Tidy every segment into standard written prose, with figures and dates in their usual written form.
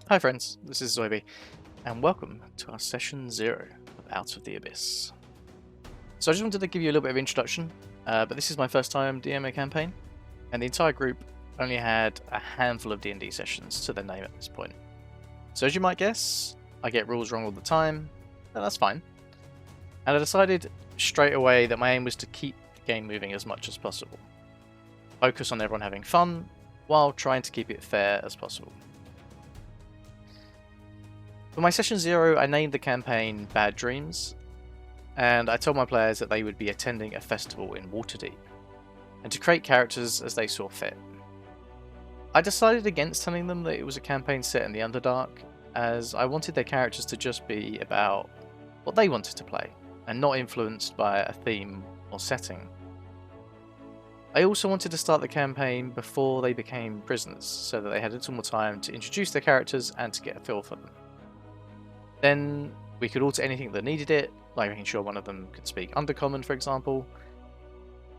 Hi friends, this is Zoibe, and welcome to our session 0 of Out of the Abyss. So I just wanted to give you a little bit of introduction, but this is my first time DM a campaign, and the entire group only had a handful of D&D sessions to their name at this point. So as you might guess, I get rules wrong all the time, and that's fine. And I decided straight away that my aim was to keep the game moving as much as possible. Focus on everyone having fun, while trying to keep it fair as possible. For my session 0, I named the campaign Bad Dreams, and I told my players that they would be attending a festival in Waterdeep, and to create characters as they saw fit. I decided against telling them that it was a campaign set in the Underdark, as I wanted their characters to just be about what they wanted to play, and not influenced by a theme or setting. I also wanted to start the campaign before they became prisoners, so that they had a little more time to introduce their characters and to get a feel for them. Then we could alter anything that needed it, like making sure one of them could speak Undercommon, for example.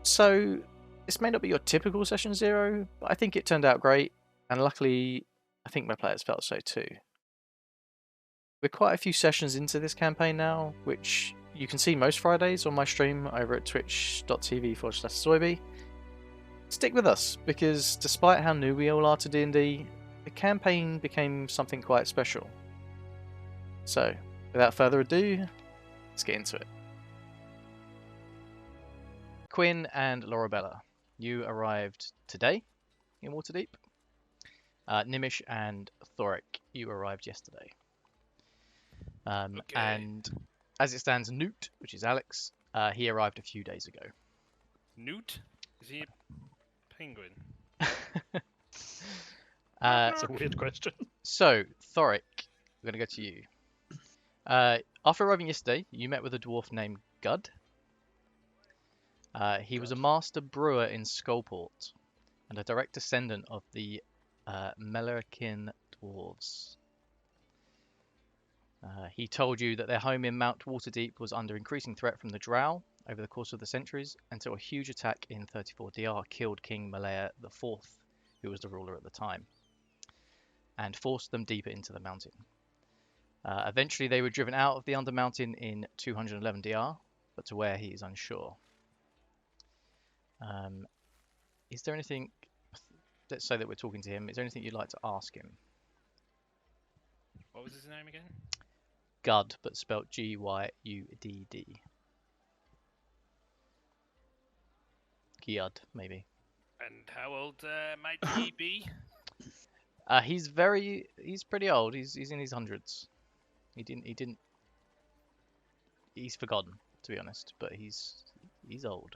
So this may not be your typical session 0, but I think it turned out great, and luckily I think my players felt so too. We're quite a few sessions into this campaign now, which you can see most Fridays on my stream over at twitch.tv/Zoibe. Stick with us, because despite how new we all are to D&D, the campaign became something quite special. So, without further ado, let's get into it. Quinn and Lorabella, you arrived today in Waterdeep. Gnimish and Thorrik, you arrived yesterday. Okay. And as it stands, Noot, which is Alex, he arrived a few days ago. Noot? Is he a penguin? That's a weird question. So, Thorrik, we're going to go to you. After arriving yesterday, you met with a dwarf named Gud. He was a master brewer in Skullport, and a direct descendant of the Melican dwarves. He told you that their home in Mount Waterdeep was under increasing threat from the Drow over the course of the centuries, until a huge attack in 34 DR killed King Malaya IV, who was the ruler at the time, and forced them deeper into the mountain. Eventually they were driven out of the Undermountain in 211 DR, but to where he is unsure. Is there anything, let's say that we're talking to him, is there anything you'd like to ask him? What was his name again? Gud, but spelt Gyudd. Gyud, maybe. And how old might he be? He's pretty old. He's in his hundreds. He's forgotten, to be honest, but he's old.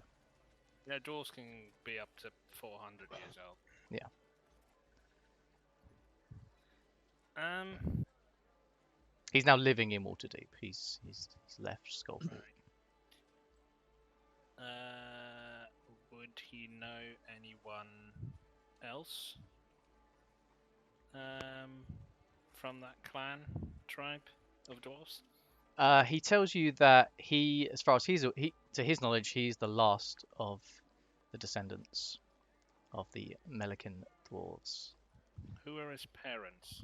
Yeah, dwarves can be up to 400 years old. Yeah. He's now living in Waterdeep. He's left Skullport. Would he know anyone else from that clan tribe of dwarves? He tells you that he, as far as to his knowledge, he's the last of the descendants of the Melican dwarves. Who are his parents?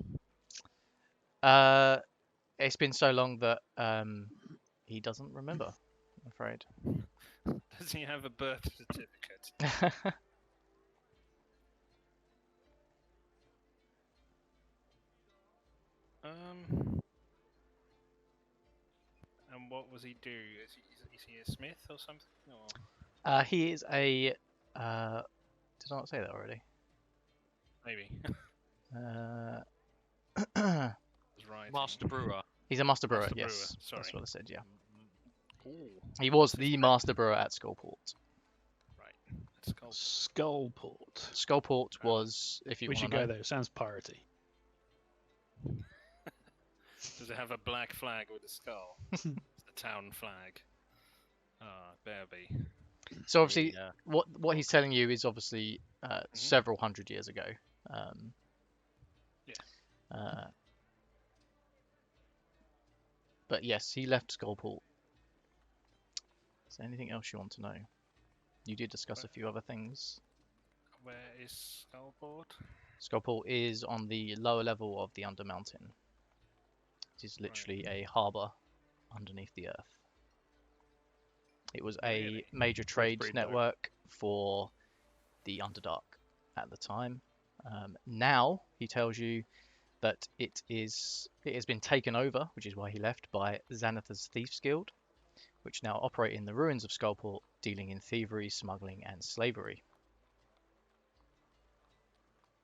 It's been so long that he doesn't remember, I'm afraid. Does he have a birth certificate? And what was he do? Is he a smith or something? Or... he is a. Did I not say that already? Maybe. Right. Master brewer. He's a master brewer, Master brewer, yes. sorry. That's what I said, yeah. Ooh. He was the master brewer at Skullport. Right. Let's go. Skullport. Skullport was, if you We want should to know. go there. Sounds piratey. Does it have a black flag with a skull? It's the town flag. Ah, Bearby. So obviously, what he's telling you is obviously several hundred years ago. But yes, he left Skullport. Is there anything else you want to know? You did discuss a few other things. Where is Skullport? Skullport is on the lower level of the Undermountain. It is literally a harbour underneath the earth. It was a Really? major That's trade pretty dope. network for the Underdark at the time. Now he tells you that it has been taken over, which is why he left, by Xanathar's Thieves Guild, which now operate in the ruins of Skullport, dealing in thievery, smuggling, and slavery.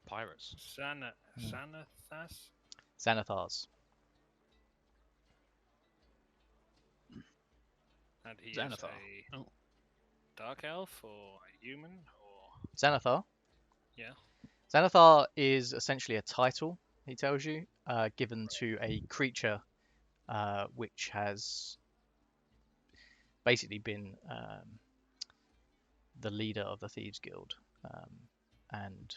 Pirates. Xanathas? Xanathars. And he is Xanathar. a Oh. dark elf or a human or Xanathar. yeah. Xanathar is essentially a title, he tells you, given to a creature which has basically been the leader of the Thieves Guild. And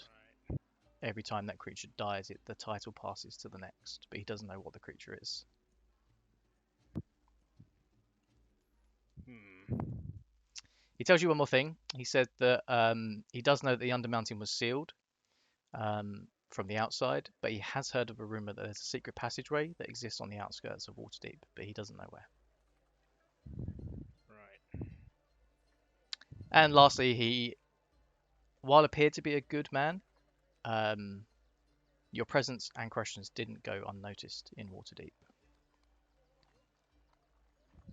Right. every time that creature dies, the title passes to the next, but he doesn't know what the creature is. He tells you one more thing. He said that he does know that the Undermountain was sealed from the outside, but he has heard of a rumor that there's a secret passageway that exists on the outskirts of Waterdeep, but he doesn't know where. Right. And lastly, he, while appeared to be a good man, your presence and questions didn't go unnoticed in Waterdeep.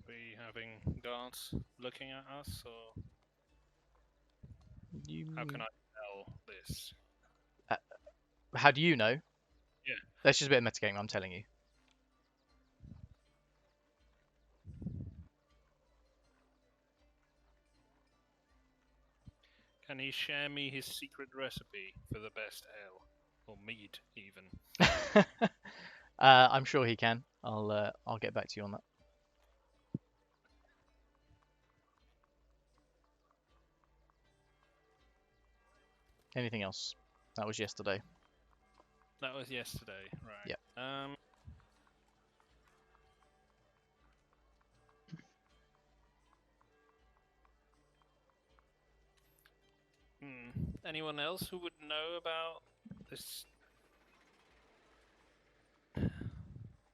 We having Darnce looking at us, or how can I tell this? How do you know? Yeah. That's just a bit of metagame, I'm telling you. Can he share me his secret recipe for the best ale? Or mead, even. I'm sure he can. I'll get back to you on that. Anything else? That was yesterday. That was yesterday, right. Yep. Anyone else who would know about this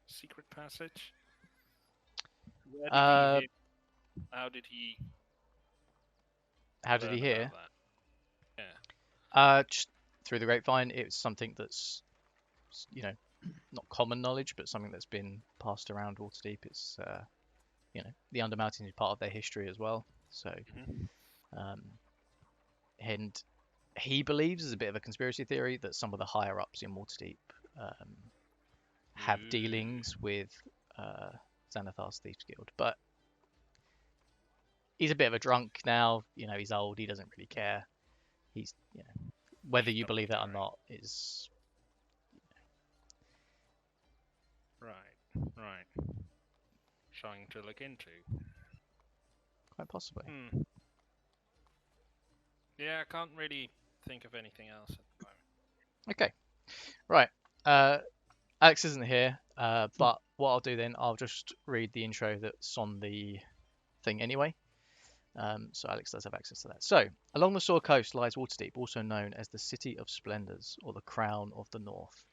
secret passage? Where did he hear? How did he? How did he hear? That? Yeah. Just through the grapevine. It's something that's, not common knowledge, but something that's been passed around Waterdeep. It's, the Undermountain is part of their history as well. So, and he believes, as a bit of a conspiracy theory, that some of the higher ups in Waterdeep have dealings with Xanathar's Thieves Guild, but he's a bit of a drunk now. He's old. He doesn't really care. He's, whether you believe that or not is right. Trying to look into. quite possibly. Yeah, I can't really think of anything else at the moment. Okay, right. Alex isn't here, but what I'll do then, I'll just read the intro that's on the thing anyway. So Alex does have access to that. So, along the Sword Coast lies Waterdeep, also known as the City of Splendors, or the Crown of the North.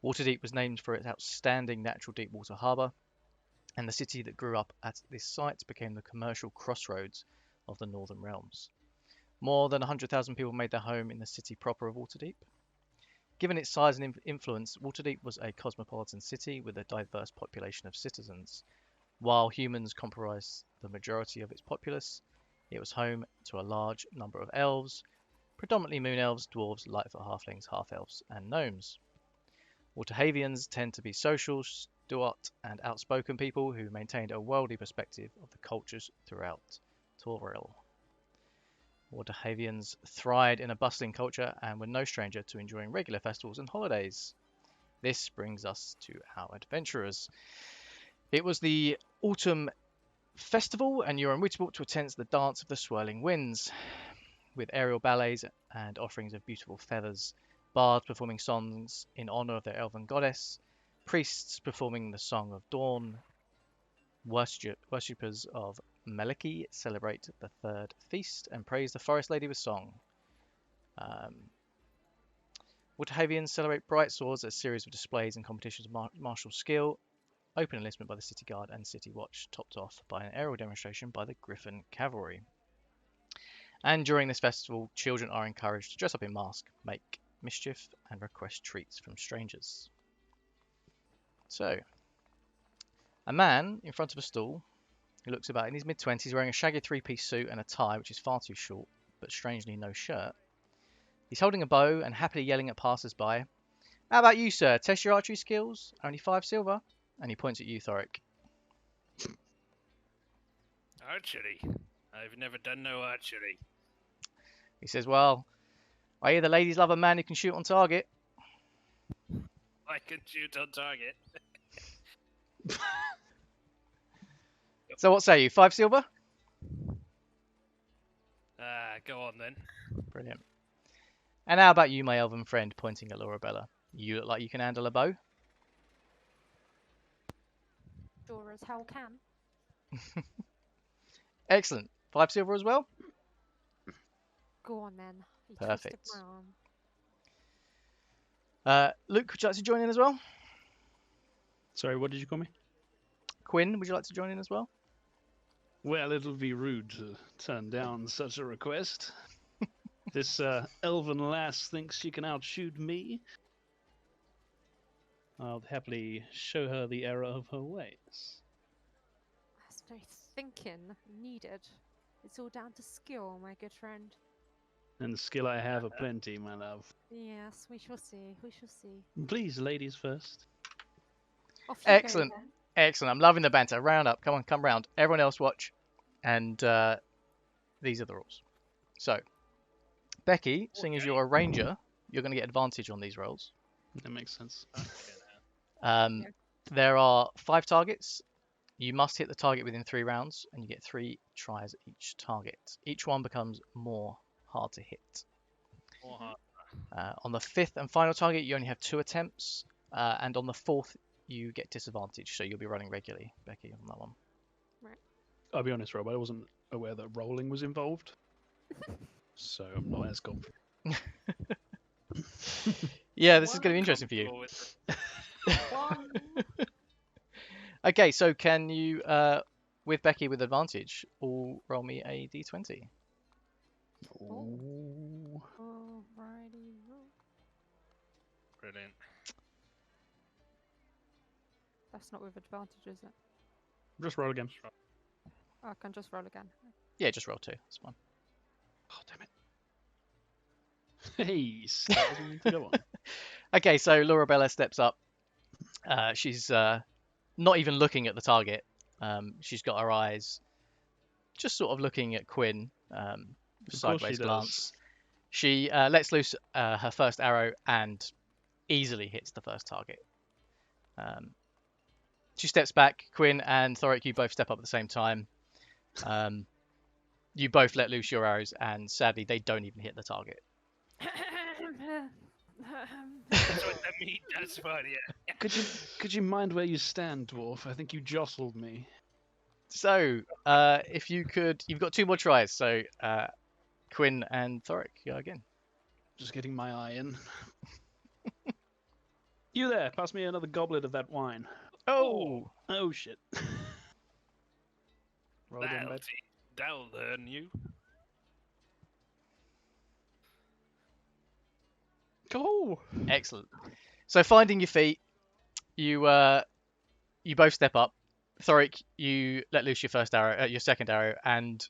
Waterdeep was named for its outstanding natural deep water harbour, and the city that grew up at this site became the commercial crossroads of the Northern Realms. More than 100,000 people made their home in the city proper of Waterdeep. Given its size and influence, Waterdeep was a cosmopolitan city with a diverse population of citizens. While humans comprised the majority of its populace, it was home to a large number of elves, predominantly moon elves, dwarves, lightfoot halflings, half-elves, and gnomes. Waterhavians tend to be social, stuart, and outspoken people who maintained a worldly perspective of the cultures throughout Toril. Waterhavians thrived in a bustling culture and were no stranger to enjoying regular festivals and holidays. This brings us to our adventurers. It was the autumn festival, and you're unwitable to attend the Dance of the Swirling Winds, with aerial ballets and offerings of beautiful feathers, bards performing songs in honor of their elven goddess, priests performing the Song of Dawn, worshippers of Meliki celebrate the third feast and praise the Forest Lady with song. Woodhavians celebrate bright swords as a series of displays and competitions of martial skill. Open enlistment by the City Guard and City Watch, topped off by an aerial demonstration by the Griffin Cavalry. And during this festival, children are encouraged to dress up in masks, make mischief, and request treats from strangers. So, a man in front of a stall who looks about in his mid-20s wearing a shaggy three-piece suit and a tie which is far too short, but strangely no shirt. He's holding a bow and happily yelling at passers-by. How about you, sir? Test your archery skills? Only 5 silver? And he points at you, Thorrik. Archery? I've never done no archery. He says, well, I hear the ladies love a man who can shoot on target. I can shoot on target. So what say you, 5 silver? Go on then. Brilliant. And how about you, my elven friend, pointing at Lorabella? You look like you can handle a bow. Sure as hell can. Excellent. 5 silver as well? Go on then. You Perfect. twist around. Luke, would you like to join in as well? Sorry, what did you call me? Quinn, would you like to join in as well? Well, it'll be rude to turn down such a request. This elven lass thinks she can outshoot me. I'll happily show her the error of her ways. That's no thinking needed. It's all down to skill, my good friend. And the skill I have aplenty, my love. Yes, we shall see. We shall see. Please, ladies first. Off you Excellent. Go, then. Excellent. I'm loving the banter. Round up. Come on, come round. Everyone else watch. And these are the rules. So, Becky, seeing as you're a ranger, you're going to get advantage on these rolls. That makes sense. There are 5 targets. You must hit the target within 3 rounds, and you get 3 tries at each target. Each one becomes more hard to hit. On the 5th and final target, you only have 2 attempts, and on the 4th, you get disadvantage, so you'll be running regularly, Becky, on that one. I'll be honest, Rob, I wasn't aware that rolling was involved. So I'm not as confident. Yeah, this is going to be interesting for you. One. Okay, so can you, with Becky with advantage, all roll me a d20? Ooh. Alrighty. Brilliant. That's not with advantage, is it? Just roll again. Oh, I can just roll again. Yeah, just roll 2. That's fine. Oh, damn it. Hey, that was meant to go on. Okay, so Lorabella steps up. She's not even looking at the target. She's got her eyes just sort of looking at Quinn, sideways glance. She lets loose her first arrow and easily hits the first target. She steps back. Quinn and Thorrik, you both step up at the same time. You both let loose your arrows, and sadly, they don't even hit the target. That's what that means. That's fine, yeah. Could you mind where you stand, dwarf? I think you jostled me. So, if you could, you've got 2 more tries. So, Quinn and Thorrik, go again. Just getting my eye in. You there? Pass me another goblet of that wine. Oh, Oh shit. Roll again, bud. That'll learn you. Go. excellent. So, finding your feet, you both step up. Thorrik, you let loose your first arrow, your second arrow, and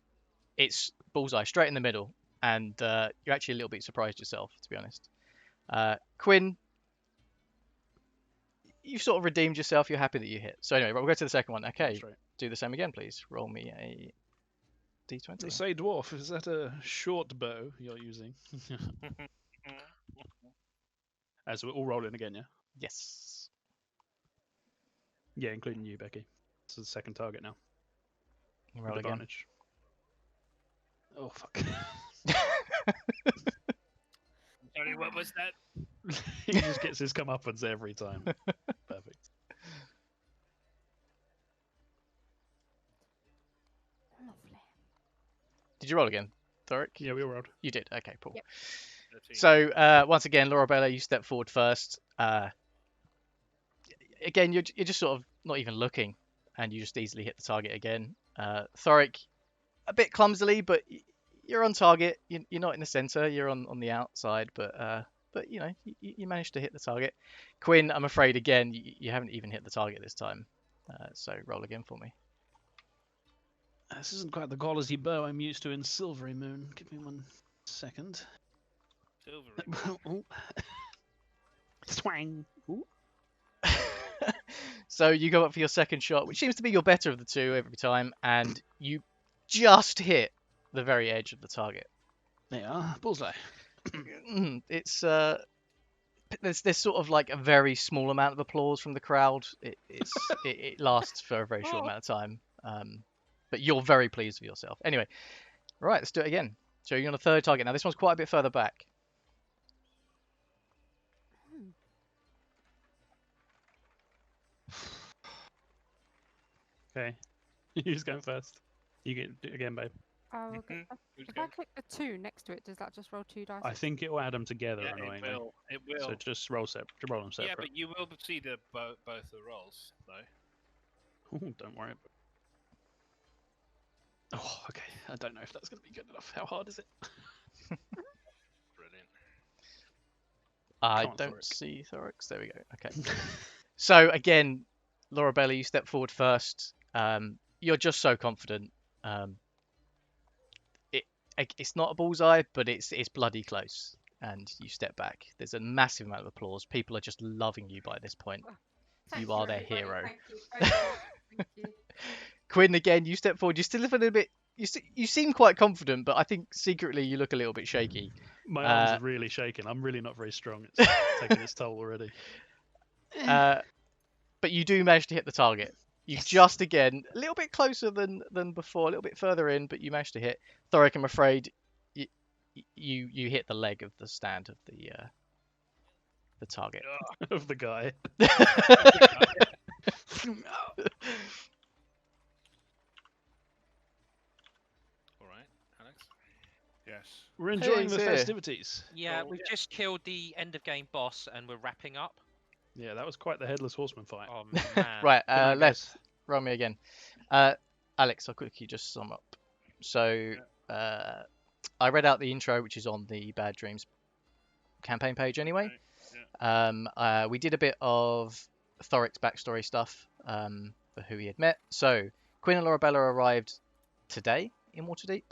it's bullseye straight in the middle. And you're actually a little bit surprised yourself, to be honest. Quinn, you've sort of redeemed yourself. You're happy that you hit. So anyway, we'll go to the second one. Okay, Right. do the same again, please. Roll me a d20. Say, dwarf, is that a short bow you're using? So we're all rolling again, yeah? Yes. Yeah, including you, Becky. This is the second target now. Roll With again. advantage. Oh, fuck. Sorry, what was that? He just gets his comeuppance every time. Perfect. Lovely. Did you roll again, Thorrik? Yeah, we all rolled. You did. Okay, cool. Yep. 13. So once again, Lorabella, you step forward first. Again, you're just sort of not even looking, and you just easily hit the target again. Thorrik, a bit clumsily, but you're on target. You're not in the center. You're on the outside, but you know you managed to hit the target. Quinn, I'm afraid again you haven't even hit the target this time. So roll again for me. This isn't quite the quality bow I'm used to in Silvery Moon. Give me 1 second. Silvery. Ooh. Swang. Ooh. So you go up for your second shot, which seems to be your better of the two every time, and you just hit the very edge of the target. There you are. Bullseye. It's there's sort of like a very small amount of applause from the crowd. It lasts for a very short amount of time. But you're very pleased with yourself. Anyway, right, let's do it again. So you're on a third target now. This one's quite a bit further back. Okay. Who's going first? You get it again, babe. Oh, okay. If I click the 2 next to it, does that just roll 2 dice? I think it will add them together, Yeah, annoyingly. it will. So just roll them separate. Yeah, but you will see the both the rolls, though. Ooh, don't worry. Oh, okay. I don't know if that's going to be good enough. How hard is it? Brilliant. I Come on, don't Thorrik. see Thorik's. There we go. Okay. So again, Lorabella, you step forward first. You're just so confident. It's not a bullseye, but it's bloody close. And you step back. There's a massive amount of applause. People are just loving you by this point. Thank You are their everybody. hero. Thank you. Thank you. Quinn, again, you step forward. You're still a little bit. You seem quite confident, but I think secretly you look a little bit shaky. My arms are really shaking. I'm really not very strong. It's taking its toll already. But you do manage to hit the target. You just again a little bit closer than before, a little bit further in, but you managed to hit. Thorrik, I'm afraid you hit the leg of the stand of the target. Of the guy. All right, Alex. Yes. We're enjoying He's the here. festivities. Yeah, Oh, we've yeah. just killed the end of game boss and we're wrapping up. Yeah, that was quite the headless horseman fight. Oh man. Right, Good night, left. guys. Roll me again. Alex, I'll quickly just sum up. So, I read out the intro, which is on the Bad Dreams campaign page anyway. Okay, We did a bit of Thorik's backstory stuff for who he had met. So, Quinn and Lorabella arrived today in Waterdeep.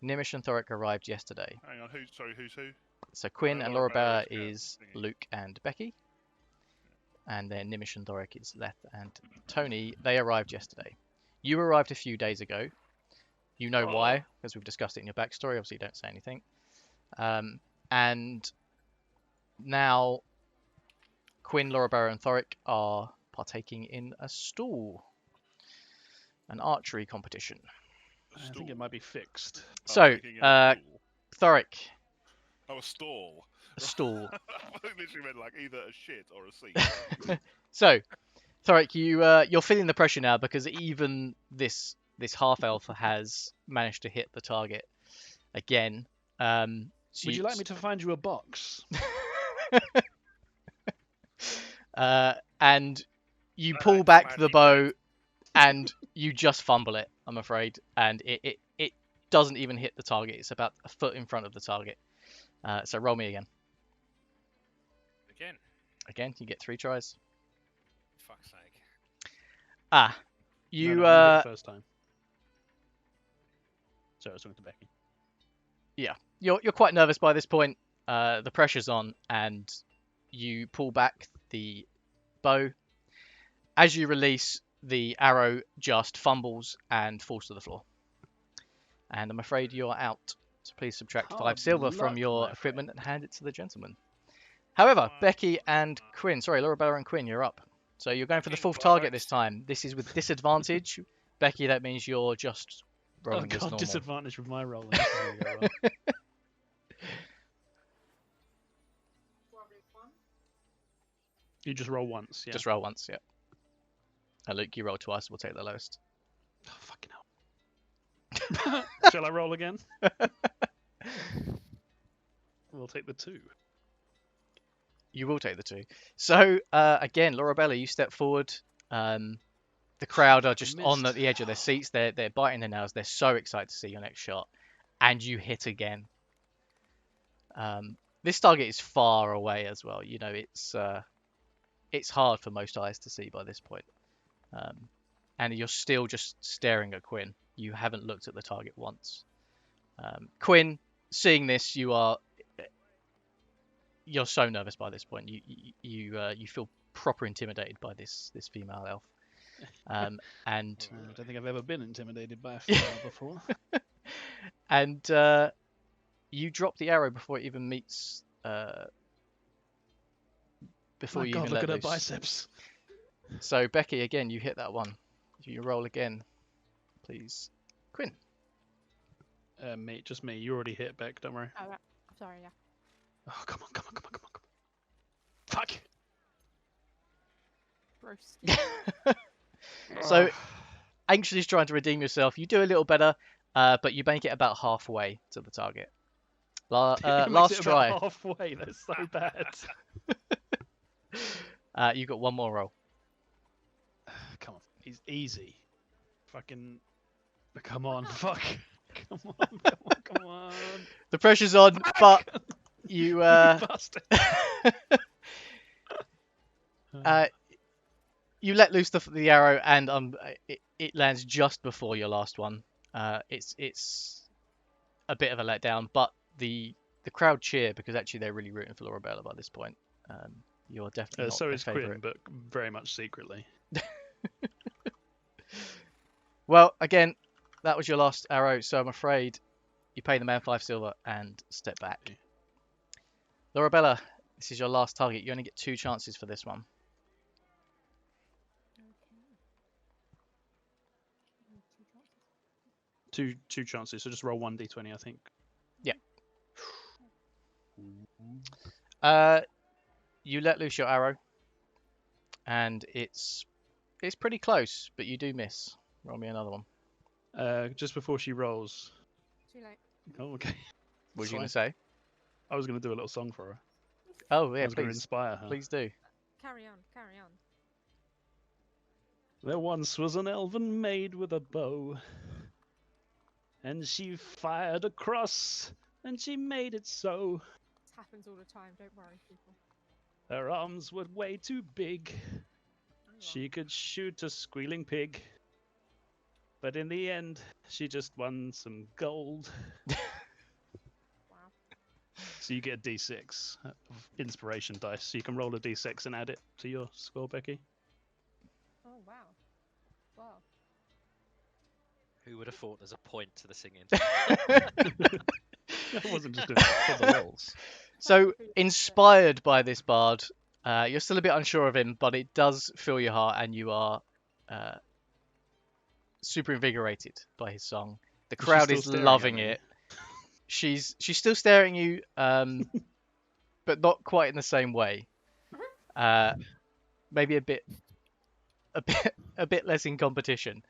Gnimish and Thorrik arrived yesterday. Hang on, who's who? So Quinn and Lorabella Lorabella is is thingy. Luke and Becky. And then Gnimish and Thorrik is Leth and Tony. They arrived yesterday. You arrived a few days ago. You know why, because we've discussed it in your backstory. Obviously, you don't say anything. And now Quinn, Lorabella, and Thorrik are partaking in a stall, an archery competition. I think it might be fixed. So, Thorrik, Oh, a stall. a stall. I literally meant like either a shit or a seat. So, Thorrik, you're feeling the pressure now because even this half elf has managed to hit the target again. Would you like me to find you a box? And you That's pull back the magic. bow, and you just fumble it. I'm afraid, and it doesn't even hit the target. It's about a foot in front of the target. So roll me again. Again. Again, you get 3 tries. Fuck's sake. You hit the first time. Sorry, I was talking to Becky. You're quite nervous by this point. The pressure's on, and you pull back the bow. As you release, the arrow just fumbles and falls to the floor. And I'm afraid you're out. So please subtract 5 Hard silver from luck, your my equipment friend. and hand it to the gentleman. However, Wow. Becky and Quinn, Lorabella and Quinn, you're up. So you're going for the Fucking 4th target bollocks. this time. This is with disadvantage. Becky, that means you're just Oh rolling as god, normal. disadvantage with my rolling. This is gonna go well. You just roll once, yeah. Just roll once, yeah. And Luke, you roll twice. We'll take the lowest. Oh, fucking hell. Shall I roll again? We'll take the 2. You will take the 2. So again, Lorabella, you step forward. The crowd are just on missed. the edge of their seats. They're biting their nails. They're so excited to see your next shot, and you hit again. This target is far away as well. You know, it's hard for most eyes to see by this point. And you're still just staring at Quinn. You haven't looked at the target once. Quinn, seeing this, you're so nervous by this point. You feel proper intimidated by this female elf. And I don't think I've ever been intimidated by a female before. and you drop the arrow before it even meets. Before My you God, even look let at her loose. biceps. So Becky, again, you hit that one. You roll again, please. Quinn. Me, just me. You already hit, Beck. Don't worry. Oh, right. Sorry, yeah. Oh, come on. Fuck. Broski. So anxiously trying to redeem yourself. You do a little better, but you make it about halfway to the target. It makes Last it try. about halfway. That's so bad. You got one more roll. Come on. He's easy. Fucking. Come on. Fuck. Come on. The pressure's on, but you You bastard. you let loose the arrow, and it lands just before your last one. It's a bit of a letdown, but the crowd cheer because actually they're really rooting for Lorabella by this point. You're definitely not So their is Quinn, favourite. but very much secretly. Well, again, that was your last arrow, so I'm afraid you pay the man 5 silver and step back. Okay. Lorabella, this is your last target. You only get 2 chances for this one. Two chances, so just roll 1d20, I think. You let loose your arrow, and it's pretty close, but you do miss. Roll me another one. Just before she rolls. Too late. Oh, okay. What was It's you going to fine. say? I was going to do a little song for her. Oh, I yeah, was going to please. inspire her. Please do. Carry on, carry on. There once was an elven maid with a bow, and she fired across, and she made it so. This happens all the time, don't worry, people. Her arms were way too big. Oh, well. She could shoot a squealing pig. But in the end, she just won some gold. Wow. So you get a d6 of inspiration dice. So you can roll a d6 and add it to your score, Becky. Oh, wow. Wow. Who would have thought there's a point to the singing? It wasn't just doing it for the rolls. So, inspired by this bard, you're still a bit unsure of him, but it does fill your heart, and you are super invigorated by his song. The She's crowd still is staring at loving me. it. She's still staring at you, but not quite in the same way. Maybe a bit less in competition.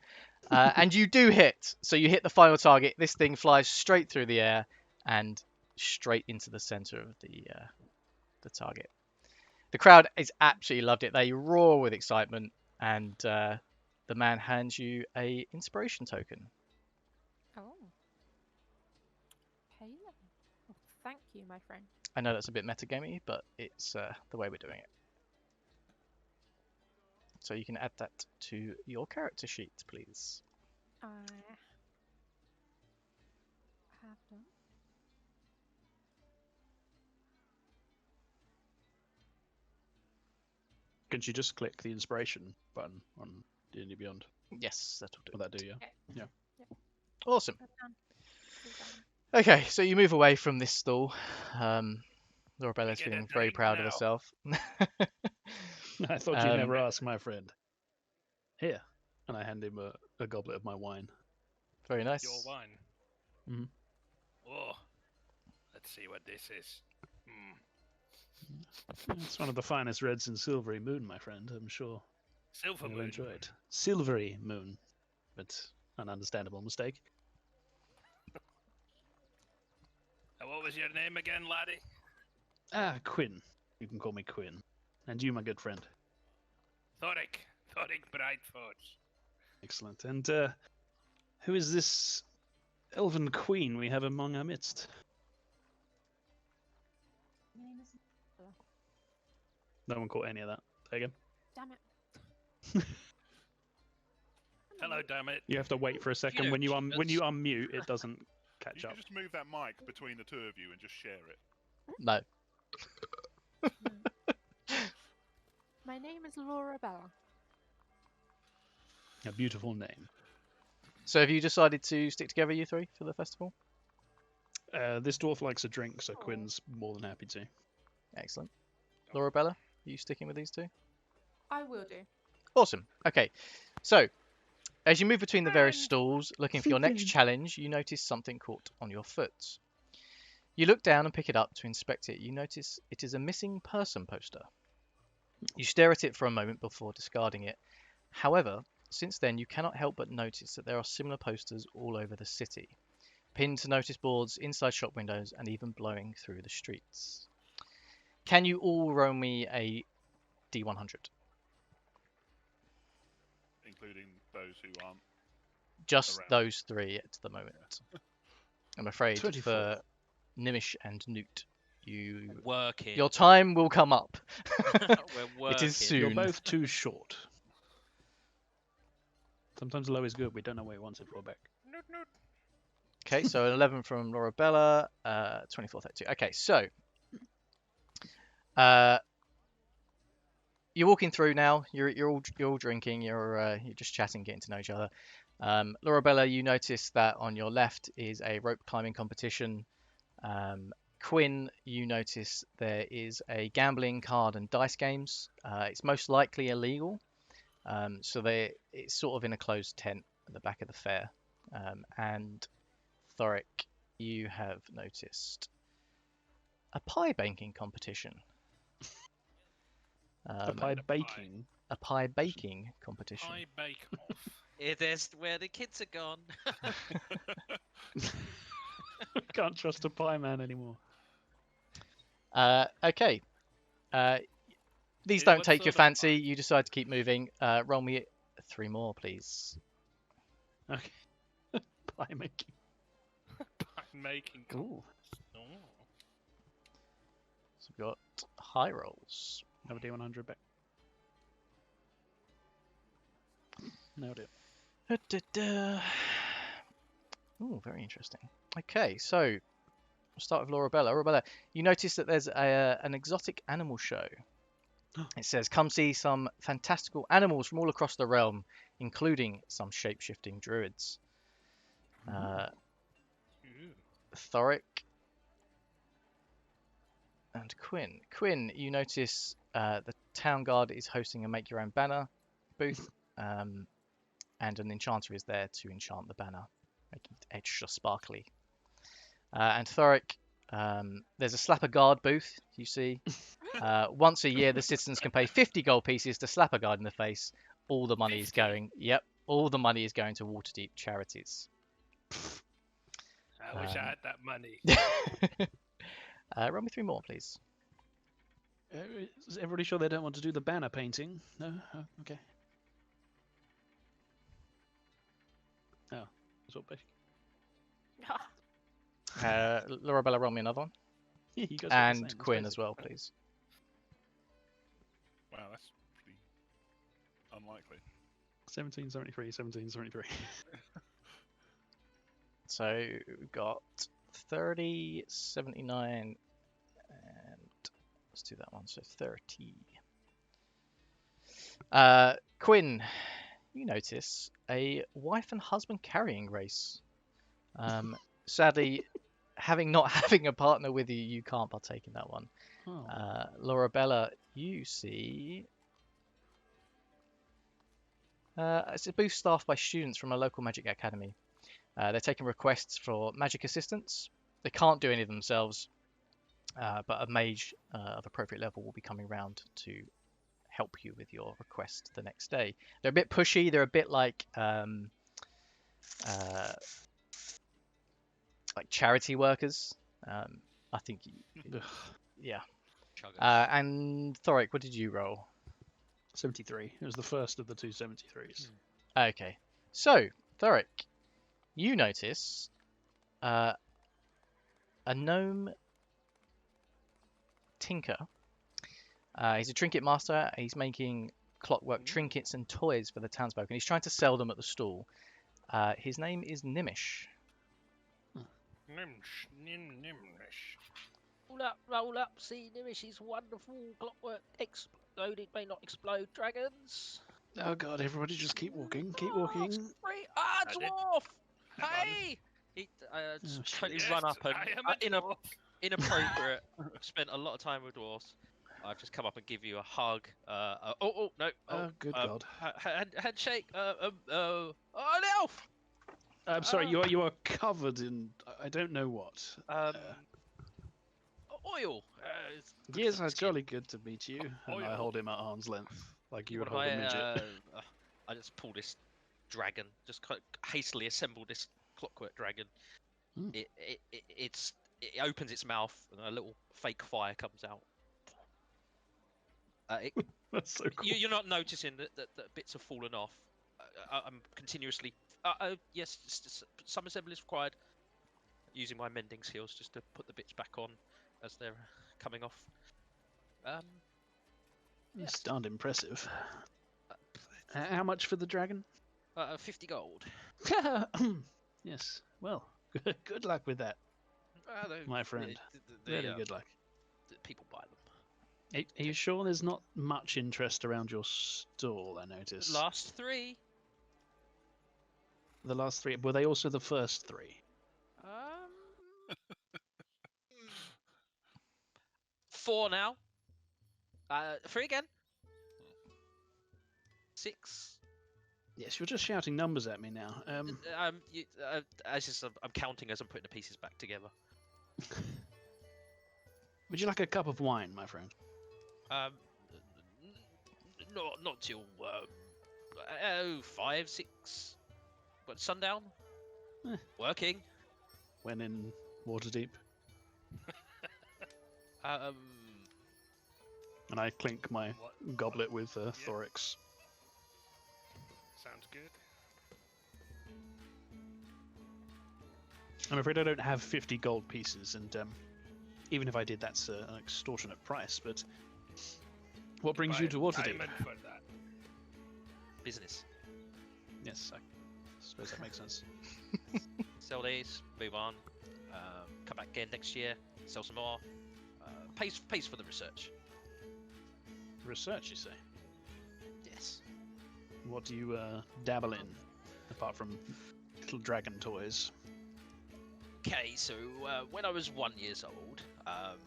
And you do hit. So you hit the final target. This thing flies straight through the air and straight into the center of the target. The crowd is absolutely loved it. They roar with excitement, and the man hands you a inspiration token. Oh. Okay. Well, thank you, my friend. I know that's a bit metagamey, but it's the way we're doing it. So you can add that to your character sheet, please. I have done. Can she just click the inspiration button on D&D Beyond? Yes, that'll do. Will that do, yeah? Yeah. Awesome. I've done. It's all done. Okay, so you move away from this stall. Lorabella's get a feeling very drink proud of now. herself. I thought you'd Um, never ask, my friend. Here. And I hand him a goblet of my wine. Very nice. Your wine. Mhm. Oh, let's see what this is. It's one of the finest reds in Silvery Moon, my friend. I'm sure Silver you'll moon. enjoy it. Silvery Moon. But an understandable mistake. What was your name again, laddie? Quinn. You can call me Quinn. And you, my good friend. Thorrik Brightforge. Excellent. And who is this elven queen we have among our midst? My name is Lorabella. No one caught any of that. Say again. Damn it. Hello, damn it. You have to wait for a second. know, When you achievements. unmute, it doesn't catch You up. can just move that mic between the two of you and just share it. No. My name is Lorabella. A beautiful name. So have you decided to stick together, you three, for the festival? This dwarf likes a drink, so Quinn's more than happy to. Excellent. Lorabella, are you sticking with these two? I will do. Awesome. Okay. So, as you move between the various Friend. stalls, looking for your next challenge, you notice something caught on your foot. You look down and pick it up to inspect it. You notice it is a missing person poster. You stare at it for a moment before discarding it. However, since then, you cannot help but notice that there are similar posters all over the city, pinned to notice boards, inside shop windows, and even blowing through the streets. Can you all roll me a D100? Including those who aren't. Just Around. those three at the moment. I'm afraid 24. for Gnimish and Noot, Working. your time will come up. We're working. It is soon. You're both too short. Sometimes low is good. We don't know where he wants it for back. Okay, so an 11 from Lorabella, 24, 32. Okay, so you're walking through now. You're all drinking. You're just chatting, getting to know each other. Lorabella, you notice that on your left is a rope climbing competition. Quinn, you notice there is a gambling card and dice games. It's most likely illegal, so it's sort of in a closed tent at the back of the fair. And Thorrik, you have noticed a pie baking competition. A pie baking. A pie baking competition. Pie bake off. It is where the kids are gone. Can't trust a pie man anymore. Okay. These Yeah, don't what take your sort of fancy. You decide to keep moving. Roll me 3 more, please. Okay. Pie making. Pie making. Ooh. Oh. So we've got high rolls. Have a D100 back. Nailed it. Oh, very interesting. Okay, so we'll start with Lorabella. Lorabella, you notice that there's an exotic animal show. It says, come see some fantastical animals from all across the realm, including some shape-shifting druids. Ooh. Thorrik and Quinn. Quinn, you notice the town guard is hosting a make your own banner booth, and an enchanter is there to enchant the banner, making it extra sparkly. And Thorrik, there's a slap a guard booth, you see. Once a year, the citizens can pay 50 gold pieces to slap a guard in the face. All the money is 50? going, all the money is going to Waterdeep charities. I wish I had that money. Roll me 3 more, please. Is everybody sure they don't want to do the banner painting? No? Oh, okay. Oh, that's what basic. Lorabella, roll me another one. Yeah, you guys are the same, And it's Quinn basic. as well, please. Wow, that's pretty unlikely. 1773, 1773. So we've got 30, 79, and let's do that one. So 30. Quinn, you notice a wife and husband carrying race. Sadly, not having a partner with you, you can't partake in that one. Oh. Lorabella, you see it's a booth staffed by students from a local magic academy. They're taking requests for magic assistance. They can't do any of themselves, but a mage of appropriate level will be coming round to help you with your request the next day. They're a bit pushy. They're a bit like charity workers. I think, yeah. Chuggers. And Thorrik, what did you roll? 73. It was the first of the two 73s. Okay. So, Thorrik, you notice a gnome tinker. He's a trinket master. He's making clockwork trinkets and toys for the townsfolk, and he's trying to sell them at the stall. His name is Gnimish. Gnimish. Roll up, see Gnimish's wonderful clockwork explode. It may not explode dragons. Oh god, everybody just keep walking, keep walking. Great. I did- Dwarf! Hang on. Hey! He just shit. totally Yes, run up and I am a dwarf. inappropriate. Spent a lot of time with dwarves. I've just come up and give you a hug. No. Oh, good god. Handshake. An elf. I'm sorry, you are covered in I don't know what. Oil. Yes, it's jolly good to meet you. And I Oil. hold him at arm's length, like you would What hold if a midget. I just pull this dragon, just quite hastily assemble this clockwork dragon. Hmm. It opens its mouth and a little fake fire comes out. That's so cool. You're not noticing that bits have fallen off. I'm continuously. Yes, just some assembly is required. Using my mending skills just to put the bits back on as they're coming off. It's darned impressive. How much for the dragon? 50 gold. Yes. Well, good luck with that, my friend. Very good luck. People buy them. Are you sure there's not much interest around your stall? I noticed. Last 3. The last 3. Were they also the first 3? 4 now. 3 again. 6. Yes, you're just shouting numbers at me now. I'm counting as I'm putting the pieces back together. Would you like a cup of wine, my friend? Not till 5, 6. But sundown. Working. When in Waterdeep? And I clink my goblet with Thorrik's. Sounds good. I'm afraid I don't have 50 gold pieces, and even if I did, that's an extortionate price. But what brings you to Waterdeep? Diamond for that. Business. Yes, I suppose that makes sense. Sell these. Move on. Come back again next year. Sell some more. Pays for the research. Research, you say? Yes. What do you dabble in, apart from little dragon toys? Okay, so when I was 1 year old,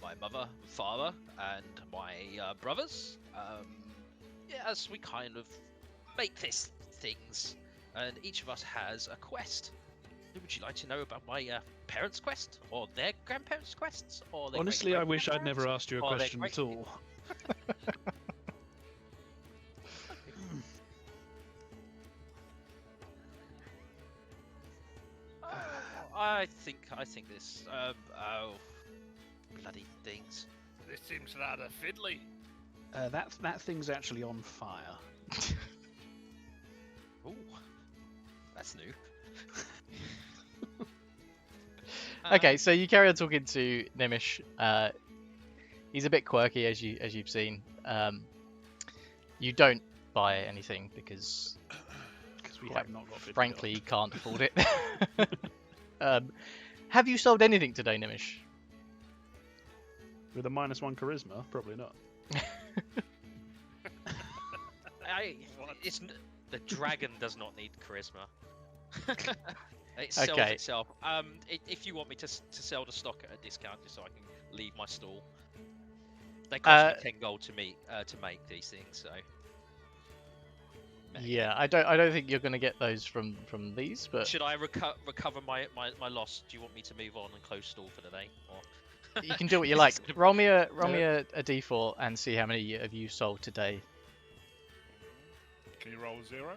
my mother, father, and my brothers, as we kind of make these things, and each of us has a quest. Would you like to know about my parents' quest, or their grandparents' quests, or their Honestly, I wish I'd never great-grandparents'? asked you a Oh, they're question great. at all. I think this. Bloody things. This seems rather fiddly. That thing's actually on fire. Ooh, that's new. Okay, so you carry on talking to Gnimish. He's a bit quirky, as you've seen. You don't buy anything because We quite have not got 50 frankly, gold. you can't afford it. Have you sold anything today, Gnimish? With a -1 charisma, probably not. The dragon does not need charisma. It sells Okay. itself. If you want me to sell the stock at a discount, just so I can leave my stall, they cost me 10 gold to make these things. So Yeah, I don't think you're going to get those from these, but should I recover my loss? Do you want me to move on and close stall for the day? Or... you can do what you like. Roll me a d4 and see how many have you sold today. Can you roll 0?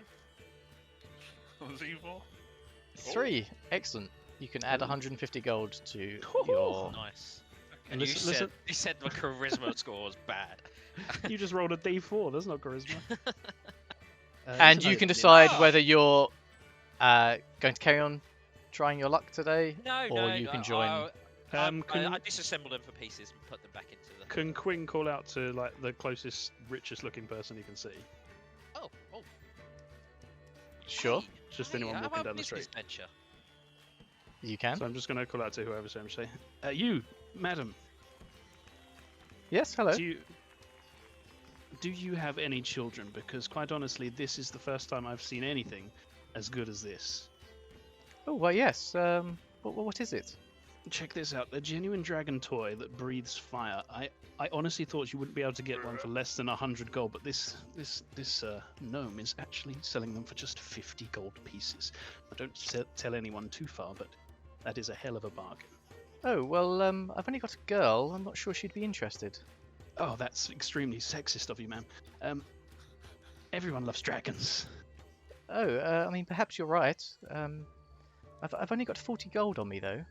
Z4? 3. Excellent. You can add 150 gold to Oh. your Nice. And Listen, you said my charisma score was bad. you just rolled a d4. That's not charisma. And listen, you can Gnimish. decide Ah. whether you're going to carry on trying your luck today, No, or no. you can join. I Can, disassemble them for pieces and put them back into the. can Quinn call out to like the closest, richest looking person he can see? Oh. Sure, Hey, Just hey, anyone how walking about down the business street. venture? you can. So I'm just going to call out to whoever's there and say, "You, madam, Yes, hello. do you have any children? Because quite honestly, this is the first time I've seen anything as good as this. Oh well, yes. What is it? Check this out, a genuine dragon toy that breathes fire. I honestly thought you wouldn't be able to get one for less than 100 gold, but this gnome is actually selling them for just 50 gold pieces. I don't tell anyone too far, but that is a hell of a bargain. Oh well, I've only got a girl. I'm not sure she'd be interested. Oh, that's extremely sexist of you, ma'am. Everyone loves dragons. Oh, I mean, perhaps you're right. I've only got 40 gold on me though.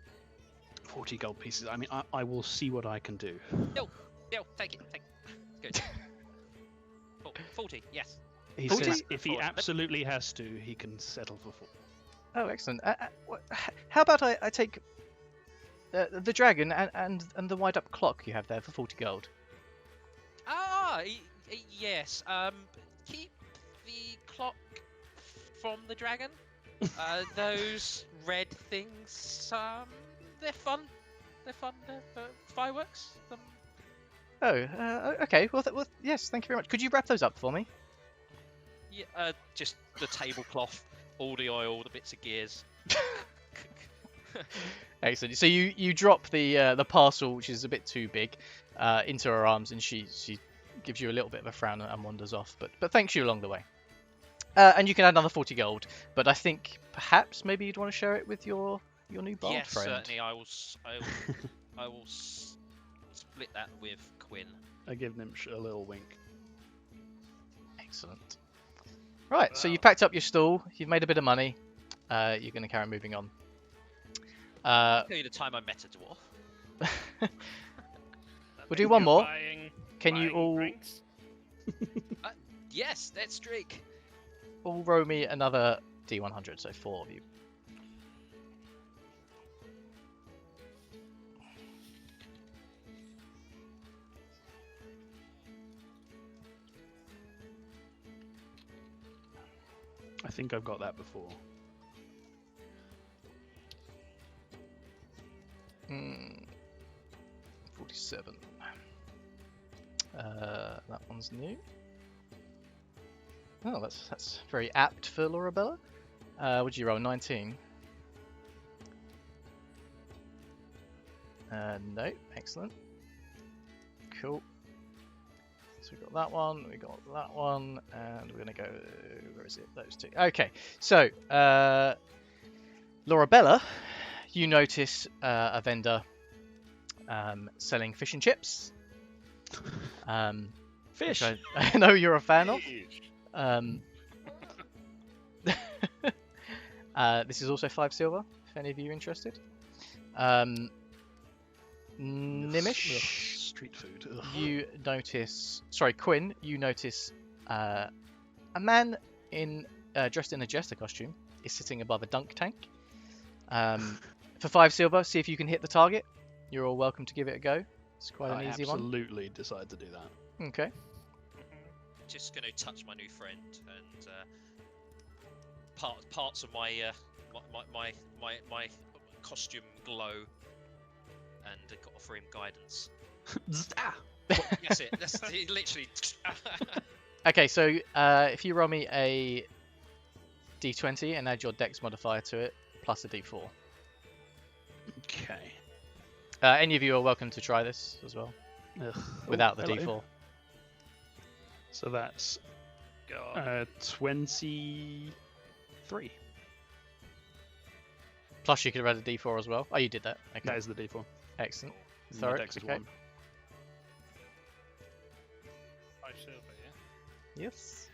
40 gold pieces. I mean, I will see what I can do. No, take it. Good. 40, yes. He 40? says if he Forward. absolutely has to, he can settle for 4. Oh, excellent. How about I take the dragon and the wind up clock you have there for 40 gold? Yes. Keep the clock from the dragon. Those red things, they're fun. They're fireworks. Oh, okay. Well, yes, thank you very much. Could you wrap those up for me? Yeah, just the tablecloth, all the oil, the bits of gears. Excellent. So you drop the parcel, which is a bit too big, into her arms, and she gives you a little bit of a frown and wanders off. But thanks you along the way. And you can add another 40 gold. But I think perhaps maybe you'd want to share it with your new bard Yes, friend. certainly. I will split that with Quinn. I give Gnimish a little wink. Excellent. Right, so Wow. you've packed up your stall. You've made a bit of money. You're going to carry on moving on. I'll tell you the time I met a dwarf. We'll do one more. Can you buying all drinks? Yes, let's drink. all roll me another D100? So 4 of you. I think I've got that before. 47. That one's new. Oh, that's very apt for Lorabella. Would you roll 19? No, excellent. Cool. So we got that one, we got that one, and we're gonna go. Where is it? Those two. Okay. So, Lorabella, you notice a vendor selling fish and chips. Fish! Which I know you're a fan of. Fish. This is also 5 silver, if any of you are interested. Gnimish, Ugh, street food. Ugh. you notice... Sorry, Quinn, you notice a man dressed in a jester costume is sitting above a dunk tank. For 5 silver, see if you can hit the target. You're all welcome to give it a go. It's quite an easy one. absolutely decide to do that. Okay. Just going to touch my new friend and parts of my costume glow, and offer him guidance. Ah! That's it. That's literally. Okay, so if you roll me a d20 and add your dex modifier to it, plus a d4. Okay. Any of you are welcome to try this as well, Ugh. without the hello. d4. So that's God. 23. Plus you could have had a d4 as well. Oh, you did that. Okay, That is the D4. excellent. My Thorrik, dex is okay. 1. 5 silver, yeah? Yes.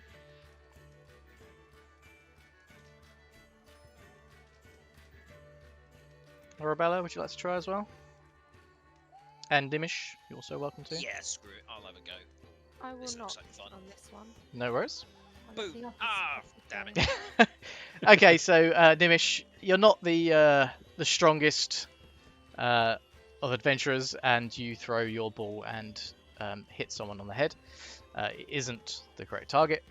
Lorabella, would you like to try as well? And Gnimish, you're also welcome to. Yeah, screw it. I'll have a go. I will This not looks like fun. on this one. No worries. I'll let Boom. the others Ah, have a damn go. it. Okay, so Gnimish, you're not the strongest of adventurers, and you throw your ball and hit someone on the head. It isn't the correct target.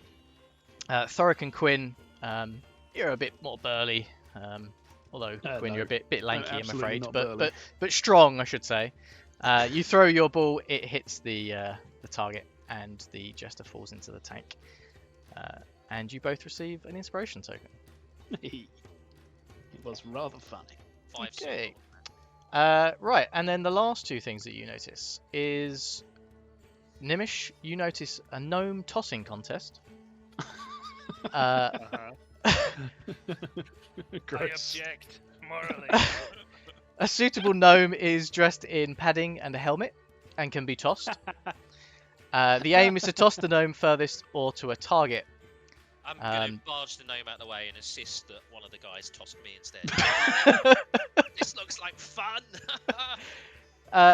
Thorrik and Quinn, you're a bit more burly, although Quinn, No. you're a bit lanky, I'm absolutely afraid, not but burly. but strong, I should say. You throw your ball, it hits the target, and the jester falls into the tank. And you both receive an inspiration token. It was rather funny. 5 Okay. silver. Right, and then the last two things that you notice is Gnimish, you notice a gnome tossing contest. Uh-huh. I Gross. object morally. A suitable gnome is dressed in padding and a helmet and can be tossed. The aim is to toss the gnome furthest or to a target. I'm going to barge the gnome out of the way and insist that one of the guys tossed me instead. This looks like fun!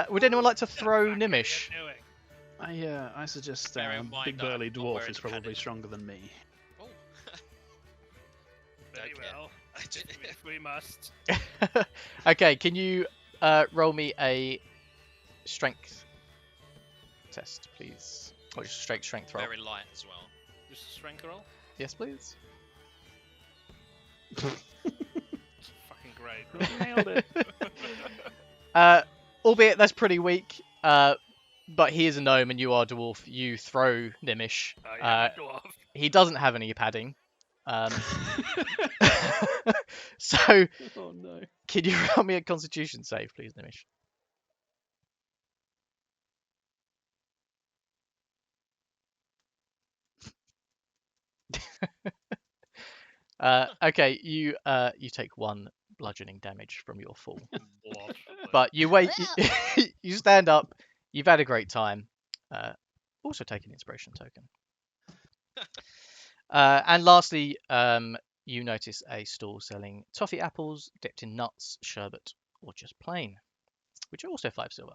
Would anyone like to throw Gnimish? I suggest Bear in mind big that I'm burly not dwarf wearing is the probably padding. stronger than me. Oh. Very Okay. well. If we must. Okay, can you roll me a strength test, please? Or just straight strength roll. Very light as well. Just a strength roll. Yes, please. Fucking great. Nailed it. Albeit that's pretty weak. But he is a gnome and you are a dwarf. You throw Gnimish. Oh, yeah, dwarf. He doesn't have any padding. So, Oh no. can you roll me a Constitution save, please, Gnimish? Okay, you take 1 bludgeoning damage from your fall, Blood. but you wait. You stand up. You've had a great time. Also take an inspiration token. And lastly, you notice a stall selling toffee apples dipped in nuts, sherbet, or just plain, which are also 5 silver.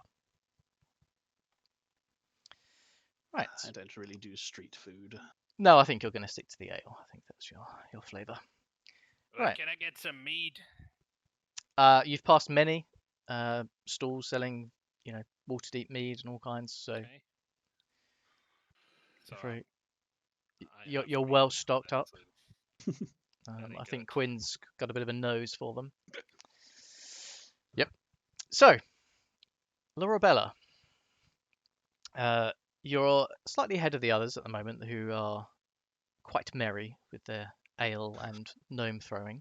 Right. I don't really do street food. No, I think you're going to stick to the ale. I think that's your flavour. Right. Can I get some mead? You've passed many stalls selling, Waterdeep mead and all kinds. So Okay. So very- I you're have well mead stocked up. utensils. Very I think good. Quinn's got a bit of a nose for them. Yep. So, Lorabella, you're slightly ahead of the others at the moment, who are quite merry with their ale and gnome throwing.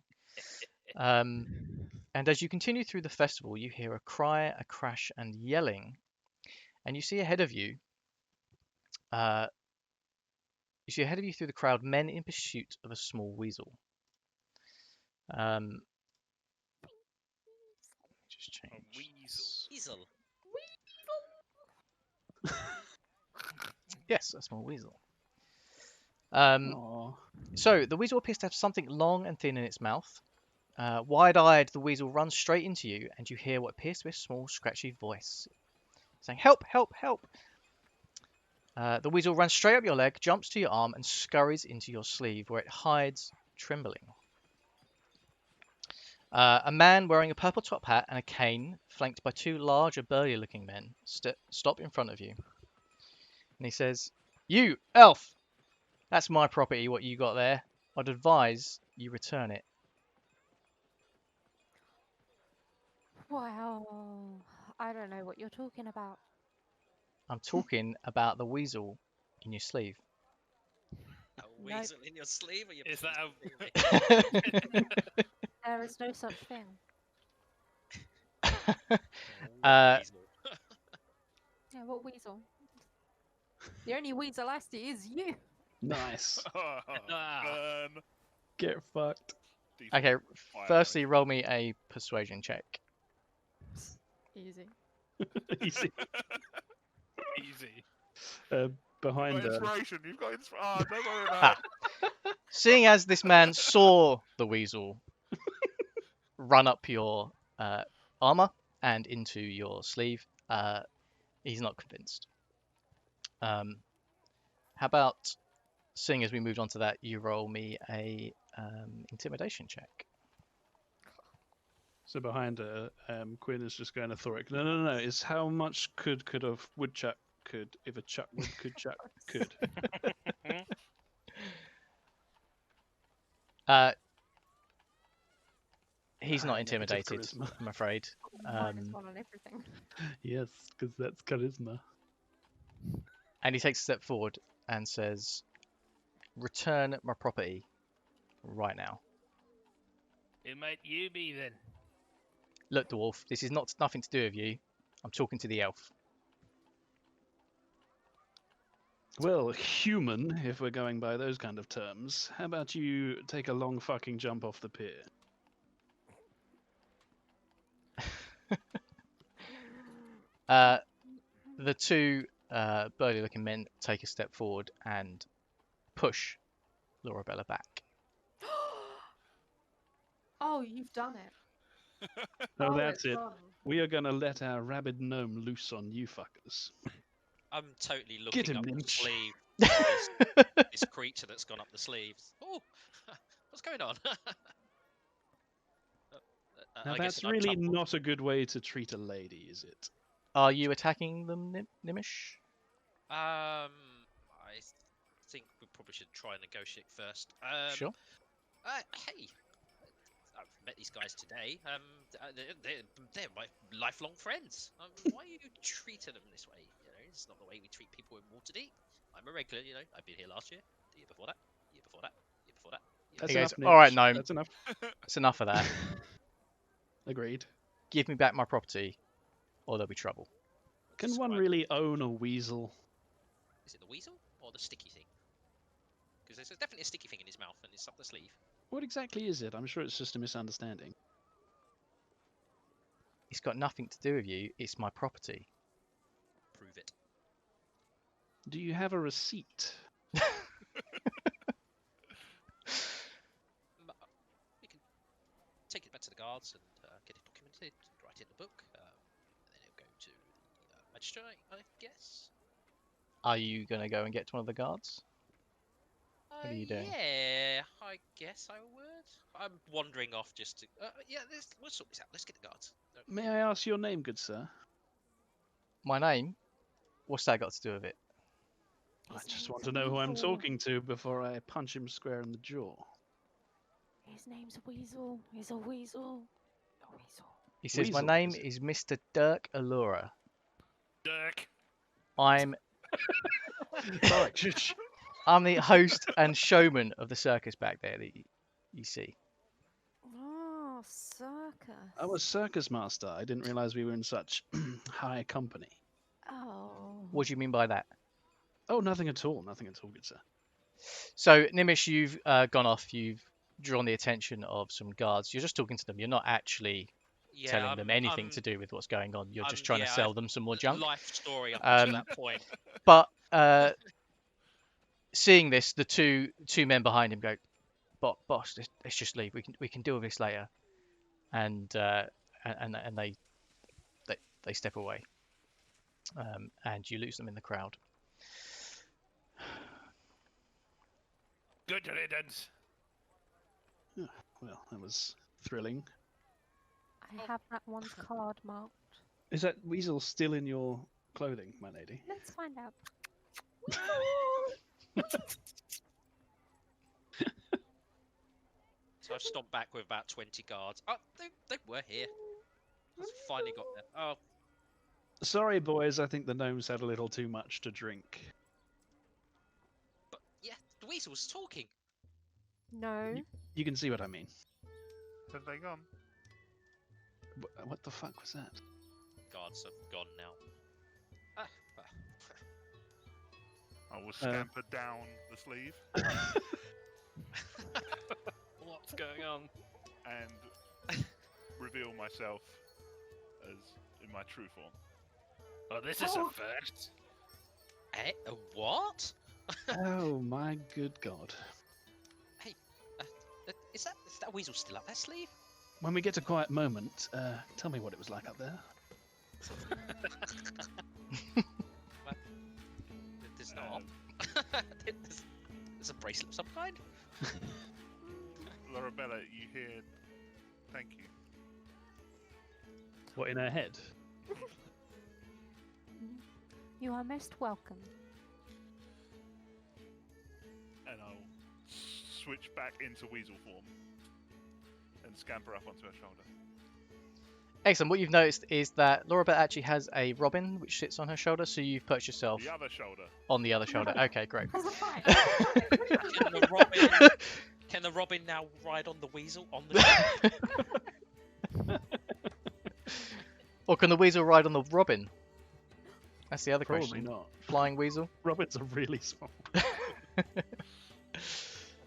And as you continue through the festival, you hear a cry, a crash, and yelling, and you see ahead of you. You see ahead of you through the crowd men in pursuit of a small weasel. Just change. A weasel. Easel. Yes, a small weasel. Aw. So the weasel appears to have something long and thin in its mouth. Wide-eyed, the weasel runs straight into you, and you hear what appears to be a small, scratchy voice saying, "Help! Help! Help!" The weasel runs straight up your leg, jumps to your arm, and scurries into your sleeve, where it hides, trembling. A man wearing a purple top hat and a cane, flanked by 2 larger, burly-looking men, stop in front of you. And he says, "You, elf! That's my property, what you got there. I'd advise you return it." Wow. I don't know what you're talking about. I'm talking about the weasel in your sleeve. A weasel in your sleeve? Or you Is that There is no such thing. Weasel. Yeah, what weasel? The only weasel I see is you. Nice. Ah. Burn. Get fucked. Decent Okay, fire firstly, roll me a persuasion check. Easy. Easy. Easy. Behind You've got inspiration. You've got inspiration. Oh, don't worry about Ah. Seeing as this man saw the weasel run up your armor and into your sleeve, He's not convinced. How about, seeing as we moved on to that, you roll me a intimidation check. So behind her, Quinn is just going to Thorrik. No. It's how much could a woodchuck could if a chuck would could chuck could. He's not Negative intimidated, charisma. I'm afraid. Minus one on everything. Yes, because that's charisma. And he takes a step forward and says, "Return my property right now." Who might you be then? Look, dwarf, this is nothing to do with you. I'm talking to the elf. Well, human, if we're going by those kind of terms. How about you take a long fucking jump off the pier? The two burly-looking men take a step forward and push Lorabella back. Oh, you've done it. No, Oh, that's it's it. gone. We are gonna let our rabid gnome loose on you fuckers. I'm totally Get looking him, up the Lynch. sleeve. of this creature that's gone up the sleeves. Oh, what's going on? Now I guess that's an really unchuckled. not a good way to treat a lady, is it? Are you attacking them, Gnimish? I think we probably should try and negotiate first. Sure. Hey, I've met these guys today. They're my lifelong friends. Why are you treating them this way? You know, it's not the way we treat people in Waterdeep. I'm a regular. You know, I've been here last year, the year before that, year before that, year before that. That's He enough. goes, "All right, Nitch. gnome. That's enough. It's enough of that. Agreed. Give me back my property, or there'll be trouble." Can one Describe- really own a weasel? Is it the weasel or the sticky thing? Because there's definitely a sticky thing in his mouth and it's up the sleeve. What exactly is it? I'm sure it's just a misunderstanding. It's got nothing to do with you. It's my property. Prove it. Do you have a receipt? We can take it back to the guards and get it documented, write it in the book, and then it'll go to the magistrate, I guess. Are you going to go and get one of the guards? What are you doing? Yeah, I guess I would. I'm wandering off just to. Yeah, we'll sort this out. Let's get the guards. May I ask your name, good sir? My name? What's that got to do with it? I His just name's want to know who I'm Weasel. talking to before I punch him square in the jaw. His name's Weasel. He's a weasel. A weasel. He says, "My Weasel, name is it? is Mr. Dirk Allura. Dirk. I'm Alright, shush. I'm the host and showman of the circus back there that you see." Oh, circus. I was circus master. I didn't realize we were in such high company. Oh. What do you mean by that? Oh, nothing at all. Nothing at all, good sir. So, Gnimish, you've gone off. You've drawn the attention of some guards. You're just talking to them. You're not actually Yeah, telling them anything to do with what's going on. You're just trying to sell them some more junk. Life story up until Um, that point. But seeing this, the two men behind him go, "Boss, let's just leave. We can deal with this later." And they step away, and you lose them in the crowd. Good riddance. Well, that was thrilling. I have that one's card marked. Is that weasel still in your clothing, my lady? Let's find out. So I've stomped back with about 20 guards. Oh, they were here. I finally got there. Oh, Sorry, boys. I think the gnomes had a little too much to drink. but yeah, the weasel was talking. No. You can see what I mean. Have they gone? What the fuck was that? Guards have gone now. Ah, I will scamper down the sleeve What's going on? and reveal myself as in my true form. Oh, this is a first. what? Oh my good god. Hey, is that weasel still up that sleeve? When we get a quiet moment, tell me what it was like up there. There's not. There's a bracelet of some kind. Lorabella, you hear? Thank you. What, in her head? You are most welcome. And I'll switch back into weasel form and scamper up onto her shoulder. Excellent. What you've noticed is that Lorabella actually has a robin which sits on her shoulder, so you've perched yourself The other shoulder. on the other shoulder. Okay, great. Can the robin now ride on the weasel on the? Or can the weasel ride on the robin? That's the other Probably question. not. Flying weasel? Robins are really small.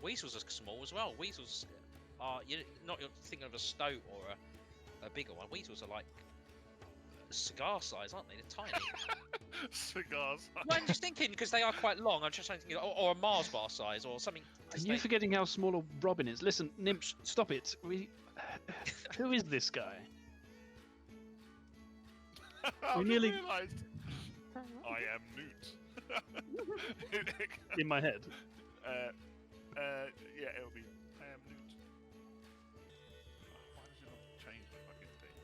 Weasels are small as well. Weasels are you're thinking of a stoat or a bigger one. Weasels are like cigar size, aren't they? They're tiny. Cigars. No, I'm just thinking because they are quite long. I'm just trying to think, or a Mars bar size or something. Are you forgetting how small a robin is? Listen, Gnimish, stop it. Who is this guy? I nearly- realised I am Noot. In my head. Yeah, it'll be I am Noot. Why does it not change the fucking thing?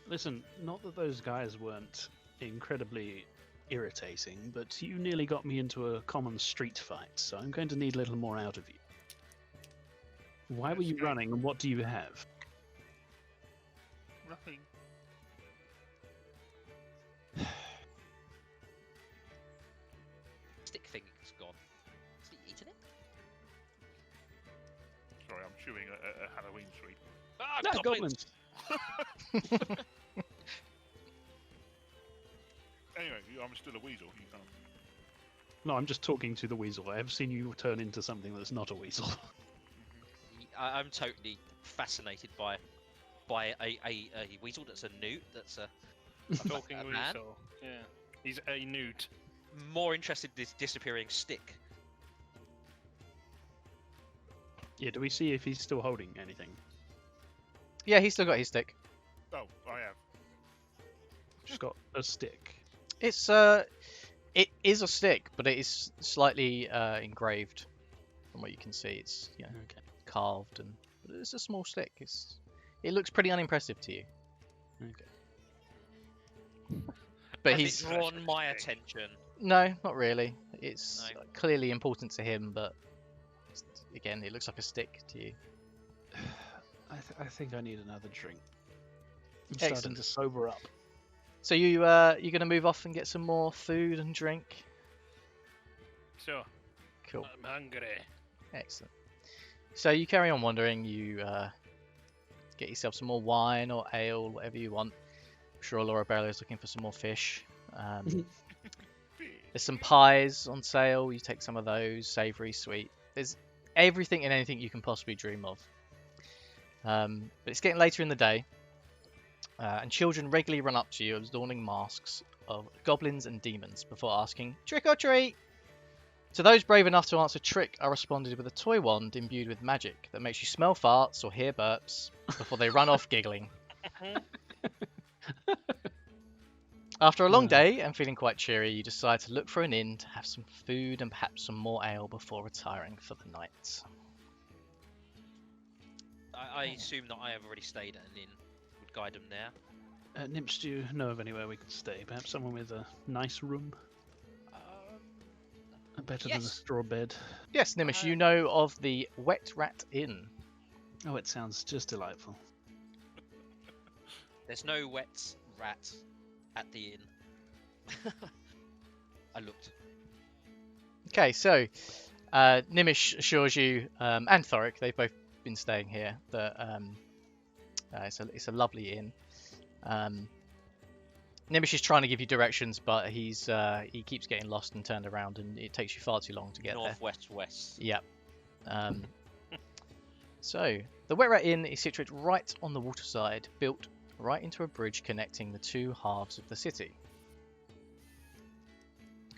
Listen, not that those guys weren't incredibly irritating, but you nearly got me into a common street fight, so I'm going to need a little more out of you. Why were you Okay. running, and what do you have? Nothing. Stick thing is gone. Is he eating it? Sorry, I'm chewing a Halloween sweet. Ah, No, goblins! Anyway, I'm still a weasel. You can't. No, I'm just talking to the weasel. I have seen you turn into something that's not a weasel. I'm totally fascinated by a weasel that's a newt. That's a Talking a man. weasel. Yeah. He's a newt. More interested in this disappearing stick. Yeah, do we see if he's still holding anything? Yeah, he's still got his stick. Oh, I have. Just got a stick. It is a stick, but it is slightly engraved. From what you can see, it's Okay. carved, but it's a small stick. It looks pretty unimpressive to you. Okay. But Has he's it drawn my attention. no, not really. It's No. clearly important to him, but again, it looks like a stick to you. I think I need another drink. I'm starting Excellent. to sober up. So you're going to move off and get some more food and drink. Sure. Cool. I'm hungry. Excellent. So you carry on wandering. You get yourself some more wine or ale, whatever you want. I'm sure Lorabella is looking for some more fish. There's some pies on sale. You take some of those, savoury, sweet. There's everything and anything you can possibly dream of. But it's getting later in the day, and children regularly run up to you adorning masks of goblins and demons before asking, "Trick or treat!" To those brave enough to answer trick are responded with a toy wand imbued with magic that makes you smell farts or hear burps before they run off giggling. After a long day and feeling quite cheery, you decide to look for an inn to have some food and perhaps some more ale before retiring for the night. I assume that I have already stayed at an inn. Would guide them there. Gnimish, do you know of anywhere we could stay? Perhaps someone with a nice room? Better than a Yes. straw bed? Yes, Gnimish, you know of the Wet Rat Inn. Oh, it sounds just delightful. There's no wet rat at the inn. I looked. Okay, so Gnimish assures you, and Thorrik, they've both been staying here, that it's a lovely inn. Gnimish is trying to give you directions, but he keeps getting lost and turned around, and it takes you far too long to get there. Northwest west. Yep. So, the Wet Rat Inn is situated right on the waterside, built right into a bridge connecting the two halves of the city.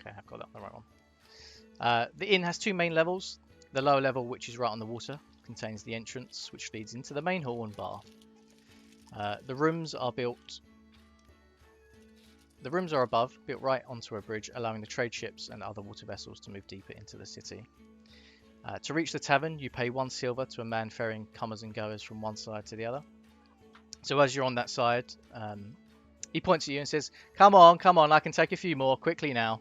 Okay, I've got that on the right one. The inn has two main levels. The lower level, which is right on the water, contains the entrance, which leads into the main hall and bar. The rooms are built The rooms are above, built right onto a bridge, allowing the trade ships and other water vessels to move deeper into the city. To reach the tavern, you pay 1 silver to a man ferrying comers and goers from one side to the other. So as you're on that side, he points at you and says, come on, I can take a few more, quickly now.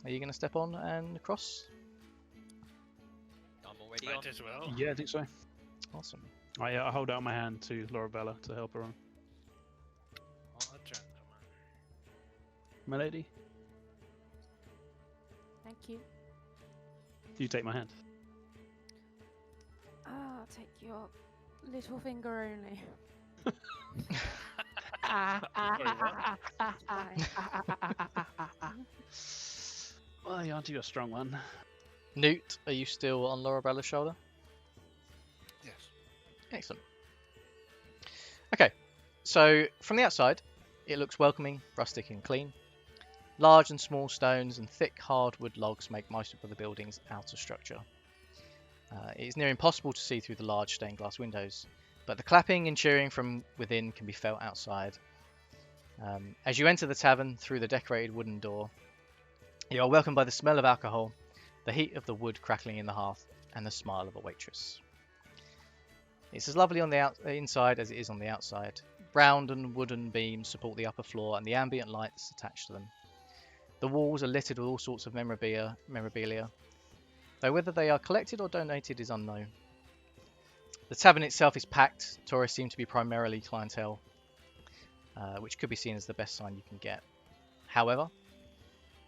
Are you going to step on and cross? I'm already Might on. as well. Yeah, I think so. Awesome. I hold out my hand to Lorabella to help her on. What a gentleman. My lady, Thank you. do you take my hand? I'll take your little finger only. Well, you aren't you a strong one? Noot, are you still on Lorabella's shoulder? Yes. Excellent. Okay, so from the outside, it looks welcoming, rustic and clean. Large and small stones and thick hardwood logs make most of the building's outer structure. It is near impossible to see through the large stained glass windows, but the clapping and cheering from within can be felt outside. As you enter the tavern through the decorated wooden door, you are welcomed by the smell of alcohol, the heat of the wood crackling in the hearth, and the smile of a waitress. It's as lovely on the inside as it is on the outside. Round and wooden beams support the upper floor and the ambient lights attached to them. The walls are littered with all sorts of memorabilia, though whether they are collected or donated is unknown. The tavern itself is packed. Tourists seem to be primarily clientele, which could be seen as the best sign you can get. However,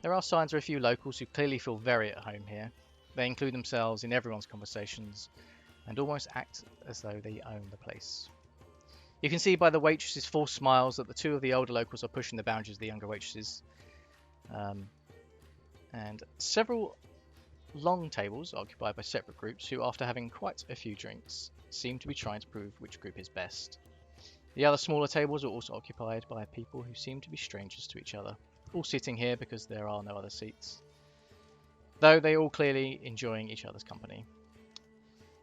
there are signs of a few locals who clearly feel very at home here. They include themselves in everyone's conversations and almost act as though they own the place. You can see by the waitresses' forced smiles that the two of the older locals are pushing the boundaries of the younger waitresses. And several long tables are occupied by separate groups who, after having quite a few drinks, seem to be trying to prove which group is best. The other smaller tables are also occupied by people who seem to be strangers to each other, all sitting here because there are no other seats, though they are all clearly enjoying each other's company.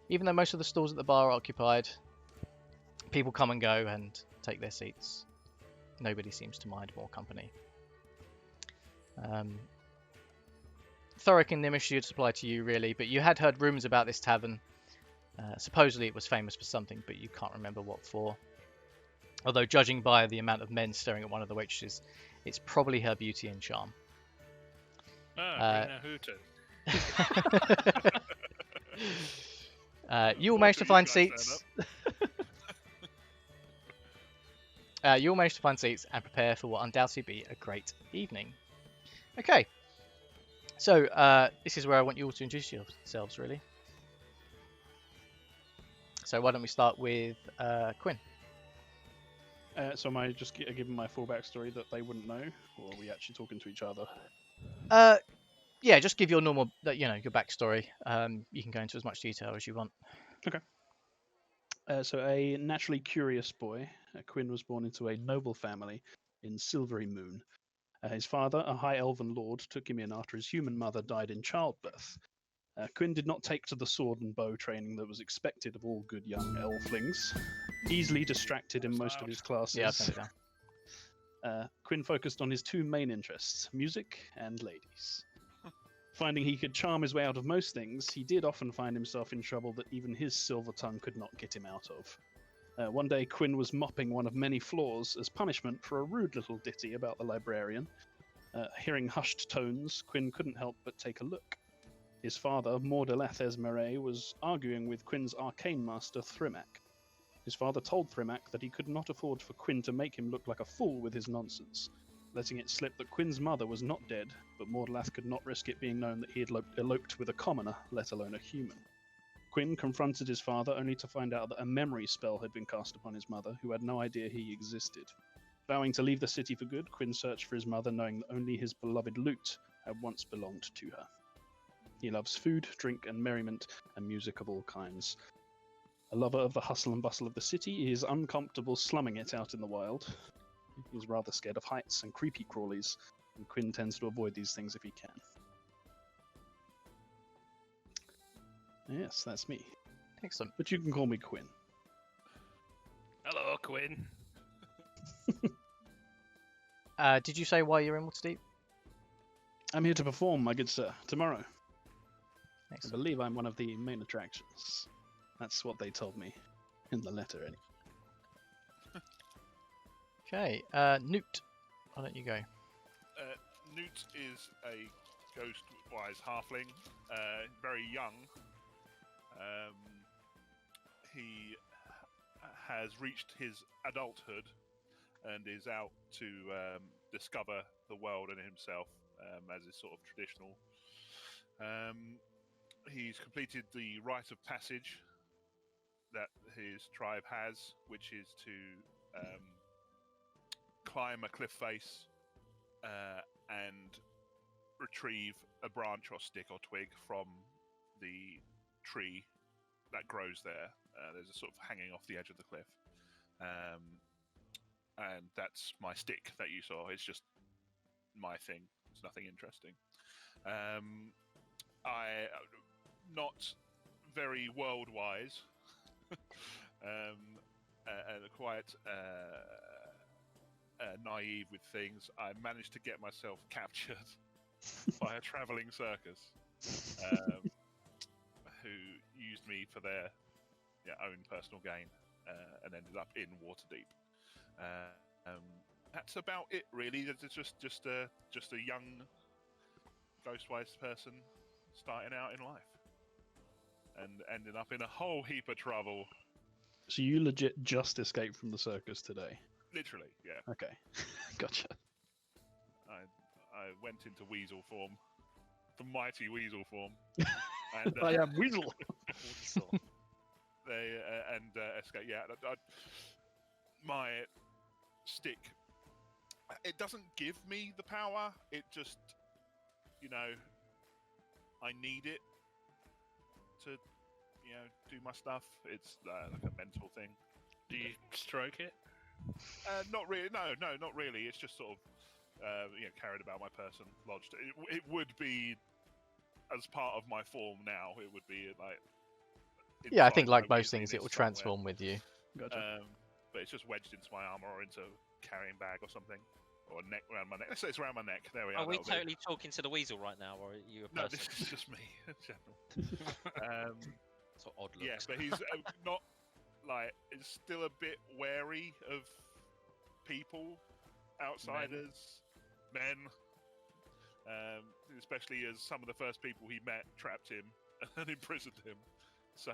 Even though most of the stalls at the bar are occupied, people come and go and take their seats. Nobody seems to mind more company. Thorrik and Gnimish should apply to you, really, but you had heard rumours about this tavern. Supposedly it was famous for something, but you can't remember what for. Although, judging by the amount of men staring at one of the waitresses, it's probably her beauty and charm. Rena Hooten. You all managed to find seats. You all managed to find seats and prepare for what undoubtedly be a great evening. Okay, so this is where I want you all to introduce yourselves, really. So why don't we start with Quinn? So am I just giving my full backstory that they wouldn't know, or are we actually talking to each other? Yeah, just give your normal, your backstory. You can go into as much detail as you want. Okay. So a naturally curious boy, Quinn was born into a noble family in Silvery Moon. His father, a high elven lord, took him in after his human mother died in childbirth. Quinn did not take to the sword and bow training that was expected of all good young elflings. Easily distracted in most of his classes, Yeah, I've turned it down. Quinn focused on his two main interests, music and ladies. Finding he could charm his way out of most things, he did often find himself in trouble that even his silver tongue could not get him out of. One day, Quinn was mopping one of many floors as punishment for a rude little ditty about the librarian. Hearing hushed tones, Quinn couldn't help but take a look. His father, Mordeleth Esmeré, was arguing with Quinn's arcane master, Thrimac. His father told Thrimac that he could not afford for Quinn to make him look like a fool with his nonsense, letting it slip that Quinn's mother was not dead, but Mordeleth could not risk it being known that he had eloped with a commoner, let alone a human. Quinn confronted his father only to find out that a memory spell had been cast upon his mother, who had no idea he existed. Vowing to leave the city for good, Quinn searched for his mother, knowing that only his beloved Loot had once belonged to her. He loves food, drink, and merriment, and music of all kinds. A lover of the hustle and bustle of the city, he is uncomfortable slumming it out in the wild. He is rather scared of heights and creepy crawlies, and Quinn tends to avoid these things if he can. Yes, that's me. Excellent. But you can call me Quinn. Hello, Quinn. Did you say why you're in Waterdeep? I'm here to perform, my good sir, tomorrow. I Excellent. believe I'm one of the main attractions. That's what they told me in the letter, anyway. Okay, Noot, why don't you go? Noot is a ghost-wise halfling, very young. He has reached his adulthood and is out to discover the world and himself, as is sort of traditional. He's completed the rite of passage that his tribe has, which is to climb a cliff face and retrieve a branch or stick or twig from the tree that grows there. There's a sort of hanging off the edge of the cliff. And that's my stick that you saw. It's just my thing. It's nothing interesting. I not very world-wise, and quite naive with things. I managed to get myself captured by a travelling circus, who used me for their own personal gain, and ended up in Waterdeep. That's about it, really. It's just a young ghostwise person starting out in life and ending up in a whole heap of trouble. So you legit just escaped from the circus today? Literally, yeah. Okay, gotcha. I went into weasel form, the mighty weasel form, and I am Weasel. they escape. Yeah, my stick. It doesn't give me the power. It just, I need it to, do my stuff. It's like a mental thing. Do you stroke it? Not really. No, not really. It's just sort of, carried about my person, lodged. It would be as part of my form now. It would be like. Yeah, I think inside like my most things, it will weaseliness somewhere. transform with you. Gotcha. But it's just wedged into my armor or into a carrying bag or something, or a neck around my neck. Let's say it's around my neck. There we are. Are we that'll do. totally talking to the weasel right now, or are you a No, person? this is just me in general. So odd looks. Yeah, but he's not like. He's still a bit wary of people, outsiders, men. Especially as some of the first people he met trapped him and imprisoned him. So,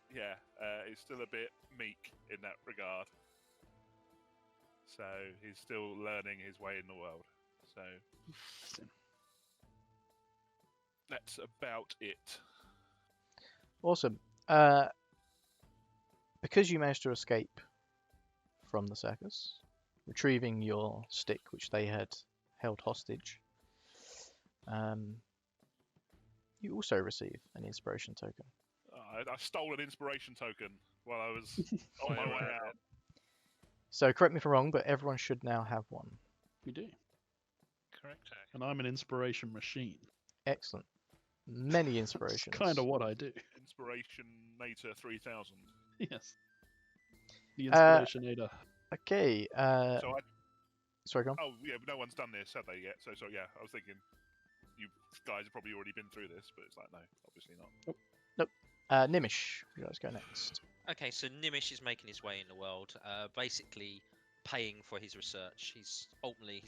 he's still a bit meek in that regard. So he's still learning his way in the world. So that's about it. Awesome. Because you managed to escape from the circus, retrieving your stick, which they had held hostage, you also receive an inspiration token. I stole an inspiration token while I was on my way out. So correct me if I'm wrong, but everyone should now have one. We do. Correct. And I'm an inspiration machine. Excellent. Many inspirations. Kind of what I do. Inspiration Nator 3000. Yes. The Inspirationator. Okay. So Sorry, go on. oh yeah, but no one's done this, have they yet? So yeah, I was thinking you guys have probably already been through this, but it's like no, obviously not. Gnimish, you guys go next. Okay, so Gnimish is making his way in the world, basically paying for his research. He's ultimately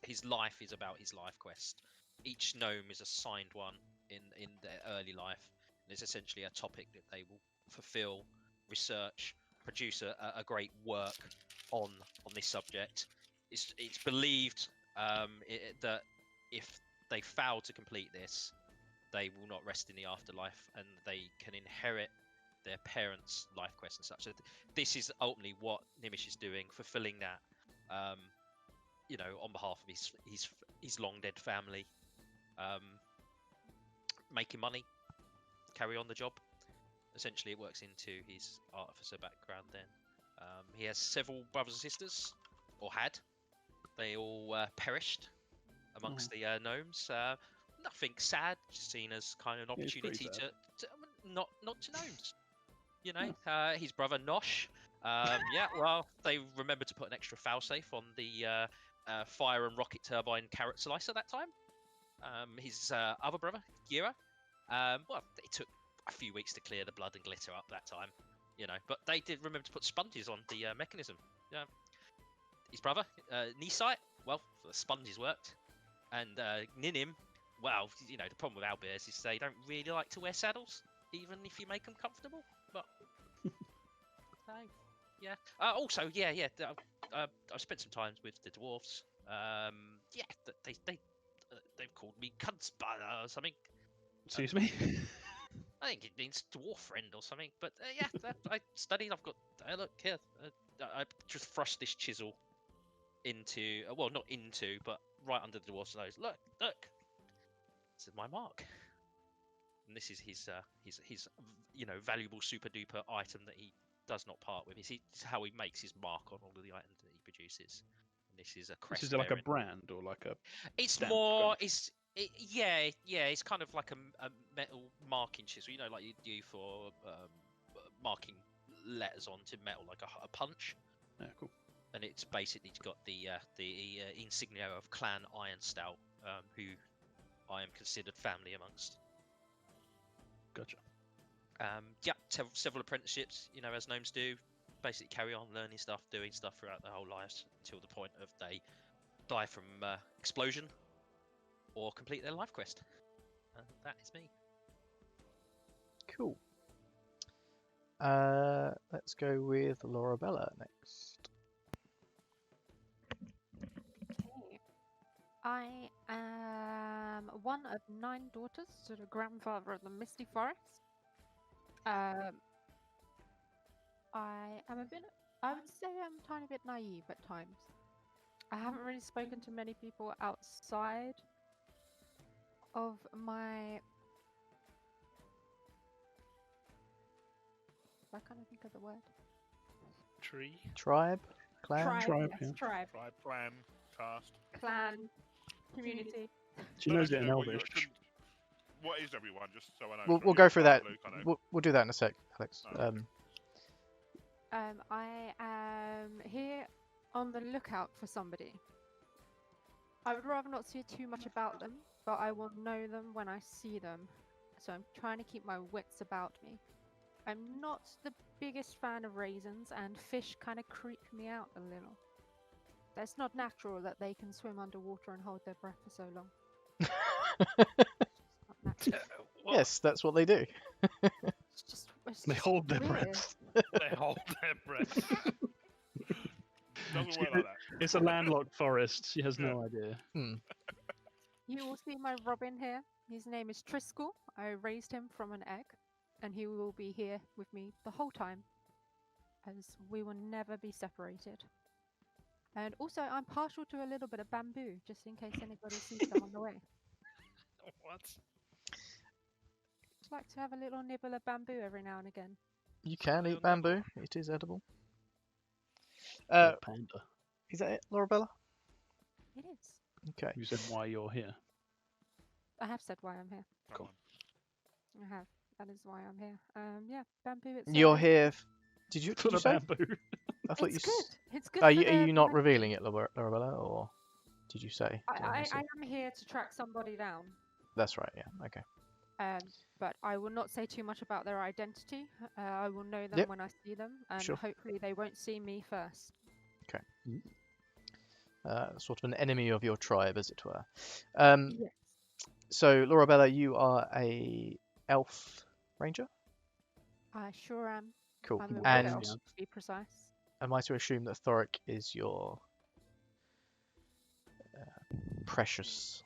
his life is about his life quest. Each gnome is assigned one in their early life. There's essentially a topic that they will fulfill, research, produce a great work on this subject. It's believed that if they fail to complete this, they will not rest in the afterlife, and they can inherit their parents' life quest and such. So this is ultimately what Gnimish is doing, fulfilling that, on behalf of his long dead family, making money, carry on the job. Essentially, it works into his artificer background. Then he has several brothers and sisters, or had. They all perished amongst the gnomes. Nothing sad, just seen as kind of an Yeah, it's pretty opportunity sad. to not to gnomes. His brother Nosh Yeah, well, they remembered to put an extra failsafe on the fire and rocket turbine carrot slicer that time. His other brother, Gira, well, it took a few weeks to clear the blood and glitter up that time, but they did remember to put sponges on the mechanism. His brother, Nisite, well, the sponges worked. And Gnimim, well, the problem with owlbears is they don't really like to wear saddles, even if you make them comfortable. But yeah. Also, I've spent some time with the dwarves. They've called me cunts or something. Excuse me. I think it means dwarf friend or something. But I studied. I've got look here. I just thrust this chisel into well, not into, but right under the dwarf's nose. Look. This is my mark. And this is his valuable super duper item that he does not part with. It's how he makes his mark on all of the items that he produces. And this is a crest. This is like a brand or like a. It's stamp more. kind of- It's kind of like a metal marking chisel. Like you do for marking letters onto metal, like a punch. Yeah, cool. And it's basically got the insignia of Clan Ironstow, who I am considered family amongst. Gotcha. Several apprenticeships, as gnomes do. Basically carry on learning stuff, doing stuff throughout their whole lives until the point of they die from explosion or complete their life quest. That is me. Cool. Let's go with Lorabella next. Okay. I am one of 9 daughters to the grandfather of the Misty Forest. I would say I'm a tiny bit naive at times. I haven't really spoken to many people outside of my... I can't think of the word. Tree. Tribe? Clan? Tribe, yes, yeah. tribe. Tribe, clan, caste. Clan. Community. She knows it in What you- Elvish. What is everyone? Just so I know. We'll go through that. Luke, I know. We'll do that in a sec, Alex. Oh, I am here on the lookout for somebody. I would rather not say too much about them, but I will know them when I see them. So I'm trying to keep my wits about me. I'm not the biggest fan of raisins, and fish kind of creep me out a little. It's not natural that they can swim underwater and hold their breath for so long. It's not natural. Yes, that's what they do. It's They just hold their weird. breath. They hold their breath. Doesn't work like that. It's a landlocked forest. She has no idea. You will see my Robin here. His name is Triskel. I raised him from an egg, and he will be here with me the whole time, as we will never be separated. And also, I'm partial to a little bit of bamboo, just in case anybody sees them on the way. What? I'd like to have a little nibble of bamboo every now and again. You can Little eat bamboo. It is edible. Little panda. Is that it, Lorabella? It is. Okay. You said why you're here. I have said why I'm here. Cool. I have. That is why I'm here. Yeah, bamboo itself. You're here. Did you For the say? bamboo. I thought It's you. good. It's good. Are for you the not med- revealing it, Lorabella, or did you say? Did I I miss it? am here to track somebody down. That's right. Yeah. Okay. But I will not say too much about their identity. I will know them Yep. when I see them, and Sure. hopefully they won't see me first. Sort of an enemy of your tribe, as it were. Yes. So, Lorabella, you are a elf ranger. I sure am. Cool. I'm a wood And elf, to be precise. am I to assume that Thorrik is your precious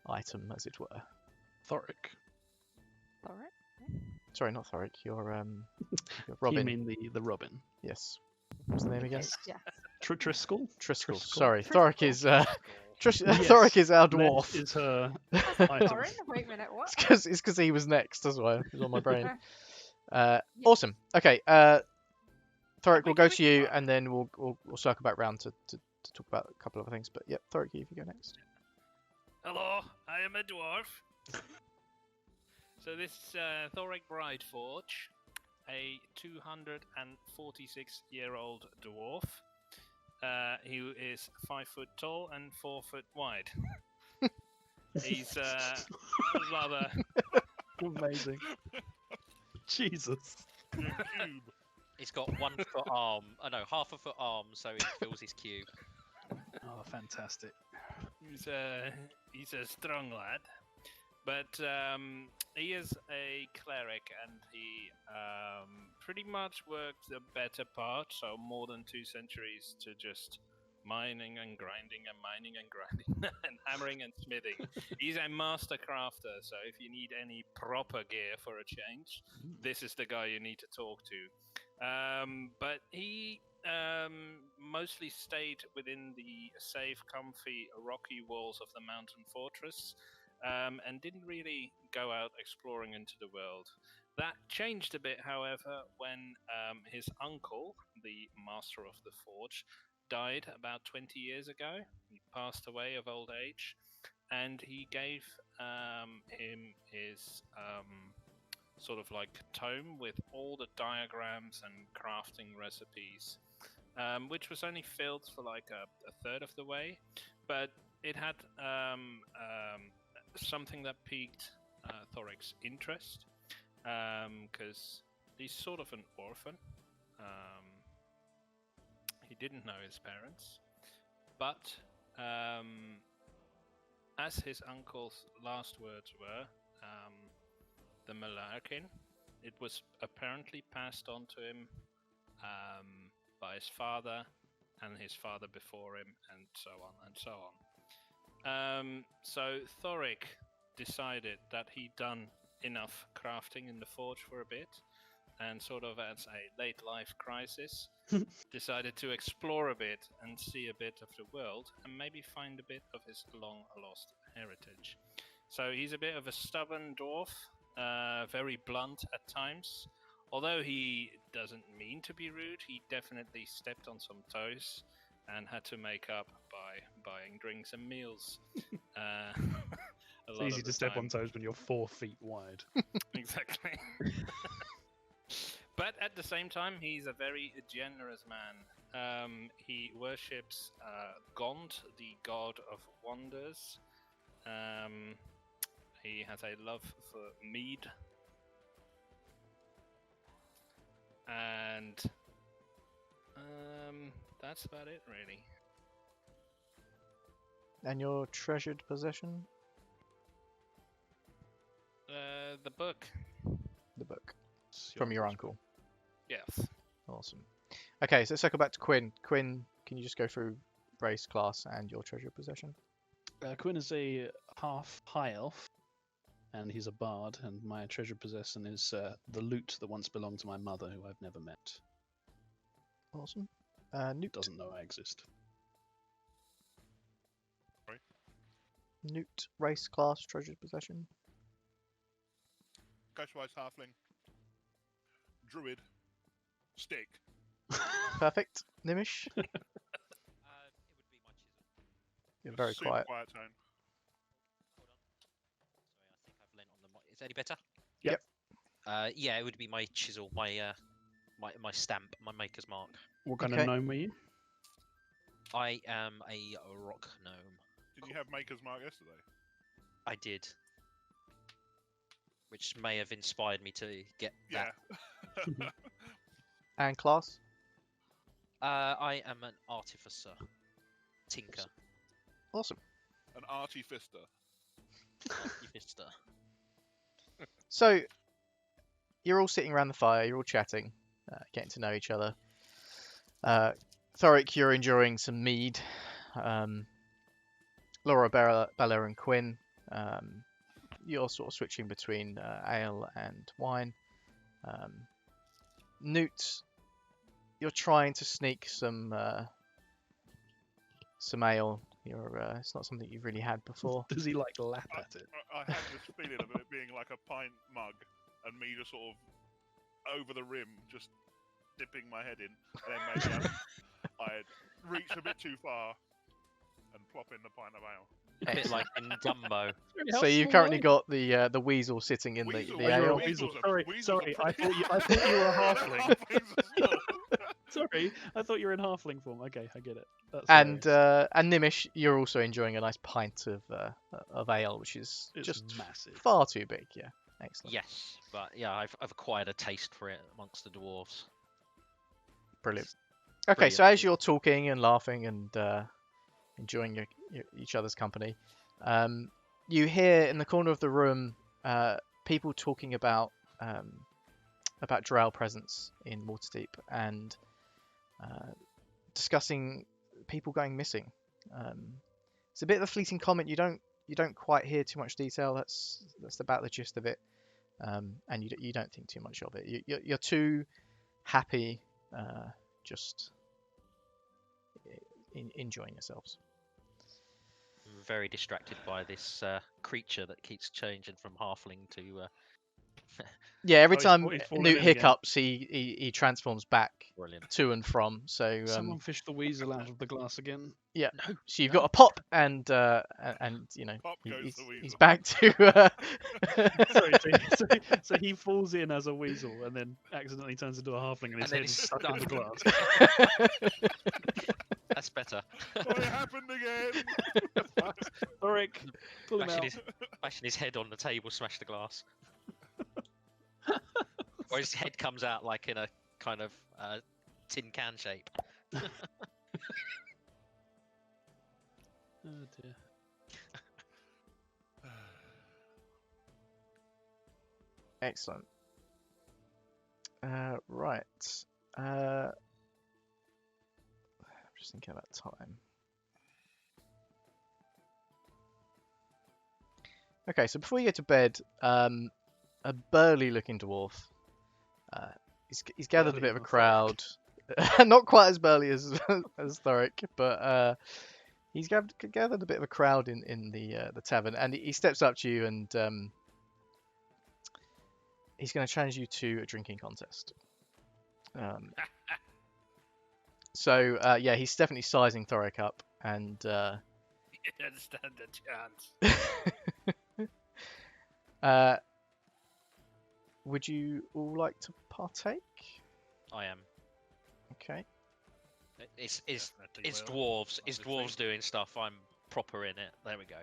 item, as it were? Thorrik. Alright. Sorry, not Thorrik. Your You Robin. mean the Robin? Yes. What's the name again? Yes. Triskel? Triskel. Triskel. Sorry, Triskel. Thorrik is Yes. Thorrik is our That dwarf. is her item. Sorry. Wait a minute. What? It's because he was next. That's why it was on my brain. Yeah. Awesome. Okay. Thorrik, we'll make go a to quick you, one. and then we'll circle back round to talk about a couple of other things. But yeah, Thorrik, if you go next. Hello, I am a dwarf. So this is Thorrik Brideforge. a 246-year-old dwarf. He is 5 foot tall and 4 foot wide. He's rather Amazing. Jesus. Cube. He's got 1 foot arm. Oh no, half a foot arm, so he fills his cube. Oh, fantastic. he's a strong lad, but he is a cleric, and he pretty much worked the better part, so more than 2 centuries, to just mining and grinding and mining and grinding and hammering and smithing. He's a master crafter, so if you need any proper gear for a change, this is the guy you need to talk to. But he mostly stayed within the safe, comfy, rocky walls of the mountain fortress, and didn't really go out exploring into the world. That changed a bit, however, when his uncle, the master of the forge, died about 20 years ago. He passed away of old age, and he gave him his sort of like tome with all the diagrams and crafting recipes, which was only filled for like a third of the way, but it had something that piqued Thorrik's interest, because he's sort of an orphan. He didn't know his parents, but as his uncle's last words were, the Malarkin, it was apparently passed on to him by his father and his father before him, and so on and so on. So Thorrik decided that he'd done enough crafting in the forge for a bit, and sort of as a late life crisis, decided to explore a bit and see a bit of the world, and maybe find a bit of his long lost heritage. So he's a bit of a stubborn dwarf, very blunt at times. Although he doesn't mean to be rude, he definitely stepped on some toes and had to make up by buying drinks and meals. It's easy to step on toes when you're 4 feet wide. Exactly. But at the same time, he's a very generous man. He worships Gond, the god of wonders. He has a love for mead. And that's about it, really. And your treasured possession? The book. The book. It's From your uncle's uncle. Yes. Awesome. Okay, so let's circle back to Quinn. Quinn, can you just go through race, class, and your treasured possession? Quinn is a half high elf, and he's a bard, and my treasure possession is the loot that once belonged to my mother, who I've never met. Awesome. Noot. Doesn't know I exist. Noot, race, class, treasured possession. Ghost-wise halfling. Druid. Stick. Perfect. Gnimish. It would be my chisel. You're very Super quiet. quiet tone. Hold on. Sorry, I think I've leant on the mic. Is that any better? Yep. Yeah, it would be my chisel, my stamp, my maker's mark. What kind Okay. of gnome were you? I am a rock gnome. Did you have Maker's Mark yesterday? I did. Which may have inspired me to get Yeah. that. And class. I am an artificer. Tinker. Awesome. An arty fister. Artificer. So, you're all sitting around the fire, you're all chatting, getting to know each other. Thorrik, you're enjoying some mead. Lorabella and Quinn, you're sort of switching between ale and wine. Noot, you're trying to sneak some ale. It's not something you've really had before. Does he like lap at it? I had this feeling of it being like a pint mug, and me just sort of over the rim, just dipping my head in, and then maybe I had reached a bit too far and plop in the pint of ale. A bit like in Dumbo. So you've currently got the weasel sitting in Weasel, the Oh, you're a ale. weasel. weasels are Sorry, I pretty- thought you were a halfling. Halflings are small. Sorry, I thought you were in halfling form. Okay, I get it. That's And hilarious. Gnimish, you're also enjoying a nice pint of ale, which is It's just massive. far too big. Yeah, excellent, Yes, but yeah, I've acquired a taste for it amongst the dwarves. brilliant. It's Okay, so brilliant. as you're talking and laughing and enjoying each other's company, you hear in the corner of the room people talking about drow presence in Waterdeep and discussing people going missing. It's a bit of a fleeting comment. You don't quite hear too much detail. That's about the gist of it, and you don't think too much of it. You're too happy, just enjoying yourselves. I'm very distracted by this creature that keeps changing from halfling to. Yeah, every Oh, time he's fallen Noot in again. hiccups, he transforms back Brilliant. to and from. So Someone fished the weasel out of the glass again. yeah, No, so you've no. got a pop, and you know Pop goes he's the weasel. back to. Sorry, so he falls in as a weasel and then accidentally turns into a halfling and his then head is he's stuck in the stuck. glass. That's better. Oh, it happened again. Thorrik, pull him Bashing out. bashing his head on the table, smash the glass. Or his head comes out like in a kind of tin can shape. Oh dear. Excellent. Right. I'm just thinking about time. Okay, so before you go to bed, a burly-looking dwarf. He's gathered a bit of a crowd. Not quite as burly as Thorrik, but he's gathered a bit of a crowd in the tavern, and he steps up to you and he's going to challenge you to a drinking contest. So yeah, he's definitely sizing Thorrik up, and You don't stand a chance. would you all like to partake? I am. Okay. It's Definitely will, dwarves. It's obviously. dwarves doing stuff. I'm proper in it. There we go.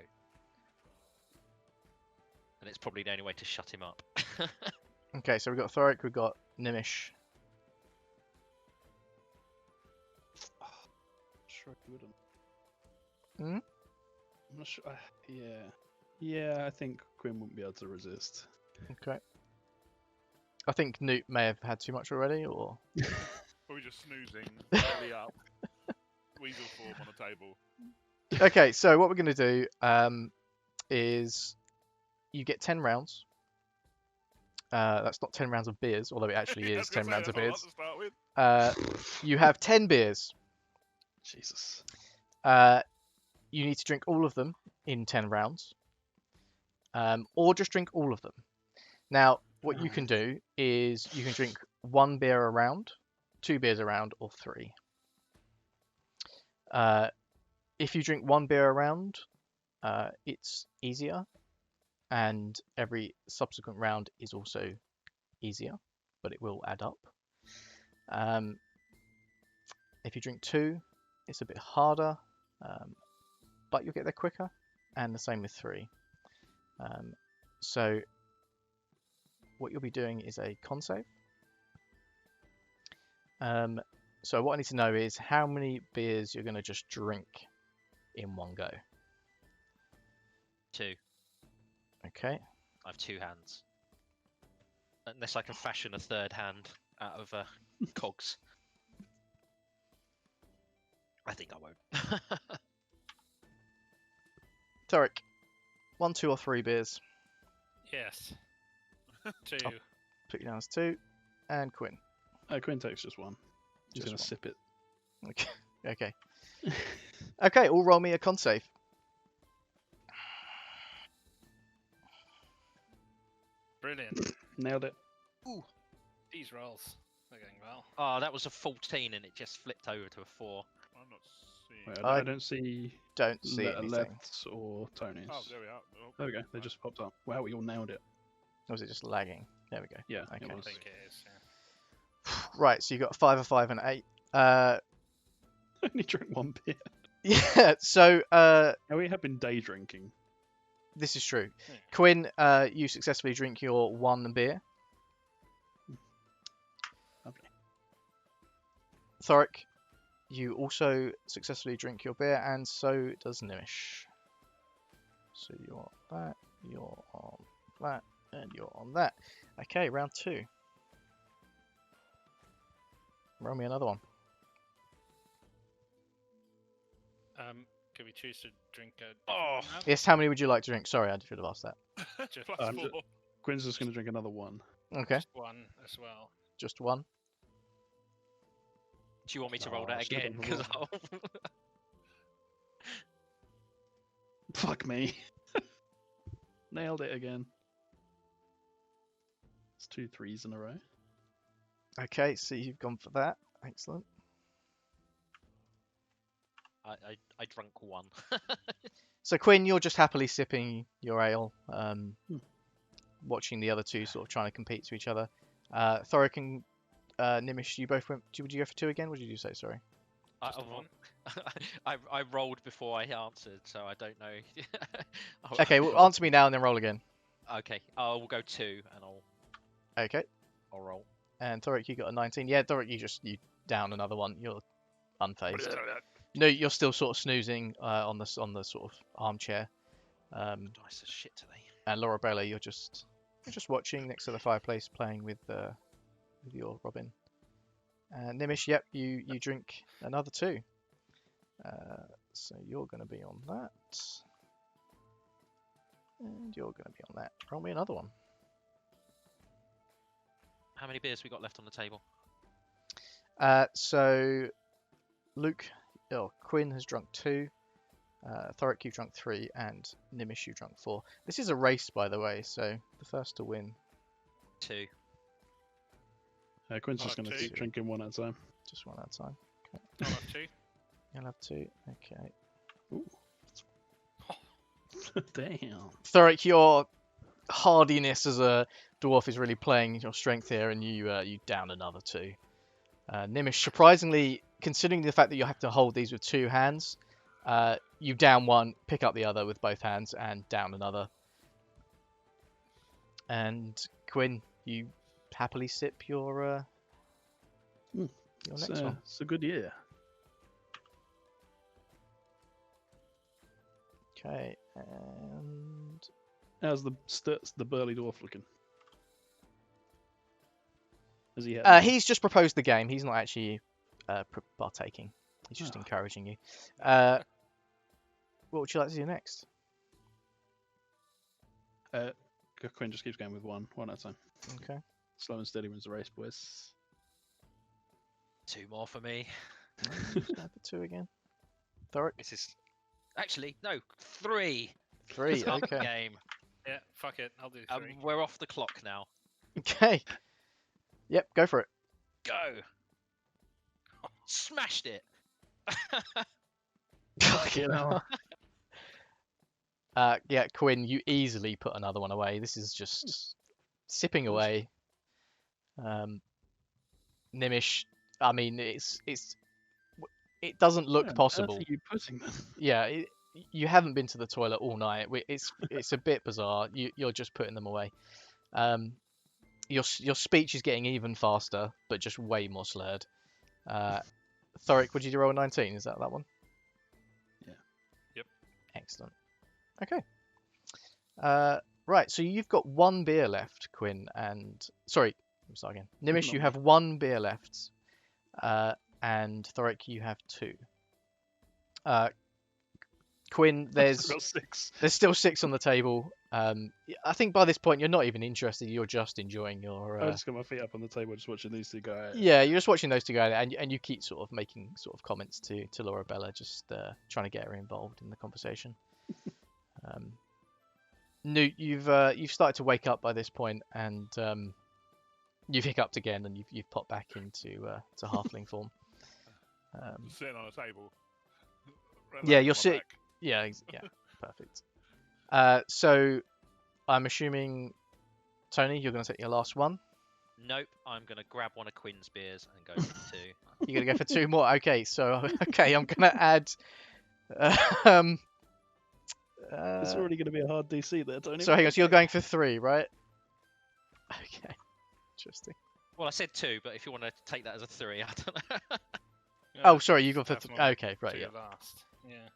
And it's probably the only way to shut him up. Okay, so we've got Thorrik, we've got Gnimish. Sure, I wouldn't. Hmm? I'm not sure. Yeah, I think Quinn wouldn't be able to resist. Okay. I think Noot may have had too much already, or Probably just snoozing, belly up, weasel form on the table. okay. So what we're going to do is you get 10 rounds. That's not 10 rounds of beers, although it actually I is was gonna 10 say, rounds of that's a lot beers. to start with. You have 10 beers. Jesus. You need to drink all of them in 10 rounds, or just drink all of them. Now, what you can do is you can drink 1 beer a round, 2 beers a round, or 3. If you drink 1 beer a round, it's easier, and every subsequent round is also easier, but it will add up. If you drink 2, it's a bit harder, but you'll get there quicker, and the same with 3. So what you'll be doing is a con save. So what I need to know is how many beers you're going to just drink in one go. 2. Okay. I have 2 hands. Unless I can fashion a third hand out of cogs. I think I won't. Thorrik, 1, 2, or 3 beers. Yes. 2. Oh. Put you down as 2. And Quinn. Quinn takes just one. He's Just gonna one. sip it. Okay. Okay. Okay, all roll me a con save. Brilliant. Nailed it. These rolls are going well. Oh, that was a 14 and it just flipped over to a 4. I'm not see. Wait, I I don't see Don't see anything. Leths or Tonys. Oh, there we are. Oh, There we go. They just popped up. Wow, we all nailed it. Or was it just lagging? There we go. Yeah, Okay. it I was. think it is. Yeah. Right, so you got a 5, a 5, and 8. I only drank one beer. Yeah, so Now we have been day drinking. this is true. Yeah. Quinn, you successfully drink your 1 beer. Lovely. Thorrik, you also successfully drink your beer, and so does Gnimish. So you're on that, you're on that, and you're on that. Okay, round 2. Roll me another one. Can we choose to drink a? Oh. different one Yes, how many would you like to drink? Sorry, I should have asked that. now? Just, Plus Um, 4. Quinn's just going to drink another one. Okay, just one as well. just 1. Do you want me to Oh, roll that I should've again? done Because roll. Fuck me. Nailed it again. It's 2 3s in a row. Okay, so you've gone for that. Excellent. I drank one. So Quinn, you're just happily sipping your ale, watching the other two sort of trying to compete to each other. Thorrik and Gnimish, you both went. Would you go for 2 again? What did you say? Sorry. Just the one. I rolled before I answered, so I don't know. Okay, well, answer me now and then roll again. Okay, we'll go 2 and Okay. I'll roll. And Thorrik, you got a 19. Yeah, Thorrik, you down another one. You're unfazed. No, you're still sort of snoozing on the sort of armchair. Dice are shit today. And Lorabella, you're just watching next to the fireplace, playing with your Robin. And Gnimish, yep, you drink another 2. So you're going to be on that, and you're going to be on that. Roll me another one. How many beers we got left on the table? So Quinn has drunk 2. Thorrik, you've drunk 3, and Gnimish, you've drunk 4. This is a race, by the way, so the first to win. 2. Quinn's I'll just have going to 2. keep drinking one at a time. Just one at a time. I'll have 2. You'll have 2. Okay. Damn. Thorrik, your hardiness as a dwarf is really playing your strength here, and you down another 2. Gnimish, surprisingly, considering the fact that you have to hold these with 2 hands, you down one, pick up the other with both hands, and down another. And Quinn, you happily sip your next one. It's a good year. Okay, and How's the burly dwarf looking? Has he had? he's just proposed the game. He's not actually partaking. He's just Ah. encouraging you. What would you like to do next? Quinn just keeps going with one at a time. Okay. Slow and steady wins the race, boys. 2 more for me. Just go for 2 again. Thorrik? This is actually no 3. 3, Stop the okay. game. Yeah, fuck it. I'll do 3. We're off the clock now. Okay. Yep, go for it. Go. Smashed it. Fucking hell. Yeah, Quinn, you easily put another one away. This is just sipping away. Gnimish, I mean, it doesn't look Where on possible. earth are you putting them? Yeah, you haven't been to the toilet all night. It's a bit bizarre. You're just putting them away. Your speech is getting even faster, but just way more slurred. Thorrik, would you roll a 19? Is that one? Yeah. Yep. Excellent. Okay. Right, so you've got 1 beer left, Quinn, and sorry, I'm sorry again. Gnimish, you have 1 beer left, and Thorrik, you have 2. Quinn, there's Got 6. still 6 on the table. I think by this point you're not even interested. You're just enjoying your. I just got my feet up on the table, just watching these 2 go at it. Yeah, you're just watching those 2 go at it, and you keep sort of making sort of comments to Lorabella, just trying to get her involved in the conversation. Noot, you've started to wake up by this point, and you've hiccuped again, and you've popped back into to halfling form. Sitting on a table. Yeah, land you'll on my see. back. Yeah, yeah, perfect. So I'm assuming, Tony, you're going to take your last one. Nope, I'm gonna grab one of Quinn's beers and go for 2. You're going to go for 2 more. Okay, so I'm going to add. Um, It's already going to be a hard DC there, Tony. so hang on, so you're going for 3, right? Okay, interesting. Well, I said 2, but if you want to take that as a 3, I don't know. Oh, sorry, you got for That's th- my okay, right, yeah. two last. Yeah.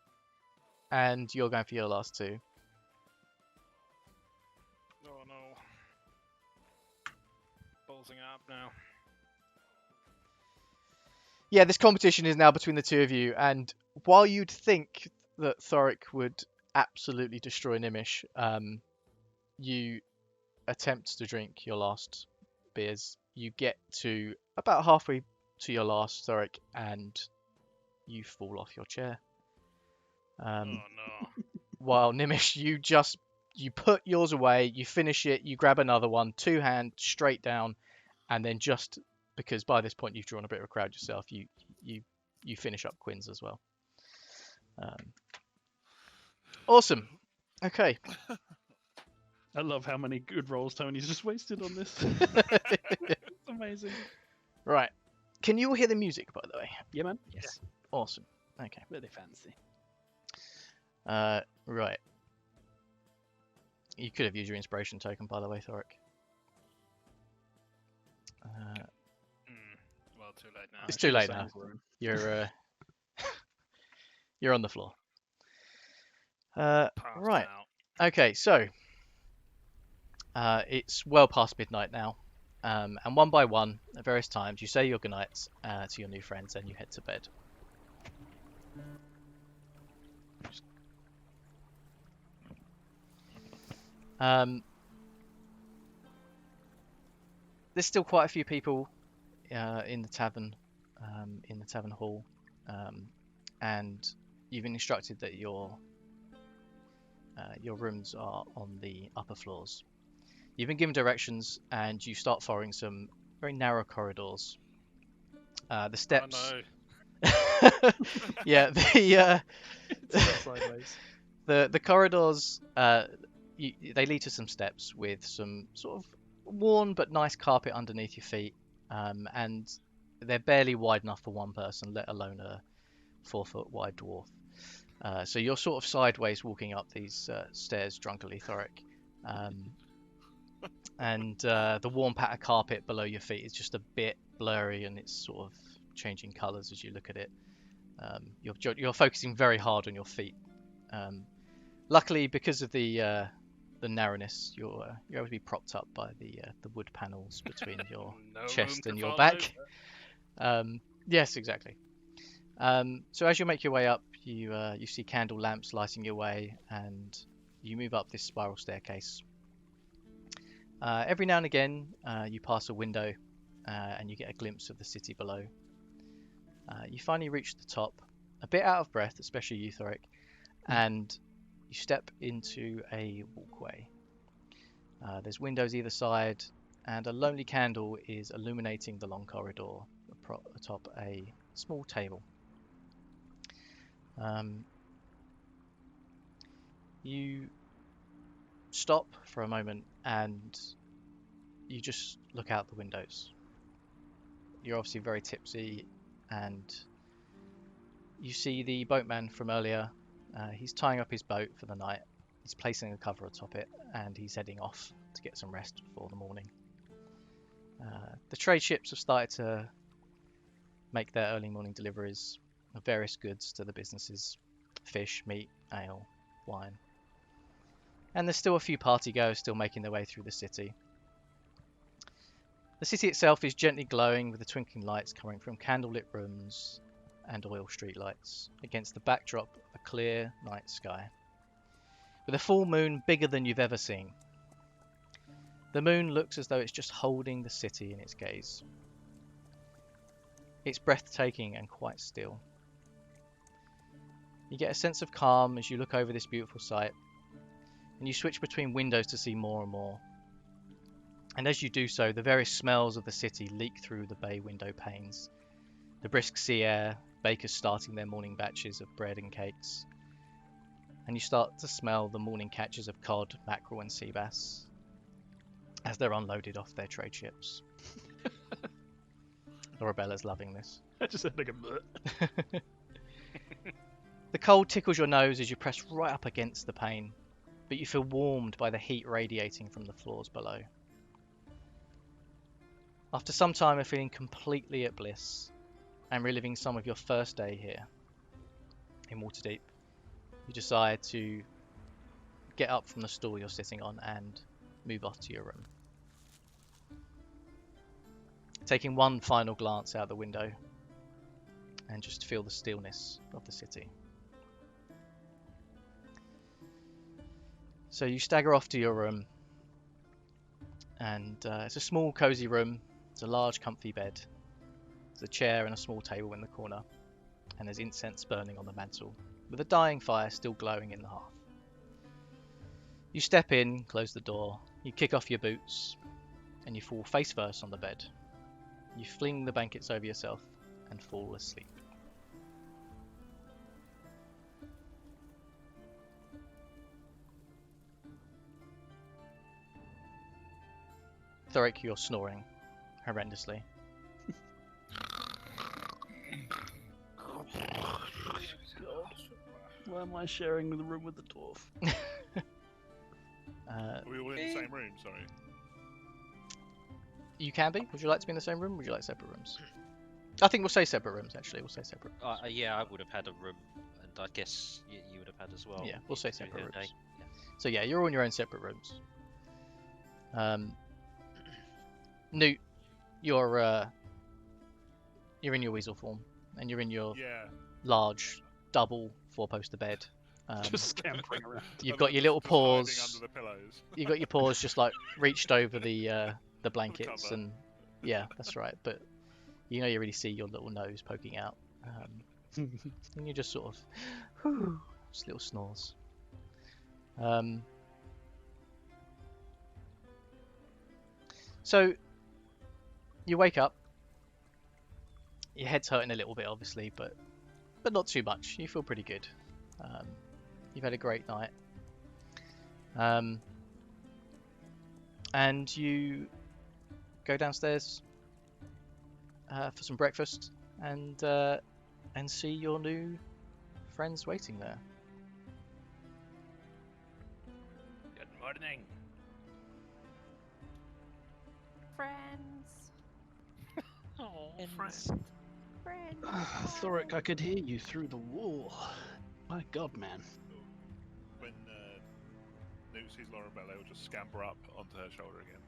And you're going for your last 2. Oh no. Ballsing up now. Yeah, this competition is now between the 2 of you, and while you'd think that Thorrik would absolutely destroy Gnimish, you attempt to drink your last beers. You get to about halfway to your last, Thorrik, and you fall off your chair. Oh no. While Gnimish, you put yours away, you finish it, you grab another one, 2 hand straight down, and then just because by this point you've drawn a bit of a crowd yourself, you finish up Quinn's as well. Awesome. Okay. I love how many good rolls Tony's just wasted on this. It's amazing. Right. Can you all hear the music, by the way? Yeah, man. Yes. Awesome. Okay. Really fancy. Right. You could have used your inspiration token, by the way, Thorrik. Well, too late now. It's too late now. You're you're on the floor. Passed Right. out. Okay, so it's well past midnight now, and one by one, at various times, you say your goodnights to your new friends, and you head to bed. There's still quite a few people in the tavern hall, and you've been instructed that your rooms are on the upper floors. You've been given directions, and you start following some very narrow corridors. The steps. Oh Yeah, Sideways. the corridors. They lead to some steps with some sort of worn but nice carpet underneath your feet, and they're barely wide enough for one person, let alone a 4-foot wide dwarf. So you're sort of sideways walking up these stairs drunkenly, Thorrik. And the warm pattern carpet below your feet is just a bit blurry, and it's sort of changing colours as you look at it. You're focusing very hard on your feet. Luckily, because of the narrowness, you're able to be propped up by the wood panels between your No chest room and to your fall back. over. Yes, exactly. So as you make your way up, you see candle lamps lighting your way, and you move up this spiral staircase. Every now and again, you pass a window, and you get a glimpse of the city below. You finally reach the top, a bit out of breath, especially you, Thorrik, and you step into a walkway. There's windows either side, and a lonely candle is illuminating the long corridor atop a small table. You stop for a moment and you just look out the windows. You're obviously very tipsy, and you see the boatman from earlier. He's tying up his boat for the night. He's placing a cover atop it, and he's heading off to get some rest before the morning. The trade ships have started to make their early morning deliveries of various goods to the businesses: fish, meat, ale, wine. And there's still a few partygoers still making their way through the city. The city itself is gently glowing with the twinkling lights coming from candlelit rooms and oil streetlights against the backdrop of a clear night sky, with a full moon bigger than you've ever seen. The moon looks as though it's just holding the city in its gaze. It's breathtaking and quite still. You get a sense of calm as you look over this beautiful sight, and you switch between windows to see more and more. And as you do so, the various smells of the city leak through the bay window panes. The brisk sea air, bakers starting their morning batches of bread and cakes. And you start to smell the morning catches of cod, mackerel, and sea bass as they're unloaded off their trade ships. Lorabella's loving this. I just had like a bleh. The cold tickles your nose as you press right up against the pane, but you feel warmed by the heat radiating from the floors below. After some time of feeling completely at bliss and reliving some of your first day here in Waterdeep, you decide to get up from the stool you're sitting on and move off to your room. Taking one final glance out the window and just feel the stillness of the city. So you stagger off to your room, and it's a small cozy room. It's a large comfy bed. There's a chair and a small table in the corner, and there's incense burning on the mantle, with a dying fire still glowing in the hearth. You step in, close the door, you kick off your boots, and you fall face first on the bed. You fling the blankets over yourself and fall asleep. Thorrik, you're snoring horrendously. Why am I sharing the room with the dwarf? Are we all in the same room? Sorry. You can be. Would you like to be in the same room? Or would you like separate rooms? I think we'll say separate rooms, actually. We'll say separate rooms. Yeah, I would have had a room, and I guess you would have had as well. Yeah, we'll say through separate the rooms. day. Yeah. So yeah, you're all in your own separate rooms. Noot, you're in your weasel form, and you're in your Yeah. large double four-poster bed. Just scampering around. You've got your little Just hiding paws. under the pillows. You've got your paws just like reached over the blankets, cover. and yeah, that's right. But you really see your little nose poking out, and you just sort of, just little snores. So you wake up. Your head's hurting a little bit, obviously, but not too much. You feel pretty good. You've had a great night. And you go downstairs for some breakfast and see your new friends waiting there. Good morning. Friends. Oh, Friends. Friends. Thorrik, I could hear you through the wall. My God, man. When Noot sees Lorabella, he'll just scamper up onto her shoulder again.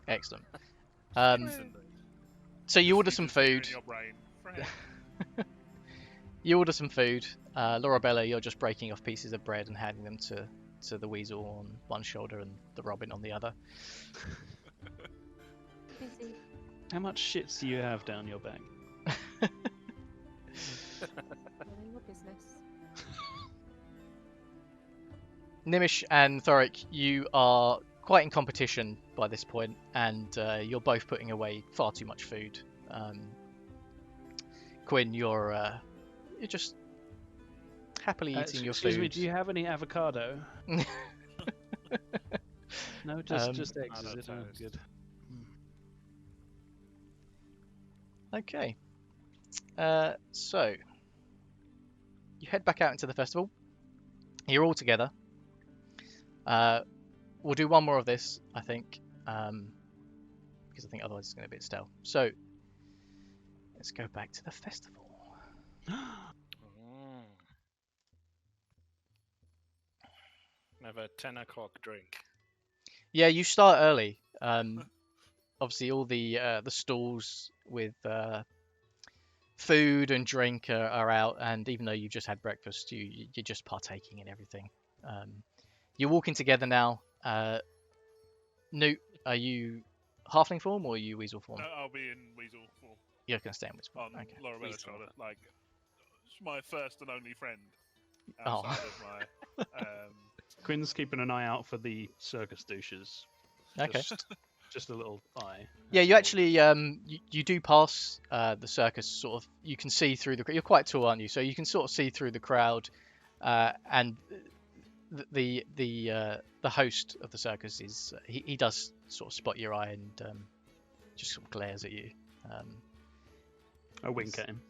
Excellent. Instantly. So you order You some just hear food. in your brain, "Friend." You order some food. Lorabella, you're just breaking off pieces of bread and handing them to the weasel on one shoulder and the robin on the other. Busy. How much shits do you have down your back? None of your business. Gnimish and Thorrik, you are quite in competition by this point, and you're both putting away far too much food. Quinn, you're just happily eating your Excuse food. me, do you have any avocado? No, just eggs, I is it? don't Oh, toast. good. Okay. So you head back out into the festival. You're all together. We'll do one more of this, I think, because I think otherwise it's going to be a bit stale. So let's go back to the festival. Have a 10 o'clock drink. Yeah, you start early. Obviously, all the stalls with food and drink are out, and even though you've just had breakfast, you're just partaking in everything. You're walking together now. Noot, are you halfling form or are you weasel form? No, I'll be in weasel form You're gonna stay in weasel form. on Okay. Lorabella's Weasel. shoulder. Like, it's my first and only friend Oh. outside of my. Quinn's keeping an eye out for the circus douches. Okay. Just Just a little eye. Yeah, That's you all. actually you do pass the circus. Sort of, you can see through the. You're quite tall, aren't you? So you can sort of see through the crowd, and the host of the circus is he does sort of spot your eye and just sort of glares at you. I wink at him.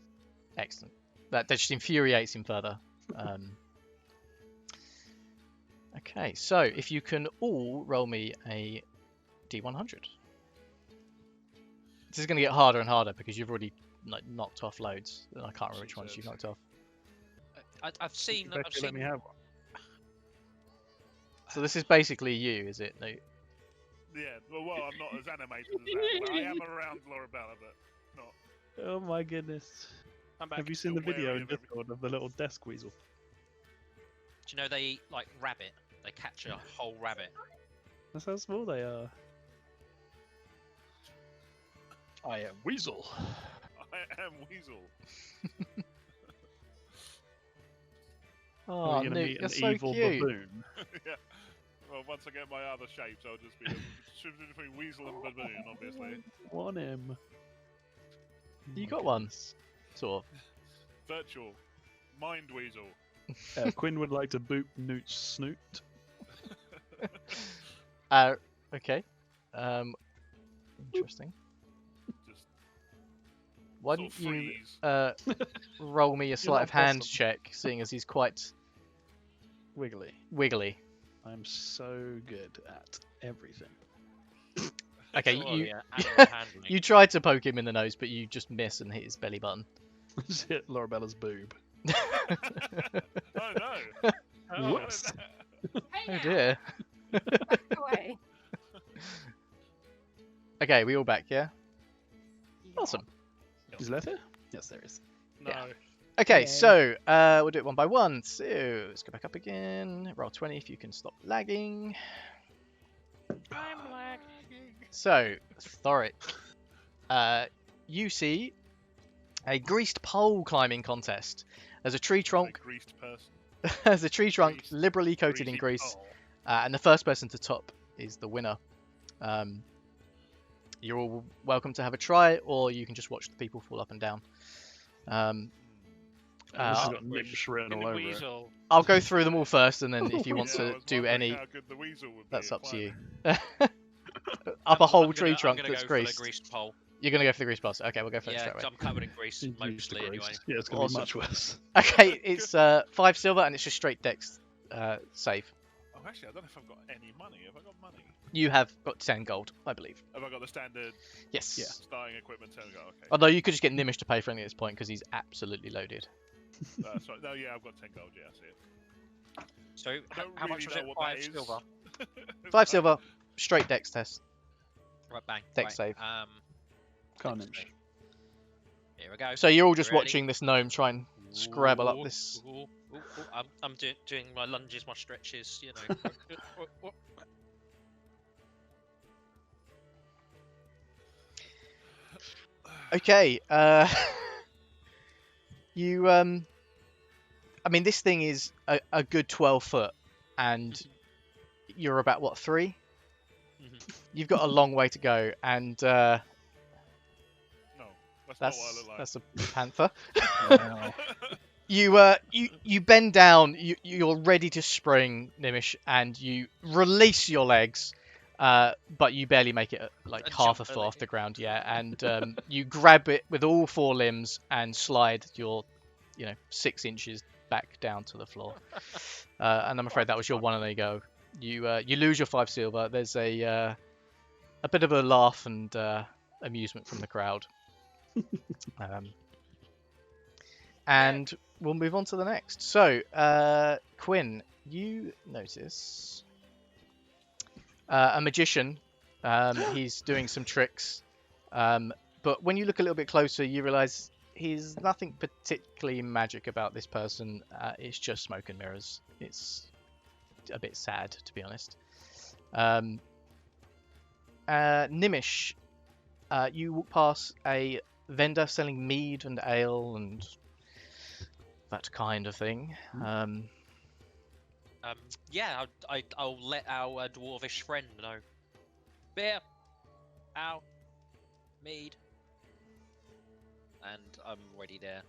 Excellent. That just infuriates him further. Okay, so if you can all roll me a D100. This is going to get harder and harder because you've already knocked off loads, and I can't remember which ones you've knocked off. I've seen. Better I've let me seen. have one. So this is basically you, is it? No. Yeah, well, I'm not as animated as that. Well, I am around Lorabella, but not. Oh my goodness. I'm back. Have you seen the Still video wary in of every- Discord of the little desk weasel? Do you know they eat like rabbit? They catch a whole rabbit. That's how small they are. I am Weasel. I am Weasel. Oh, We're gonna Noot, meet you're an so evil cute. baboon. Yeah. Well, once I get my other shapes, I'll just be between Weasel and Baboon, obviously. Want him. You My got one. goodness. Sort of. Virtual. Mind Weasel. Quinn would like to boot Noot's snoot. Okay. Interesting. Just Why sort don't of you freeze. roll me a sleight not of hand possum. check, seeing as he's quite Wiggly. wiggly. I'm so good at everything. Okay, Oh, you yeah, animal handling. you tried to poke him in the nose, but you just miss and hit his belly button. Just hit Lorabella's boob. Oh no! Oh, Whoops. Hey Oh now, dear. back away. Okay, we all back, yeah? Awesome. Is Leather? Yes, there is. No. Yeah. Okay, Yay. so we'll do it one by one. So let's go back up again. Roll 20 if you can stop lagging. I'm lagging. So, Thorrik, you see a greased pole climbing contest. There's a tree A trunk. greased person. There's a tree trunk Greased- liberally coated in greasy grease, pole. and the first person to top is the winner. You're all welcome to have a try, or you can just watch the people fall up and down. This has I'll- got Gnimish written In all the over it. weasel. I'll go through them all first, and then if you Yeah, want I to was do wondering any, how good the Weasel would be that's at up to you. climbing. Up a I'm whole gonna- tree I'm trunk gonna that's go for the greased. greased pole. You're gonna go for the grease pass. Okay, we'll go for it Yeah, straight away. I'm covered in grease Used to mostly grease. anyway. Yeah, it's gonna Awesome. be much worse. Okay, it's 5 silver and it's just straight dex save. Oh, actually, I don't know if I've got any money. Have I got money? You have got 10 gold, I believe. Have I got the standard Yes. Yeah. starting equipment? 10 gold. Okay. Although you could just get Gnimish to pay for anything at this point because he's absolutely loaded. Sorry. No, yeah, I've got 10 gold. Yeah, I see it. So I h- don't how much really was know it? what that 5 is. silver. 5 silver, straight dex test. Right, bang. Dex right. save. Can't dex Gnimish. save. Here we go. So you're all just Ready? watching this gnome try and scrabble up Ooh, this. ooh, ooh, ooh. I'm doing my lunges, my stretches, you know. Okay, you I mean this thing is a good 12 foot and you're about what, 3? Mhm. You've got a long way to go and No, that's not what I that's look like. that's a panther. Wow. You bend down, you're ready to spring, Gnimish, and you release your legs, but you barely make it like And half a jump foot early. off the ground, yeah. And you grab it with all 4 limbs and slide your, 6 inches back down to the floor. And I'm afraid that was your one and a go. You lose your 5 silver. There's a bit of a laugh and amusement from the crowd. And we'll move on to the next. So, Quinn, you notice a magician. He's doing some tricks. But when you look a little bit closer, you realise he's nothing particularly magic about this person. It's just smoke and mirrors. It's a bit sad, to be honest. Gnimish, you walk past a vendor selling mead and ale and that kind of thing. Yeah, I'll let our dwarvish friend know. Beer. Ow. Mead. And I'm already there.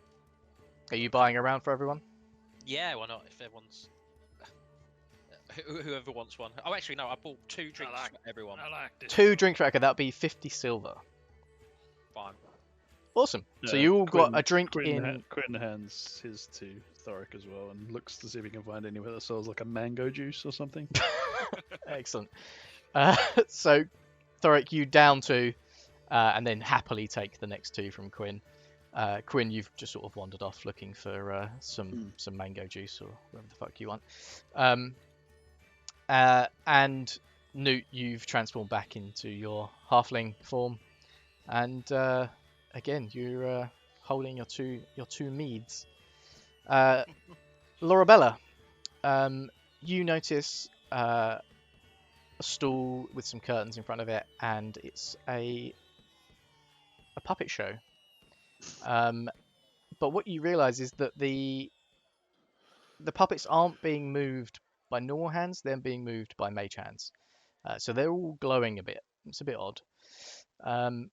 Are you buying around for everyone? Yeah, why not? If everyone's... Whoever wants one. Oh, actually, no, I bought 2 drinks like- for everyone. I like this. 2 drinks for that would be 50 silver. Fine. Awesome. So you all got a drink Quinn, in. Quinn hands his to Thorrik as well and looks to see if he can find anywhere that sells like a mango juice or something. Excellent. So, Thorrik, you down 2, and then happily take the next 2 from Quinn. Quinn, you've just sort of wandered off looking for some mango juice or whatever the fuck you want. And Noot, you've transformed back into your halfling form, and again you're holding your two meads. Lorabella, you notice a stool with some curtains in front of it, and it's a puppet show. But what you realise is that the puppets aren't being moved by normal hands; they're being moved by mage hands. So they're all glowing a bit. It's a bit odd. And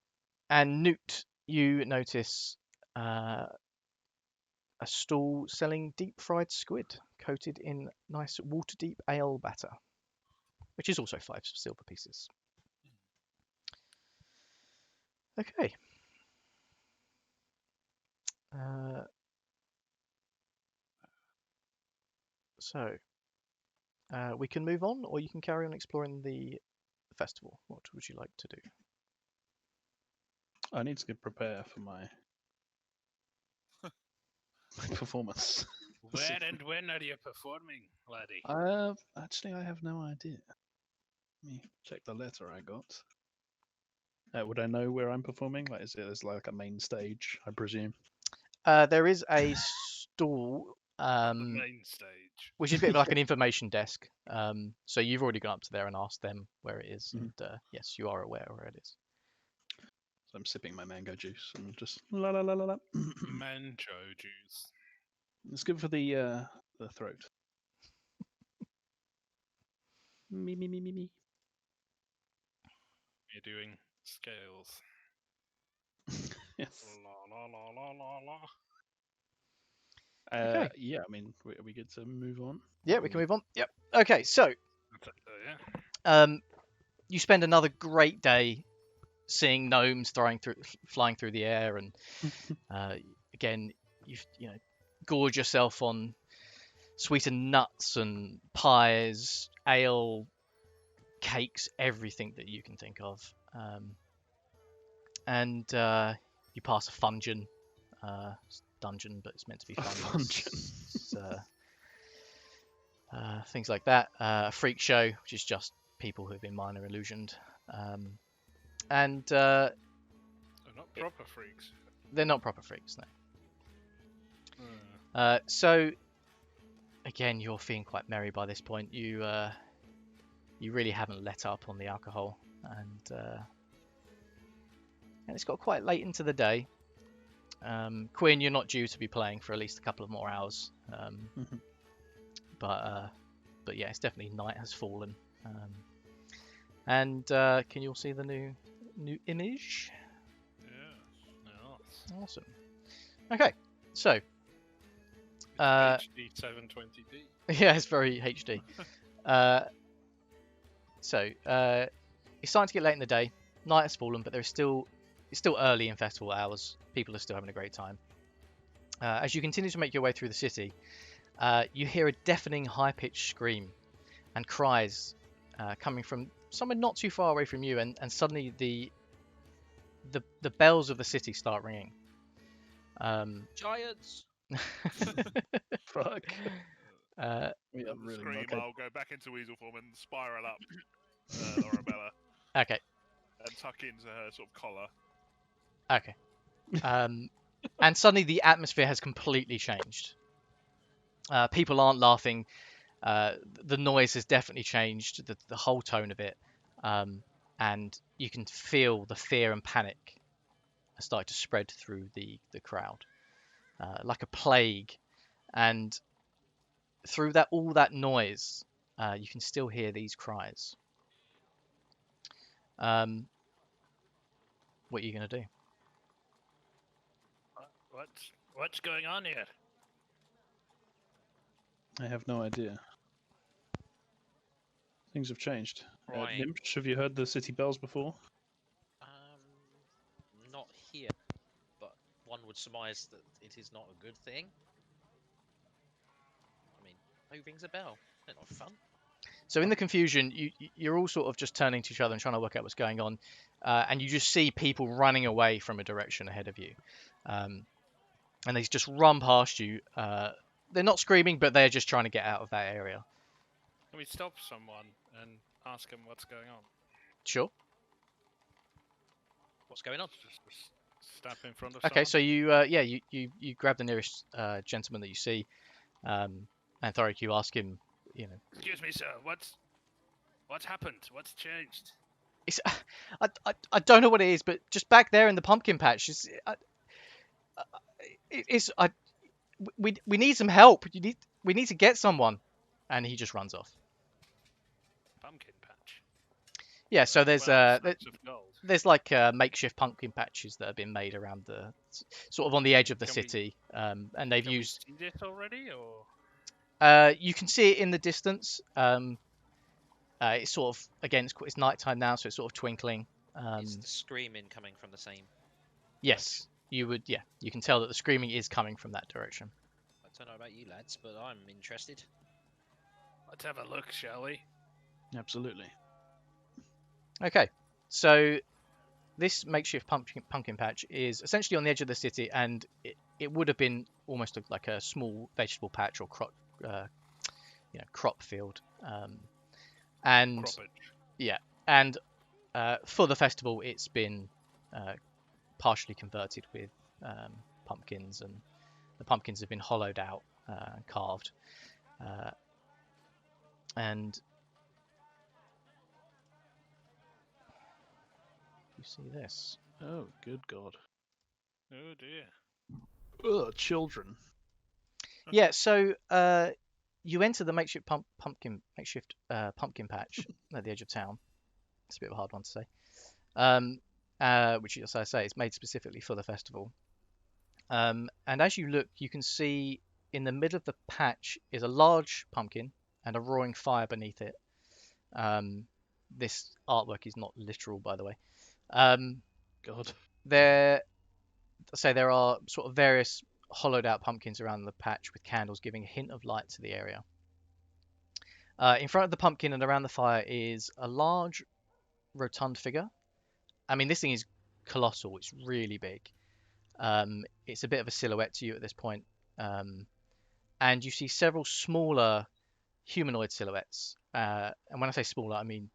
Noot, you notice a stall selling deep fried squid coated in nice Waterdeep ale batter, which is also 5 silver pieces. Okay. So we can move on, or you can carry on exploring the festival. What would you like to do? I need to prepare for my performance. Where and when are you performing, laddie? Actually, I have no idea. Let me check the letter I got. Would I know where I'm performing? Like, is like a main stage? I presume. There is a stall, The main stage. which is a bit like an information desk. So you've already gone up to there and asked them where it is, Mhm. and yes, you are aware where it is. So I'm sipping my mango juice and just la la la la la. Mancho juice. It's good for the throat. Me. You're doing scales. Yes. La la la la la la. Okay. Yeah, I mean, are we good to move on? Yeah, we can move on. Yep. Okay, so Yeah. you spend another great day seeing gnomes flying through the air, and again, you gorge yourself on sweetened nuts and pies, ale, cakes, everything that you can think of. And you pass a fungeon, dungeon, but it's meant to be fun. Things like that. A freak show, which is just people who have been minor illusioned. And They're not proper freaks. they're not proper freaks, no. Hmm. So, again, you're feeling quite merry by this point. You really haven't let up on the alcohol, and it's got quite late into the day. Quinn, you're not due to be playing for at least a couple of more hours. But yeah, it's definitely night has fallen. And can you all see the new image? Yes. Awesome. Okay, so HD 720D. yeah, it's very HD. So it's starting to get late in the day. Night has fallen, but it's still early in festival hours. People are still having a great time. As you continue to make your way through the city, you hear a deafening high-pitched scream and cries coming from somewhere not too far away from you, and suddenly the bells of the city start ringing. Giants! Fuck. We are On the really scream, not I'll go back into weasel form and spiral up Lorabella Okay. and tuck into her sort of collar. Okay. And suddenly the atmosphere has completely changed. People aren't laughing. The noise has definitely changed, the whole tone of it. And you can feel the fear and panic start to spread through the crowd like a plague. And through all that noise, you can still hear these cries. What are you going to do? What's going on here? I have no idea. Things have changed. Right. Gnimish, have you heard the city bells before? Not here, but one would surmise that it is not a good thing. I mean, who rings a bell? They're not fun. So in the confusion, you're all sort of just turning to each other and trying to work out what's going on, and you just see people running away from a direction ahead of you, and they just run past you. They're not screaming, but they're just trying to get out of that area. Can we stop someone and ask him what's going on? Sure. What's going on? Just step in front of Okay, someone? so you grab the nearest gentleman that you see, and Thorrik, you ask him, Excuse me, sir. What's happened? What's changed? it's, I don't know what it is, but just back there in the pumpkin patch, we need some help. We need to get someone, and he just runs off. Pumpkin patch. Yeah, so there's 12 sacks of gold. there's like makeshift pumpkin patches that have been made around the sort of on the edge of the Can we- city, and they've Can we used. see this already, or You can see it in the distance. It's sort of again, it's nighttime now, so it's sort of twinkling. Is the screaming coming from the same? Yes, you would. Yeah, you can tell that the screaming is coming from that direction. I don't know about you lads, but I'm interested. let's have a look, shall we? Absolutely. Okay, so this makeshift pumpkin patch is essentially on the edge of the city, and it would have been almost like a small vegetable patch or crop field. And Croppage. and for the festival, it's been partially converted with pumpkins, and the pumpkins have been hollowed out, carved, and you see this. Oh, good God. Oh dear. Ugh, children. Yeah, so you enter the makeshift pumpkin patch at the edge of town. It's a bit of a hard one to say. Which, as I say, it's made specifically for the festival. And as you look, you can see in the middle of the patch is a large pumpkin and a roaring fire beneath it. This artwork is not literal, by the way. God. There are sort of various hollowed out pumpkins around the patch with candles giving a hint of light to the area. In front of the pumpkin and around the fire is a large rotund figure. I mean, this thing is colossal. It's really big. It's a bit of a silhouette to you at this point. And you see several smaller humanoid silhouettes. And when I say smaller, I mean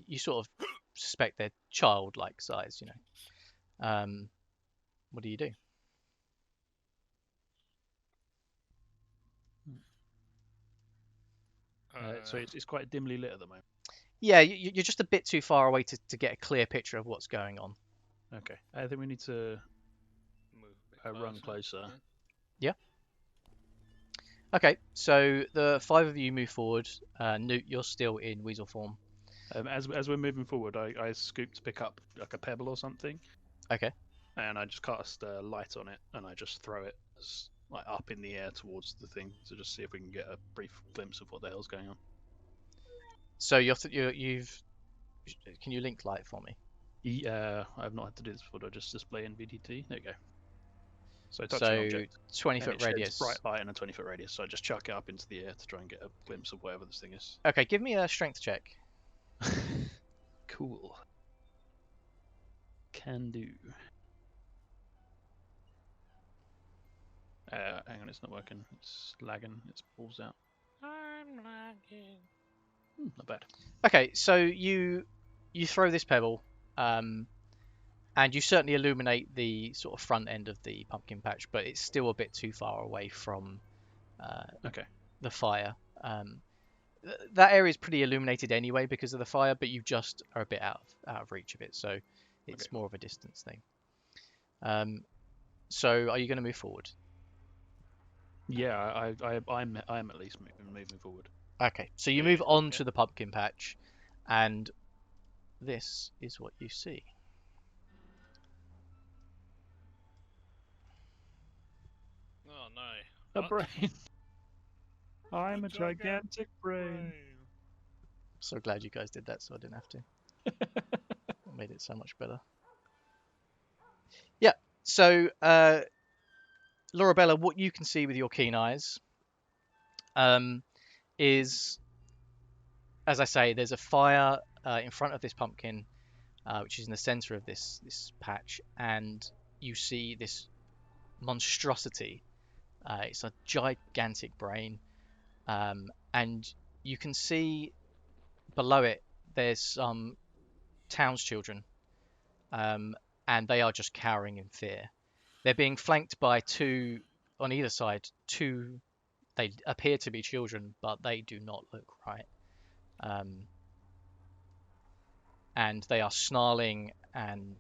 you sort of suspect they're childlike size, What do you do? So it's quite dimly lit at the moment. Yeah, you're just a bit too far away to get a clear picture of what's going on. Okay. I think we need to Move a bit run closer. Yeah. Okay, so the five of you move forward. Noot, you're still in weasel form. As we're moving forward, I scoop to pick up like a pebble or something. Okay. And I just cast a light on it, and I just throw it like up in the air towards the thing to just see if we can get a brief glimpse of what the hell's going on. So you've can you link light for me? I've not had to do this before. I just display in VDT. There you go. So touch So an object, 20-foot and it sheds radius. bright light in a 20-foot radius. So I just chuck it up into the air to try and get a glimpse of whatever this thing is. Okay, give me a strength check. Cool. Can do. Hang on, it's not working. It's lagging. It's balls out. I'm lagging. Not bad. Okay, so you throw this pebble, and you certainly illuminate the sort of front end of the pumpkin patch, but it's still a bit too far away from the fire. That area is pretty illuminated anyway because of the fire, but you just are a bit out of reach of it, so it's more of a distance thing. So are you going to move forward? Yeah, I'm at least moving forward. Okay, so you move on to the pumpkin patch, and this is what you see. A What? brain. I'm a gigantic brain. So glad you guys did that, so I didn't have to. It made it so much better. Yeah. So, Lorabella, what you can see with your keen eyes, is, as I say, there's a fire in front of this pumpkin, which is in the center of this patch, and you see this monstrosity. It's a gigantic brain, and you can see below it there's some townschildren, and they are just cowering in fear. They're being flanked by two on either side. Two, they appear to be children, but they do not look right. And they are snarling and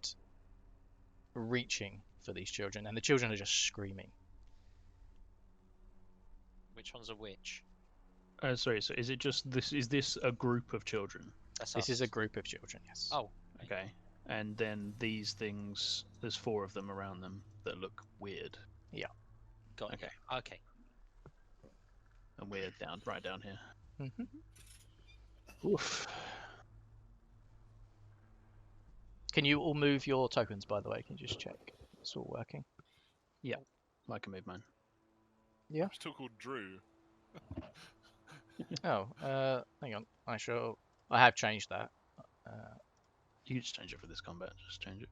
reaching for these children, and the children are just screaming. Which one's a witch? Sorry, so is it just this? Is this a group of children? That's This us. is a group of children, yes. Oh, Okay. And then these things, there's 4 of them around them that look weird. got Okay. you. Okay. And weird right down here. Mhm. Oof. Can you all move your tokens, by the way? Can you just check it's all working? I can move mine. I'm still called Drew. Oh, hang on. I have changed that. You can just change it for this combat. Just change it.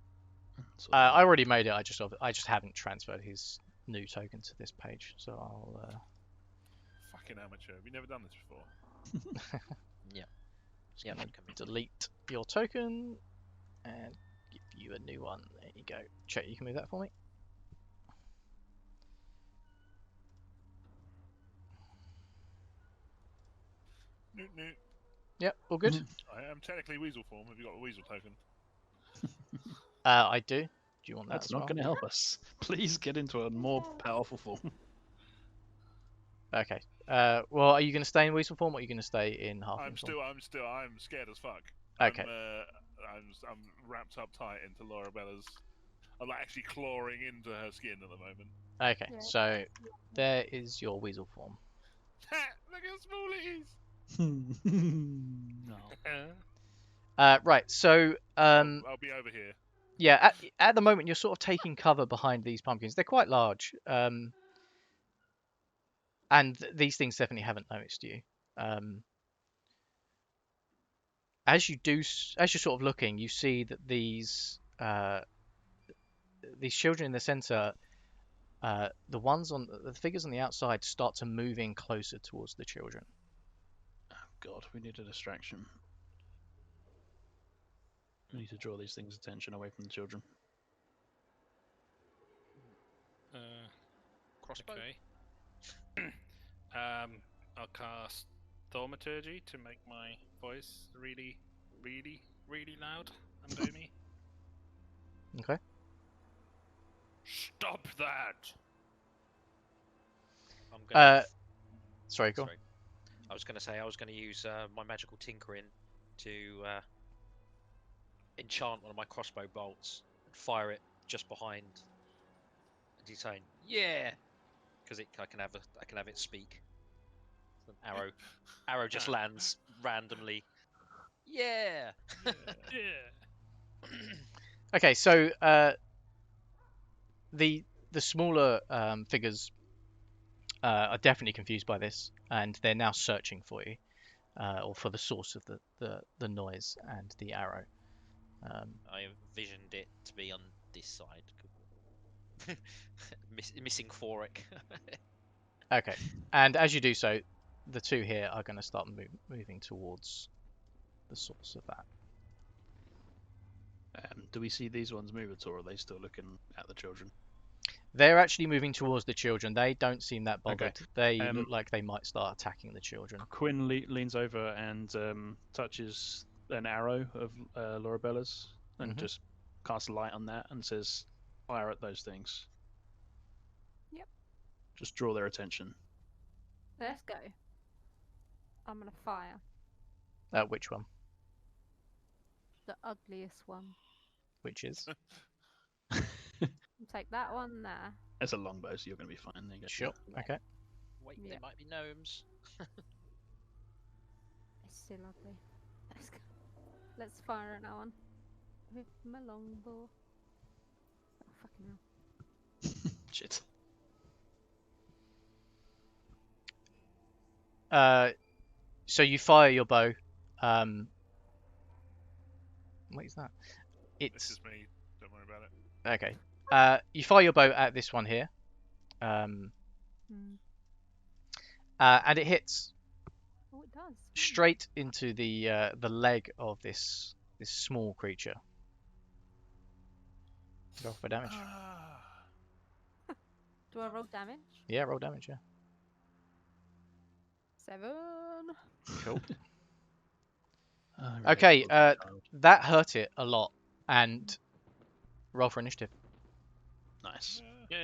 So I already made it. I just haven't transferred his new token to this page, so I'll. Fucking amateur. Have you never done this before? Just Yeah, gonna come in. delete your token and give you a new one. There you go. Check, you can move that for me. Noot, noot. Yep, all good. I am technically weasel form. Have you got a weasel token? I do. Do you want that That's as not well? going to help us. Please get into a more powerful form. Okay. Well, are you going to stay in weasel form, or are you going to stay in halfling form? I'm scared as fuck. Okay. I'm wrapped up tight into Lorabella's. I'm like actually clawing into her skin at the moment. Okay. Yeah. So there is your weasel form. Look how small it is. No. Right. So I'll be over here. yeah, at the moment you're sort of taking cover behind these pumpkins. They're quite large, and these things definitely haven't noticed you. As you're sort of looking, you see that these children in the center, the figures on the outside start to move in closer towards the children. Oh god, we need a distraction. We need to draw these things' attention away from the children. Crossbow. Okay. I'll cast Thaumaturgy to make my voice really, really, really loud and boomy. Okay. Stop that! I'm gonna. Sorry, go on. Sorry. I was gonna say I was gonna use my magical tinkering to enchant one of my crossbow bolts and fire it just behind. And he's saying, "Yeah," because I can have it speak. An arrow just lands randomly. Yeah. Yeah. Okay, so the smaller figures are definitely confused by this, and they're now searching for you, or for the source of the noise and the arrow. I envisioned it to be on this side. Missing Thorrik. Okay, and as you do so, the two here are going to start moving towards the source of that. Do we see these ones move at all, or are they still looking at the children? They're actually moving towards the children. They don't seem that bothered. Okay. They look like they might start attacking the children. Quinn leans over and touches an arrow of Lorabella's and just casts a light on that and says, "Fire at those things." Yep. Just draw their attention. Let's go. I'm gonna fire Which one? the ugliest one. Which is? Take that one there. It's a longbow, so you're going to be fine. There you go. Sure. Okay. Wait, Yeah. they might be gnomes. It's so lovely. Let's go. Let's fire it now on with my longbow. Oh, fucking hell. Shit. So you fire your bow. What is that? This It's is me. Don't worry about it. okay. You fire your bow at this one here. Hmm. And it hits Oh, it does. straight into the leg of this small creature. Roll for damage. Do I roll damage? Yeah, roll damage. Yeah. 7. Cool. Oh, really? Okay. Child. That hurt it a lot. And roll for initiative. Nice. Yeah.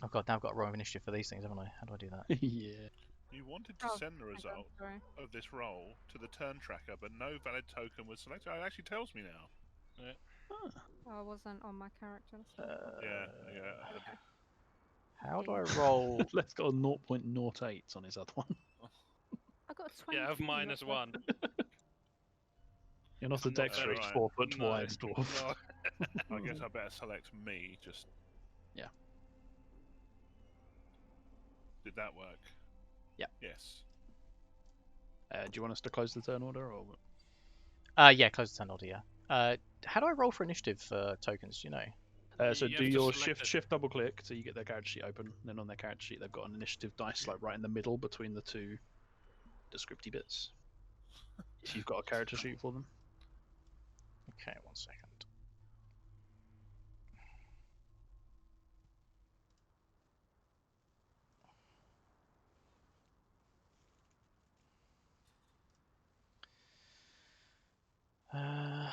Oh god, now I've got to roll initiative for these things, haven't I? How do I do that? Yeah. You wanted to Oh, send the my God, result sorry. of this roll to the turn tracker, but no valid token was selected. It actually tells me now. Ah. Oh, I wasn't on my character. So Yeah. How do I roll? Let's go 0.08 on his other one. I got a 20. Yeah, I have -1. You're not a I'm not dexterous very right. 4 foot No, wide dwarf. No. I guess I better select me. Just. Yeah. Did that work? Yeah. Yes. Do you want us to close the turn order, or? Yeah, close the turn order. Yeah. How do I roll for initiative for tokens? Do you know? So You do have to your select it. shift double click so you get their character sheet open. Then on their character sheet they've got an initiative dice like right in the middle between the two descripty bits. If you've got a character sheet for them. Okay, 1 second. I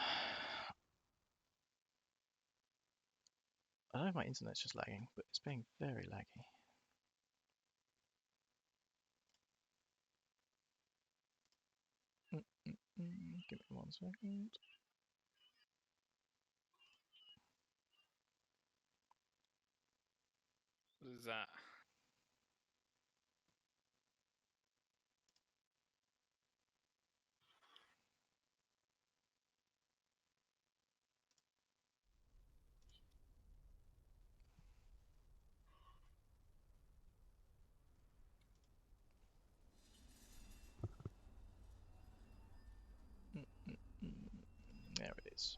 don't know if my internet's just lagging, but it's being very laggy. Give me 1 second. What is that? There it is.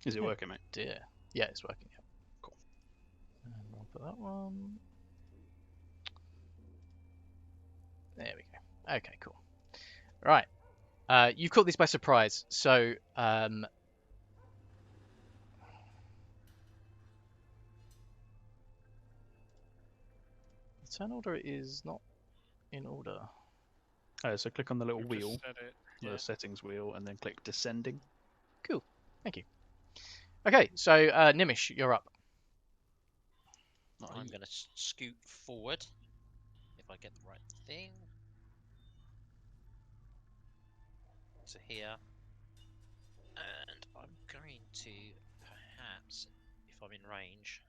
Is it Yeah. working, mate? Dear. Yeah, it's working. Yeah. Cool. And roll for that one. There we go. Okay, cool. Right. You've caught this by surprise, so the turn order is not in order. So click on the little We've wheel, just said it. the Yeah. settings wheel, and then click descending. Cool. Thank you. Okay, so Gnimish, you're up. I'm going to scoot forward if I get the right thing. To here. And I'm going to perhaps, if I'm in range,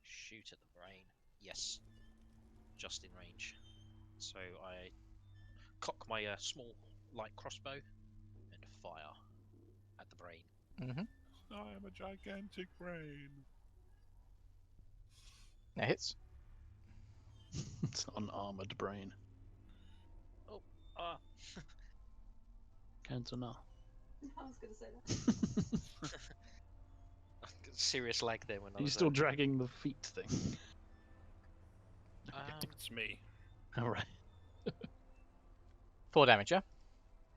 shoot at the brain. Yes, just in range. So I cock my small light crossbow and fire at the brain. Mm-hmm. I am a gigantic brain. That hits. It's an armored brain. Ah, Can't know. I was going to say that. serious lag there when I Are you was still dragging the feet thing? It's me. Alright. 4 damage, yeah?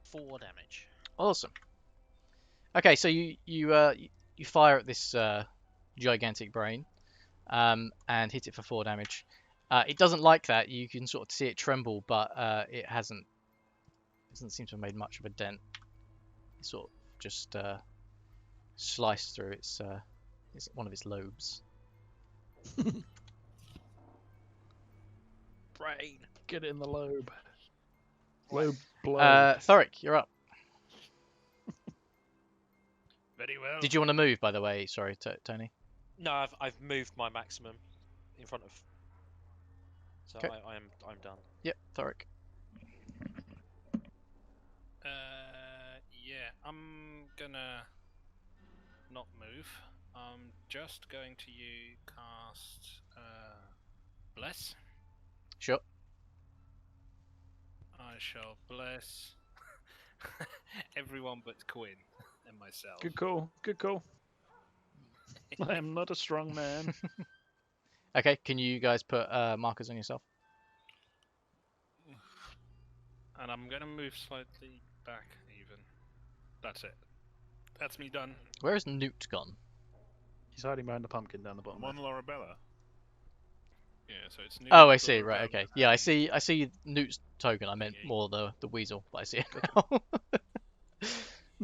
4 damage. Awesome. Okay, so you fire at this gigantic brain, and hit it for 4 damage. It doesn't like that. You can sort of see it tremble, but it doesn't seem to have made much of a dent. It sort of just sliced through its one of his lobes. Brain. Get it in the lobe. Lobe blow. Thorrik, you're up. Very well. Did you want to move, by the way? Sorry, Tony. No, I've moved my maximum in front of. So Okay. I'm done. Yep, Thorrik. Yeah, I'm gonna not move. I'm just going to cast bless. Sure. I shall bless everyone but Quinn and myself. Good call. Good call. I am not a strong man. Okay, can you guys put markers on yourself? And I'm gonna move slightly back even. That's it. That's me done. Where is Noot gone? He's hiding behind the pumpkin down the bottom. I'm on Lorabella. Yeah, so it's new. Oh, I see. Right. Okay. Yeah, I see. I see Noot's token. I meant more the weasel, but I see it now.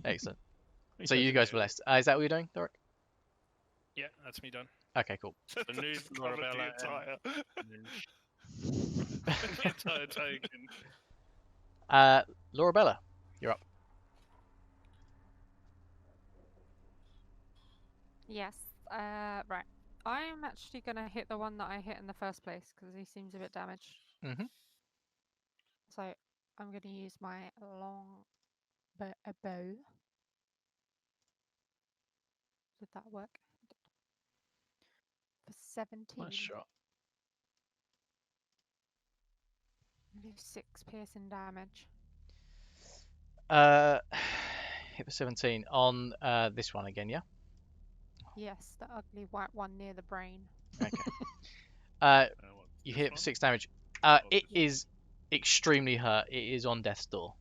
Excellent. So you guys blessed. Is that what you're doing, Thorrik? Yeah, that's me done. Okay, cool. The new Covered the Lorabella entire. the entire token. Lorabella, you're up. Yes. Right. I'm actually gonna hit the one that I hit in the first place because he seems a bit damaged. Mhm. So I'm gonna use my long bow. Did that work? It did. For 17. Nice shot. Do 6 piercing damage. Hit for 17 on this one again, yeah. Yes, the ugly white one near the brain. Okay. What, You this hit it for one? 6 damage. Oh, It this one. is extremely hurt. It is on death's door.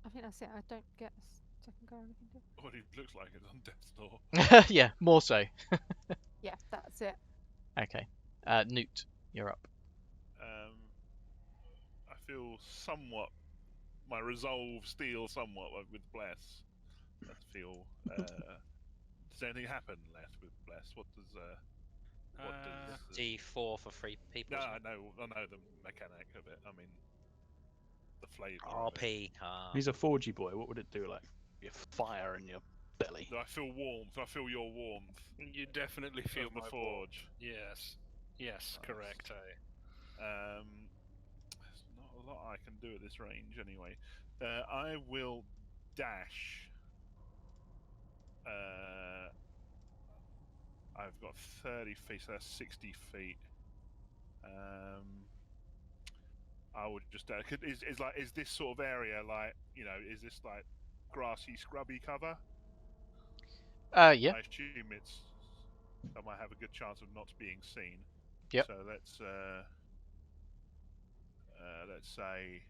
I think that's it. I don't get a second go or anything. Do What it looks like it's on death's door. Yeah, more so. yeah, that's it. Okay. Noot, you're up. I feel somewhat. My resolve steals somewhat with bless. I feel. Does anything happen left with bless? What does? What does? D4 for 3 people. No, isn't I it? know the mechanic of it. I mean, the flavour. of it. RP. He's a forgy boy. What would it do? Like, your fire in your belly. Do I feel warmth? I feel your warmth. You definitely feel Of the my forge. Yes. Yes, Nice. correct. There's not a lot I can do at this range anyway. I will dash. I've got 30 feet, so that's 60 feet. I would just is this sort of area like, is this like grassy, scrubby cover? Yeah. I assume I might have a good chance of not being seen. Yep. So let's say,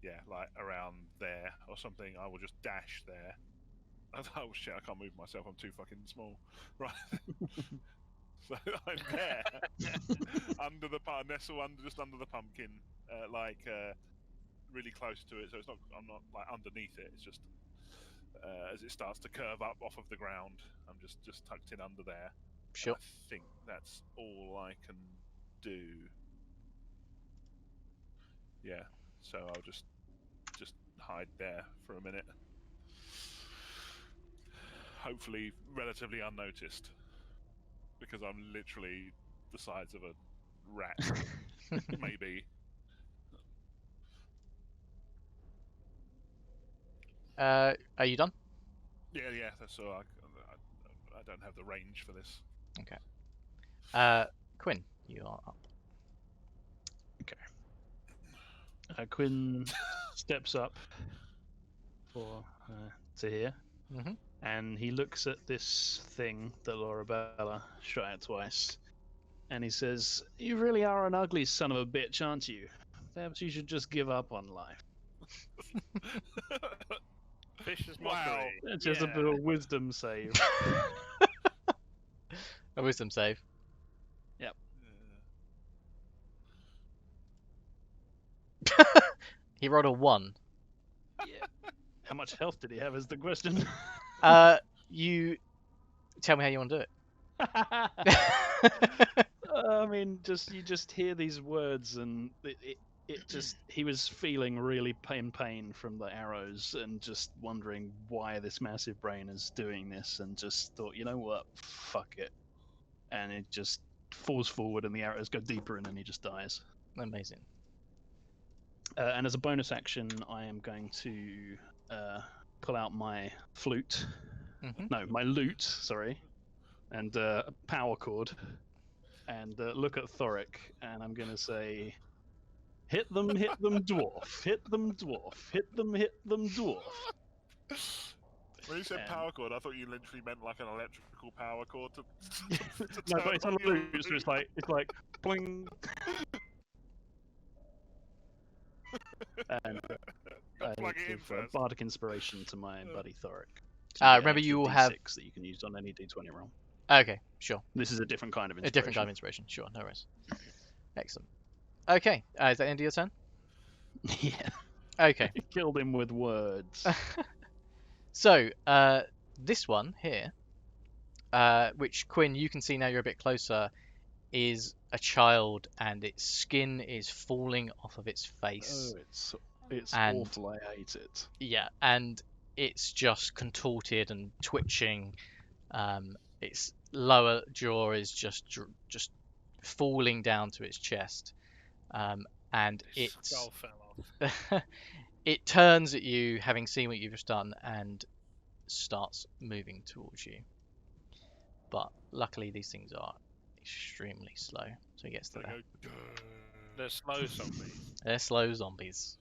yeah, like around there or something. I will just dash there. Oh shit! I can't move myself. I'm too fucking small. Right. So I'm there, under the nestle just under the pumpkin, really close to it. So it's not. I'm not like underneath it. It's just as it starts to curve up off of the ground. I'm just tucked in under there. Sure. I think that's all I can do. Yeah. So I'll just hide there for a minute. Hopefully relatively unnoticed. Because I'm literally the size of a rat. Maybe. Are you done? Yeah, that's all. I don't have the range for this. Okay. Quinn, you are up. Quinn steps up to here, Mhm. and he looks at this thing that Lorabella shot at twice, and he says, "You really are an ugly son of a bitch, aren't you? Perhaps you should just give up on life." Vicious Wow. mockery. That's just a bit of wisdom save. A wisdom save. He rolled a 1. Yeah. How much health did he have is the question. You tell me how you want to do it. I mean, you just hear these words, and it just he was feeling really pain from the arrows, and just wondering why this massive brain is doing this, and just thought, you know what, fuck it, and it just falls forward, and the arrows go deeper, and then he just dies. Amazing. And as a bonus action, I am going to pull out my flute. Mhm. No, my lute. Sorry, and a power chord. And look at Thorrik, and I'm going to say, hit them, dwarf. Hit them, dwarf. Hit them, dwarf. When you said And- power cord, I thought you literally meant like an electrical power cord to No, turn but it's on a your lute, so it's like bling. And I plug it in give first. bardic inspiration to my buddy Thorrik. Remember, you will have. D6 that you can use on any D20 roll. Okay, sure. This is a different kind of A inspiration. different kind of inspiration. Sure, no worries. Excellent. Okay, is that the end of your turn? Yeah. Okay. Killed him with words. So, this one here, which Quinn, you can see now you're a bit closer, is a child, and its skin is falling off of its face. Oh, it's And- awful. I hate it. Yeah, and it's just contorted and twitching. Its lower jaw is just falling down to its chest, and Its it's skull fell off. it turns at you, having seen what you've just done, and starts moving towards you. But luckily, these things are extremely slow, so he gets to They there. go, They're slow zombies. They're slow zombies.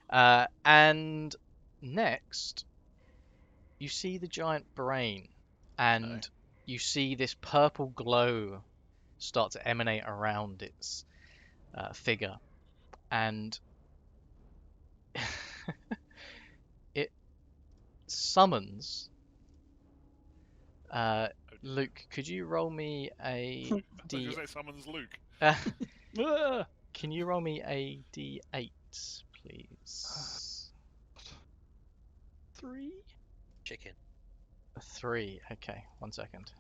And next, you see the giant brain, and you see this purple glow start to emanate around its figure, and it summons. Luke, could you roll me a D? Because they summons Luke. Ah! Can you roll me a D8, please? 3. Chicken. A 3. Okay, 1 second.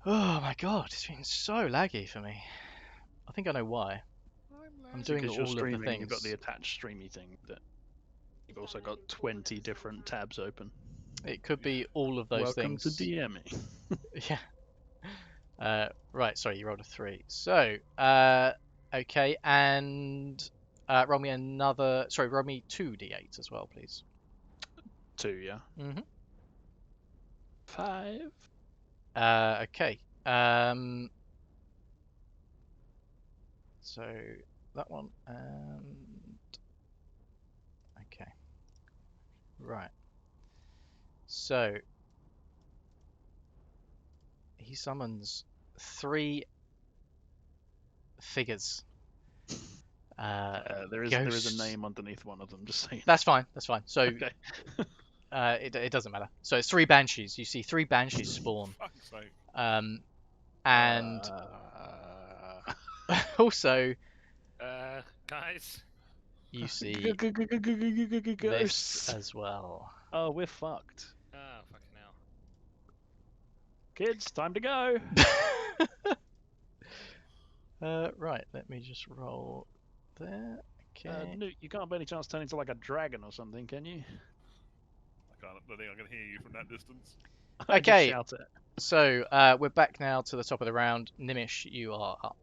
Oh my god, it's been so laggy for me. I think I know why. I'm doing Because you're all of the streaming, things. you've got the attached streamy thing. That you've also got 20 different tabs open. It could be all of those Welcome things. to DMing. Yeah. Right, sorry, you rolled a 3. So, okay, and roll me another. Sorry, roll me 2 d8s as well, please. 2, yeah. Mhm. 5. Okay. So that one and okay. Right. So he summons 3 figures. There is Ghosts. a name underneath one of them. Just saying. That's fine. That's fine. So Okay. it doesn't matter. So it's 3 banshees. You see 3 banshees spawn. Fuck's sake. And also Guys. you see this Ghosts. as well. Oh, we're fucked. Ah, fucking hell. Kids, time to go. Right. Let me just roll there. Okay. Noot, you can't by any chance turn into like a dragon or something, can you? I don't think I can hear you from that distance. I just Okay. shout it. So we're back now to the top of the round. Gnimish, you are up.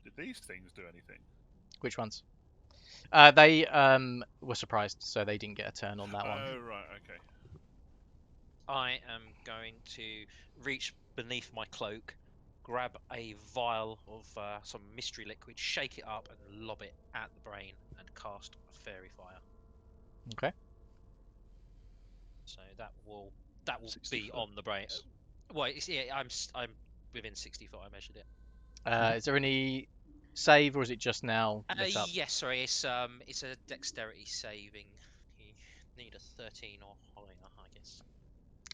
Did these things do anything? Which ones? They were surprised, so they didn't get a turn on that one. Oh, right, okay. I am going to reach beneath my cloak, grab a vial of some mystery liquid, shake it up, and lob it at the brain and cast a fairy fire. Okay. So that will be 60 foot. on the brain. Well, I'm within 60 foot. I measured it. Is there any save, or is it just now lit up? Yes, sorry. It's a dexterity saving. You need a 13 or higher, I guess.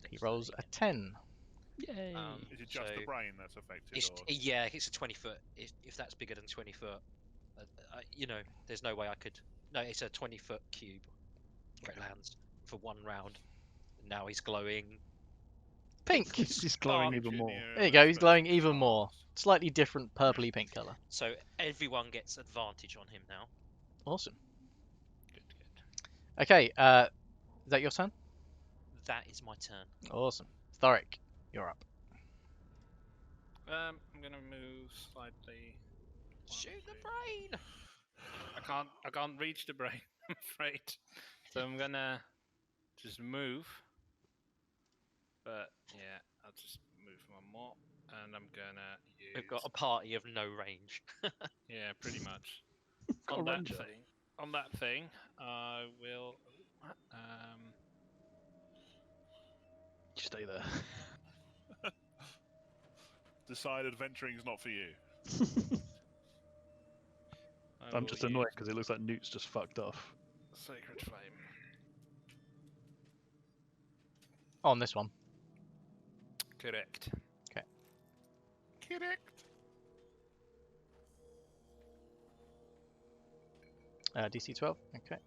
He rolls a Dexterity. 10. Yay. Is it just the So brain that's affected? It's, Or... yeah, it's a 20 foot. If that's bigger than 20 foot, you know, there's no way I could. No, it's a 20 foot cube. Great lands for 1 round. Now he's glowing. Pink. He's glowing even more. There you go. He's glowing even more. Slightly different purpley pink color. So everyone gets advantage on him now. Awesome. Good. Okay. Is that your turn? That is my turn. Awesome. Thorrik, you're up. I'm gonna move slightly. Shoot the brain! I can't reach the brain, I'm afraid. So I'm gonna just move. But yeah, I'll just move 1 more, and I'm gonna use. We've got a party of no range. Yeah, pretty much. Got a on that ranger. thing, on that thing, I will. You stay there. Decide adventuring's not for you. I I'm will just annoyed use because it looks like Noot's just fucked off. Sacred Flame. On this one. Correct. Correct. DC 12. Okay.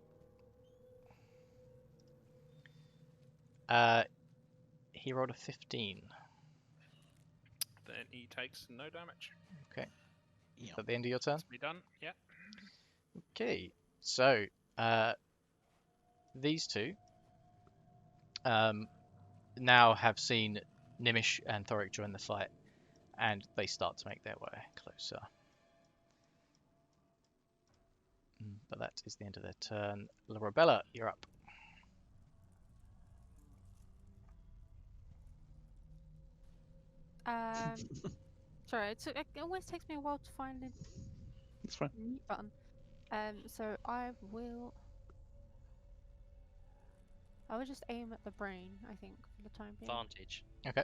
He rolled a 15. Then he takes no damage. Is that the end of your turn? Let's be done. Yeah. Okay. So, these two now have seen Gnimish and Thorrik join the fight, and they start to make their way closer. But that is the end of their turn. Lorabella, you're up. Sorry, it always takes me a while to find the It's fine. mute button. So I will just aim at the brain, I think, for the time being. Advantage. Yeah.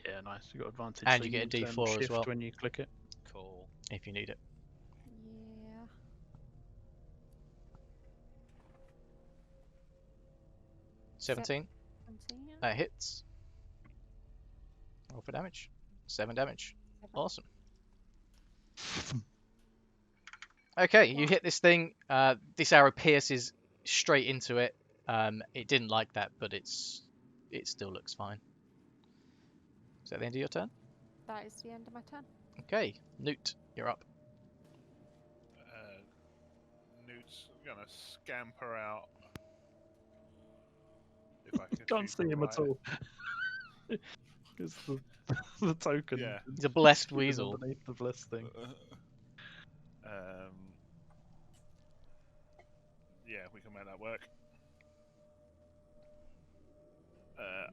Yeah, nice. You got advantage. And so you get a can, D4 as shift well. when you click it. Cool. If you need it. Yeah. 17. 17, yeah. That hits. Roll for damage. 7 damage. 7. Awesome. Okay, you hit this thing. This arrow pierces straight into it. It didn't like that, but it still looks fine. Is that the end of your turn? That is the end of my turn. Okay, Noot, you're up. Noot's gonna scamper out. If I can Can't shoot see him right. at all. It's the token. Yeah. He's a blessed hidden weasel. underneath the blessed thing. Yeah, we can make that work.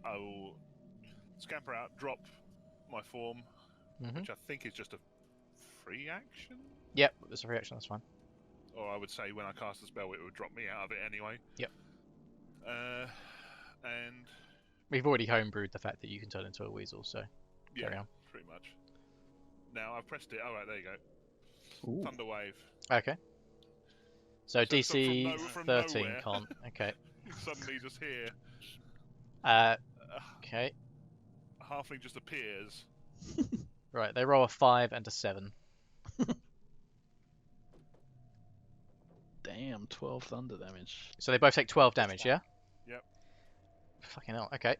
I will scamper out, drop my form, Mhm. which I think is just a free action. Yep, there's a reaction, that's fine. Or I would say when I cast a spell, it would drop me out of it anyway. Yep. And We've already homebrewed the fact that you can turn into a weasel, so carry yeah, on. pretty much. Now I've pressed it. All right, there you go. Ooh. Thunder wave. Okay. So So DC from 13 nowhere. con. Okay. Suddenly just here, Okay. a halfling just appears. Right, they roll a 5 and a 7. Damn, 12 thunder damage. So they both take 12 damage, yeah? Yep. Fucking hell, okay.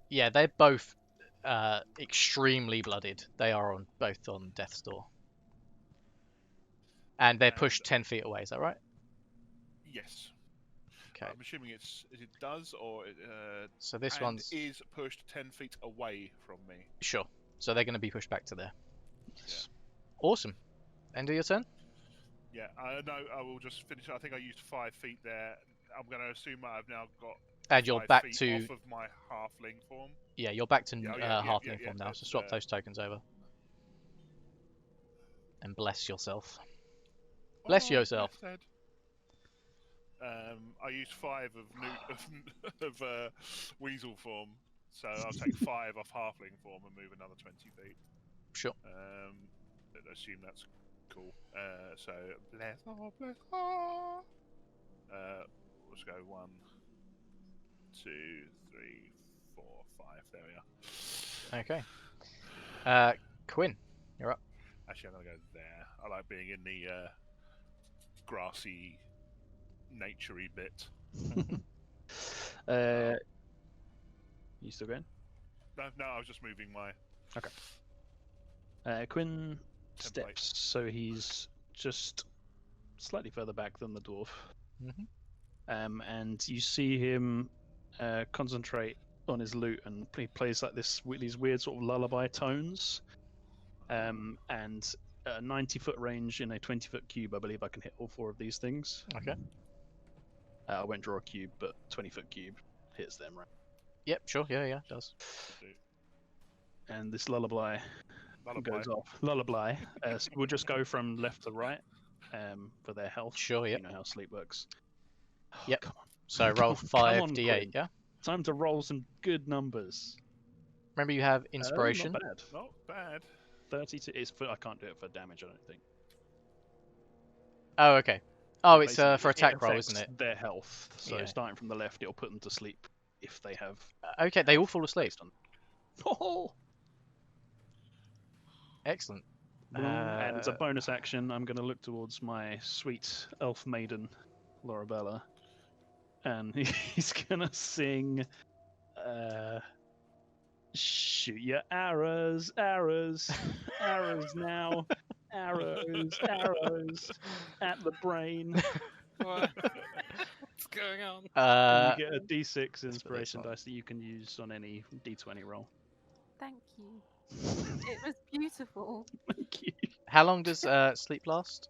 Yeah, they're both extremely blooded. They are both on death's door. And they're pushed 10 feet away, is that right? Yes. Okay. I'm assuming it does, or So this and one's... is pushed 10 feet away from me. Sure. So they're going to be pushed back to there. Yes. Awesome. End of your turn? Yeah, no, I will just finish. I think I used 5 feet there. I'm going to assume I've now got And you're 5 back feet to... off of my halfling form. Yeah, you're back to Yeah, halfling form now, so that's, swap those tokens over. And bless yourself. Bless yourself. Blessed. I used 5 of weasel form, so I'll take 5 off halfling form and move another 20 feet. Sure. I assume that's cool. So bless. Let's go 1, 2, 3, 4, 5. There we are. Okay. Quinn, you're up. Actually, I'm gonna go there. I like being in the grassy, naturey bit. You still going? No, I was just moving my Quinn template. steps, so he's just slightly further back than the dwarf. And you see him concentrate on his lute, and he plays like these weird sort of lullaby tones. And at a 90-foot range in a 20-foot cube, I believe I can hit all 4 of these things. Okay. I won't draw a cube, but 20-foot cube hits them, right? Yep, sure. Yeah, it does. And this lullaby goes off. Lullaby. We'll just go from left to right for their health. Sure, yep. You know how sleep works. Oh, Yep. Come on. So roll Come on, 5d8, Quinn. yeah? Time to roll some good numbers. Remember you have inspiration. Not bad. Not bad. 32. I can't do it for damage, I don't think. Oh, okay. Oh, it's Basically, for attack roll, isn't affects it? Their health. So Yeah. starting from the left, it'll put them to sleep if they have. Okay, they all fall asleep. based on- Oh! Excellent. And as a bonus action, I'm going to look towards my sweet elf maiden, Lorabella, and he's going to sing, shoot your arrows, arrows, arrows now, arrows, arrows, at the brain. What's going on? And you get a D6 this inspiration one. dice that you can use on any D20 roll. Thank you. It was beautiful. Thank you. How long does sleep last?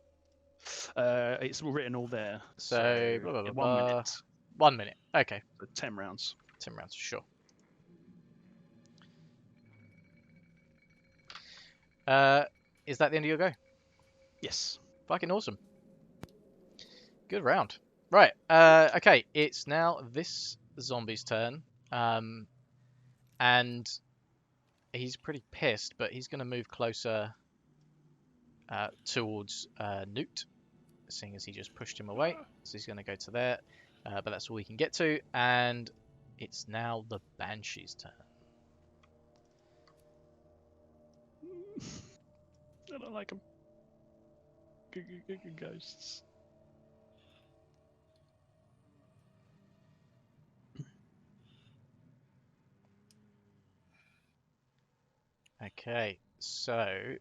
It's written all there. So, blah, blah, blah, 1 blah. minute. 1 minute. Okay. So 10 rounds. 10 rounds, sure. Is that the end of your go? Yes. Fucking awesome. Good round. Right. Okay. It's now this zombie's turn. And he's pretty pissed, but he's going to move closer towards Noot, seeing as he just pushed him away. So he's going to go to there. But that's all he can get to. And it's now the Banshee's turn. I don't like them. Ghosts. Okay, so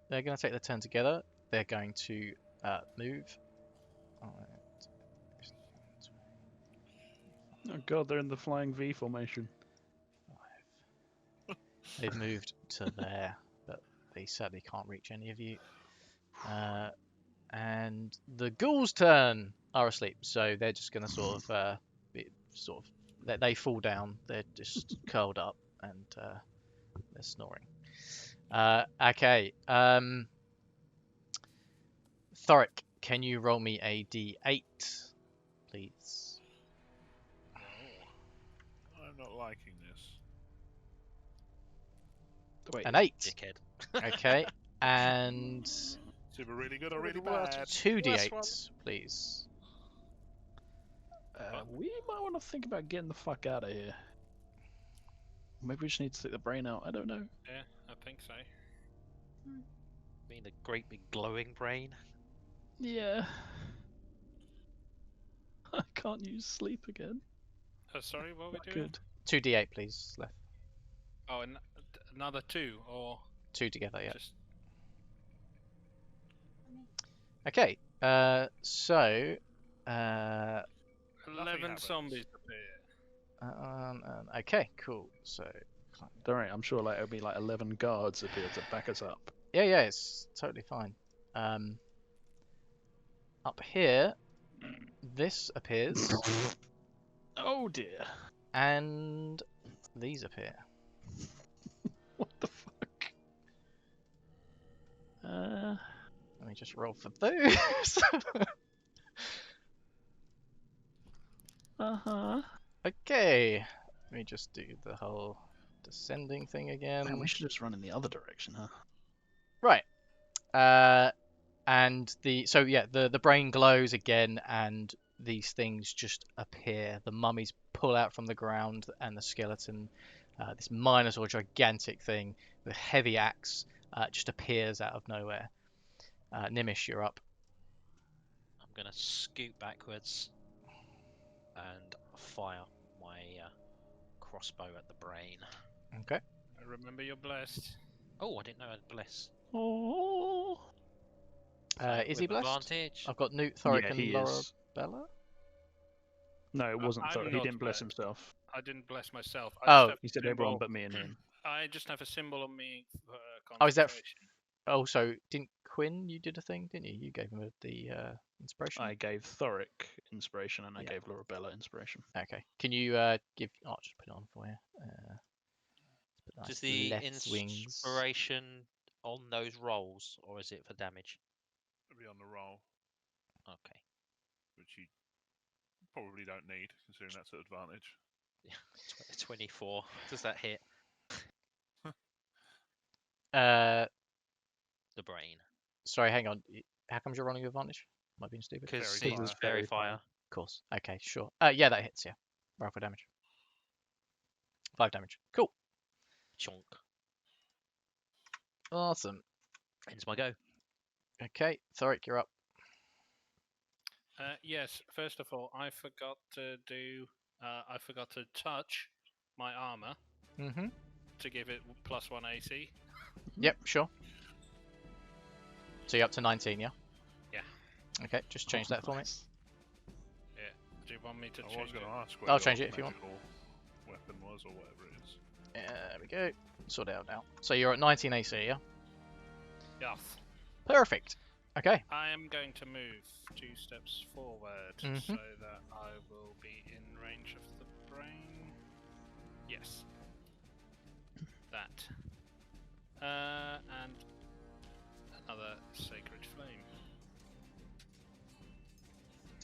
they're going to take their turn together. They're going to move. Oh god, they're in the flying V formation. They've moved to there, but they sadly can't reach any of you. And the ghouls' turn are asleep, so they're just going to they fall down. They're just curled up and they're snoring. Okay. Thorrik, can you roll me a d8, please? I'm not liking this. Wait, An 8. Dickhead. Okay. And It's either really good or really Worst. bad. 2 Worst d8s, please. we might want to think about getting the fuck out of here. Maybe we just need to take the brain out. I don't know. Yeah, I think so. Being a great big glowing brain. Yeah. I can't use sleep again. Sorry, what were Not we doing? good. 2 d8, please. Left. Oh, another 2, or 2 together, yeah. just... Okay. So. 11 happens. zombies appear. Okay, cool. So. Don't worry, I'm sure like it'll be like 11 guards appear to back us up. Yeah, it's totally fine. Up here, this appears, Oh dear. and these appear. What the fuck? Let me just roll for those. Uh-huh. Okay. Let me just do the whole descending thing again. Man, we should just run in the other direction, huh? Right. And the brain glows again, and these things just appear. The mummies pull out from the ground, and the skeleton, this minotaur gigantic thing with a heavy axe, just appears out of nowhere. Gnimish, you're up. I'm gonna scoot backwards and fire my crossbow at the brain. Okay. Remember, you're blessed. Oh, I didn't know I had bless. Oh. Is he With blessed? advantage. I've got Noot, Thorrik, Yeah, and he is. Lorabella. No, it wasn't I'm Thor. He not didn't bless blessed. himself. I didn't bless myself. I Oh. just have He a said everyone symbol. but me and him. I just have a symbol on me for Oh, is that concentration. Oh, so didn't Quinn? You did a thing, didn't you? You gave him the inspiration. I gave Thorrik inspiration and I Yeah. gave Lorabella inspiration. Okay. Can you give? Oh, I'll just put it on for you. Put Does nice the left wings. inspiration on those rolls, or is it for damage? It'll be on the roll, Okay. which you probably don't need, considering that's at advantage. 24. Does that hit the brain? Sorry, hang on. How comes you're rolling advantage? Am I being stupid? Because Fairy it was fire. fairy Fairy fire. Of course. Okay, sure. Yeah, that hits. Yeah. Roll for damage. 5 damage. Cool. Chonk. Awesome. Ends my go. Okay, Thorrik, you're up. Yes. First of all, I forgot to do. I forgot to touch my armor Mm-hmm. to give it +1 AC. Yep, sure. So you're up to 19, yeah? Yeah. Okay, just change that for me. Nice. Do you want me to I was change going it? to ask. I'll What change your it if you want. magical weapon was, or whatever it is. There we go. Sort it out now. So you're at 19 AC, yeah? Yes. Perfect. Okay. I am going to move 2 steps forward Mhm. so that I will be in range of the brain. Yes. That. And another sacred flame.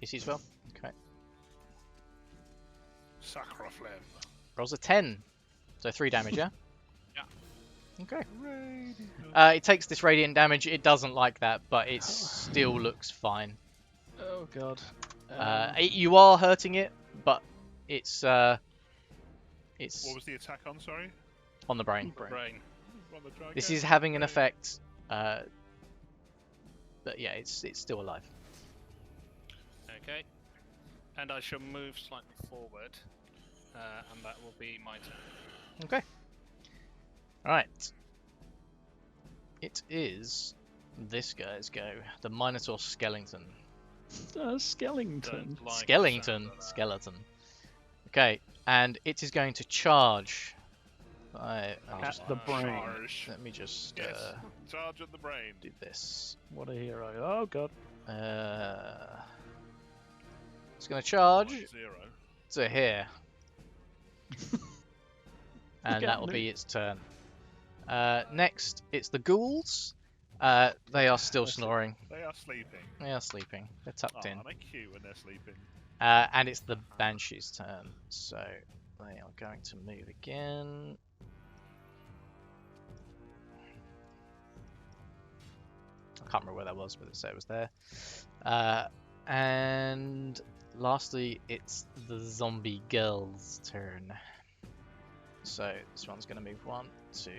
DC as well? Okay. Sacraflem. Rolls a 10. So 3 damage, yeah? Yeah. Okay. It takes this radiant damage. It doesn't like that, but it still looks fine. Oh god. You are hurting it, but it's What was the attack on? Sorry. on the brain. Brain. On the dragon? This is having an effect, but yeah, it's still alive. Okay. And I shall move slightly forward, and that will be my turn. Okay. Right. It is this guy's go. The Minotaur Skeleton. Skellington. Don't like the Skeleton. sound of that. Skeleton. Okay, and it is going to charge. At the brain. Charge. Let me just Yes. Charge at the brain. do this. What a hero. Oh god. It's going to charge 0. to here. And at that will Noot. be its turn. Next, it's the ghouls. They are still snoring. They are sleeping. They are sleeping. They're tucked in. They're cute when they're sleeping. And it's the Banshee's turn. So they are going to move again. I can't remember where that was, but it said it was there. And lastly, it's the zombie girl's turn. So this one's going to move 1, 2,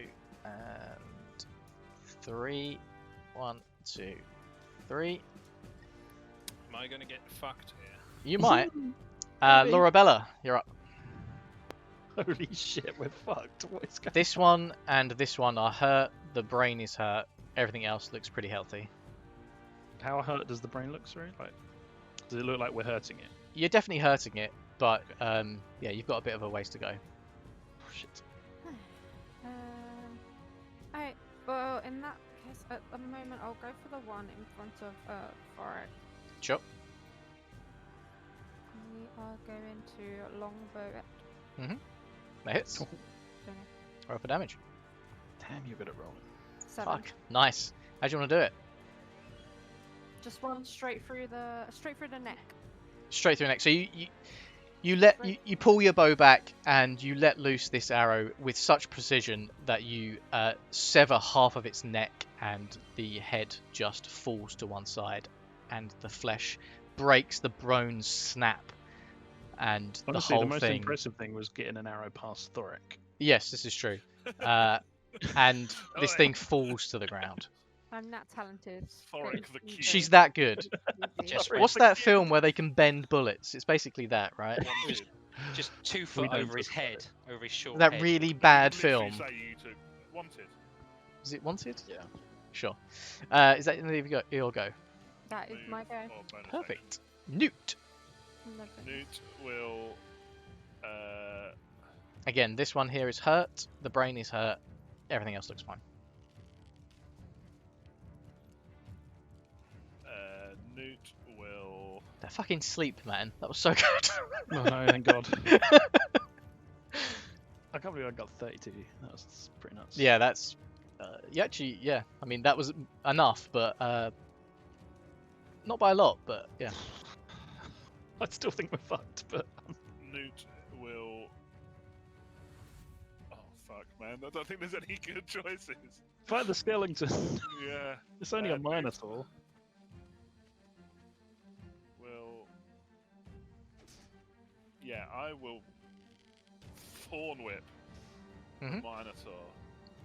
and 3. 1, 2, 3. Am I going to get fucked here? You might. Maybe. Lorabella, you're up. Holy shit, we're fucked. What is going This one and this one are hurt. The brain is hurt. Everything else looks pretty healthy. How hurt does the brain look, sorry? Like, does it look like we're hurting it? You're definitely hurting it, but yeah, you've got a bit of a ways to go. Oh, shit. Alright, well, in that case, at the moment, I'll go for the one in front of Thorrik. Sure. We are going to longbow it. That hits. Don't know, Roll for damage. Damn, you're good at rolling. 7. Fuck. Nice. How do you want to do it? Just one straight through the neck. Straight through the neck. So you pull your bow back and you let loose this arrow with such precision that you sever half of its neck and the head just falls to one side and the flesh breaks, the bones snap, and Honestly, the the whole most thing. impressive thing was getting an arrow past Thorrik. Yes, this is true. and this Oi. thing falls to the ground. I'm that talented. Thorrik It's the easy. cube. She's that good. Easy. Just What's that film where they can bend bullets? It's basically that, right? Wanted. Just 2 We foot don't over his talk about head, over his short That head. really You bad could literally film. Say you took Wanted. Is it Wanted? Yeah. Sure. Is that your go? That is my go. Or bonus Perfect. Noot. Lovely. action. Noot will. Again, this one here is hurt. The brain is hurt. Everything else looks fine. Noot will. That fucking sleep, man. That was so good. Oh no, thank God. I can't believe I got 32. That was pretty nuts. Yeah, that's. Yeah. I mean, that was enough, but not by a lot. But yeah. I still think we're fucked, but Noot will. Oh fuck, man! I don't think there's any good choices. fight the skeleton. Yeah. It's only a Noot minotaur. will. Yeah, I will. Thorn whip. Mhm. Minotaur.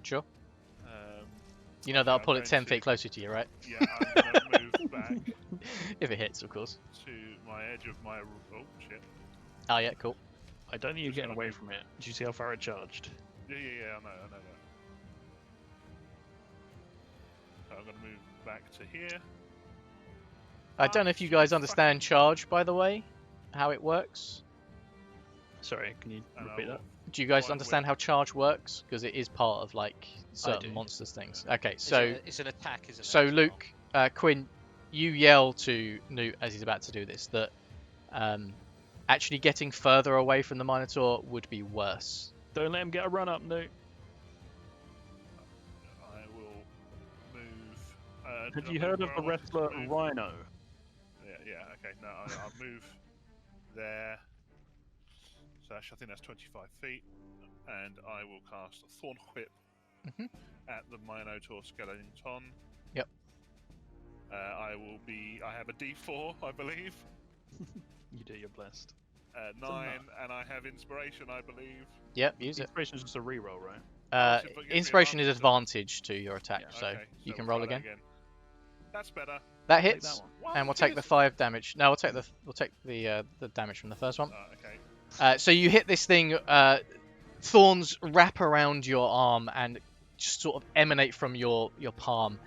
Sure. Um, You know that'll I'm pull it going 10 to- feet closer to you, right? Yeah, I'm gonna move back If it hits, of course. to my edge of my. Oh shit. Oh yeah, cool. I don't think you're Just getting gotta away move. from it. Did you see how far it charged? Yeah, I know that. So I'm gonna move back to here. I don't know if you guys understand charge, by the way, how it works. Sorry, can you And I repeat that? will- Do you guys Fine, understand how charge works? Because it is part of like certain do. monsters things. Okay, It's so it's an attack, isn't it? so as well? Luke, Quinn, you yell to Noot as he's about to do this that actually getting further away from the Minotaur would be worse. Don't let him get a run up, no. I will move. Have did I you move heard of where the I wanted to wrestler move? Rhino? Yeah. Okay. No, I'll move there. So I think that's 25 feet, and I will cast a Thorn Whip Mhm. at the Minotaur skeleton. Yep. I will be. I have a D4, I believe. You do, you're blessed. 9, and I have inspiration, I believe. Yep, use it. Inspiration is just a reroll, right? so it gives me Inspiration is advantage advantage to your attack, Yeah, so Okay, you can we'll roll try that again. That's better. That Take hits, that one. and we'll take the 5 damage. No, we'll take the damage from the first one. Okay. So you hit this thing. Thorns wrap around your arm and just sort of emanate from your palm.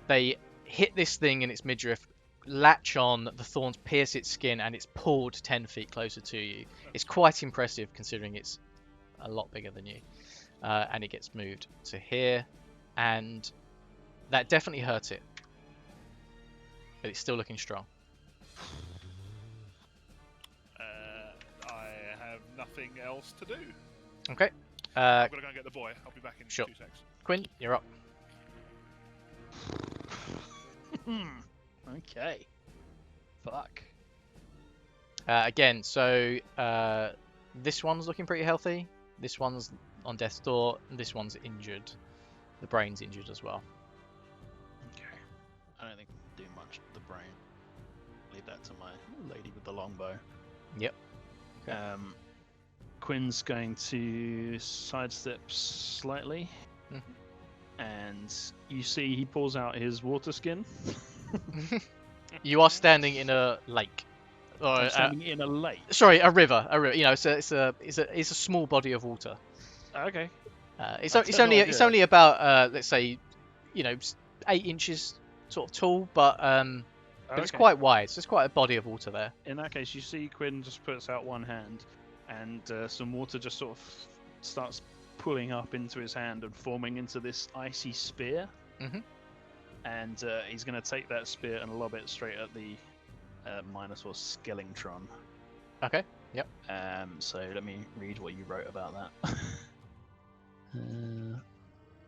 They hit this thing in its midriff, latch on. The thorns pierce its skin, and it's pulled 10 feet closer to you. It's quite impressive considering it's a lot bigger than you. And it gets moved to here, and that definitely hurt it. But it's still looking strong. I have nothing else to do. Okay. I'm gonna go and get the boy. I'll be back in Sure. 2 seconds. Quinn, you're up. Okay. Fuck. Again, so this one's looking pretty healthy. This one's on death's door. And this one's injured. The brain's injured as well. Okay. I don't think do much with the brain. Leave that to my lady with the longbow. Yep. Okay. Quinn's going to sidestep slightly. Mhm. And you see he pulls out his water skin. You are standing in a lake. Or, I'm standing in a lake. sorry, a river. A river. You know, it's a small body of water. Okay. It's I've no only idea. about let's say, 8 inches sort of tall, but it's Okay. quite wide. So it's quite a body of water there. In that case, you see Quinn just puts out one hand, and some water just sort of starts pulling up into his hand and forming into this icy spear. Mhm. And he's going to take that spear and lob it straight at the Minotaur Skellingtron. Okay. Yep. So let me read what you wrote about that.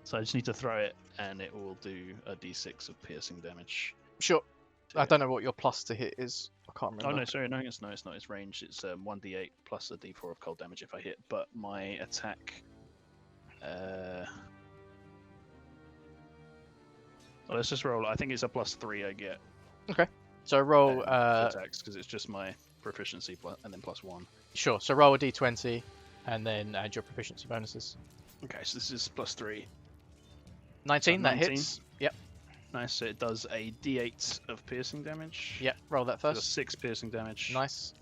So I just need to throw it, and it will do a d6 of piercing damage. Sure. to I it. don't know what your plus to hit is. I can't remember. Oh no, sorry, no, it's not. It's ranged. It's 1d8 plus a d4 of cold damage if I hit. But my attack, well, let's just roll. I think it's a +3 I get. So roll. Attacks because it's just my proficiency and then +1. Sure. So roll a d20, and then add your proficiency bonuses. Okay, so this is +3. 19, that 19. hits. Yep. Nice. So it does a D8 of piercing damage. Yep. Roll that So it does first. 6 piercing damage. Nice.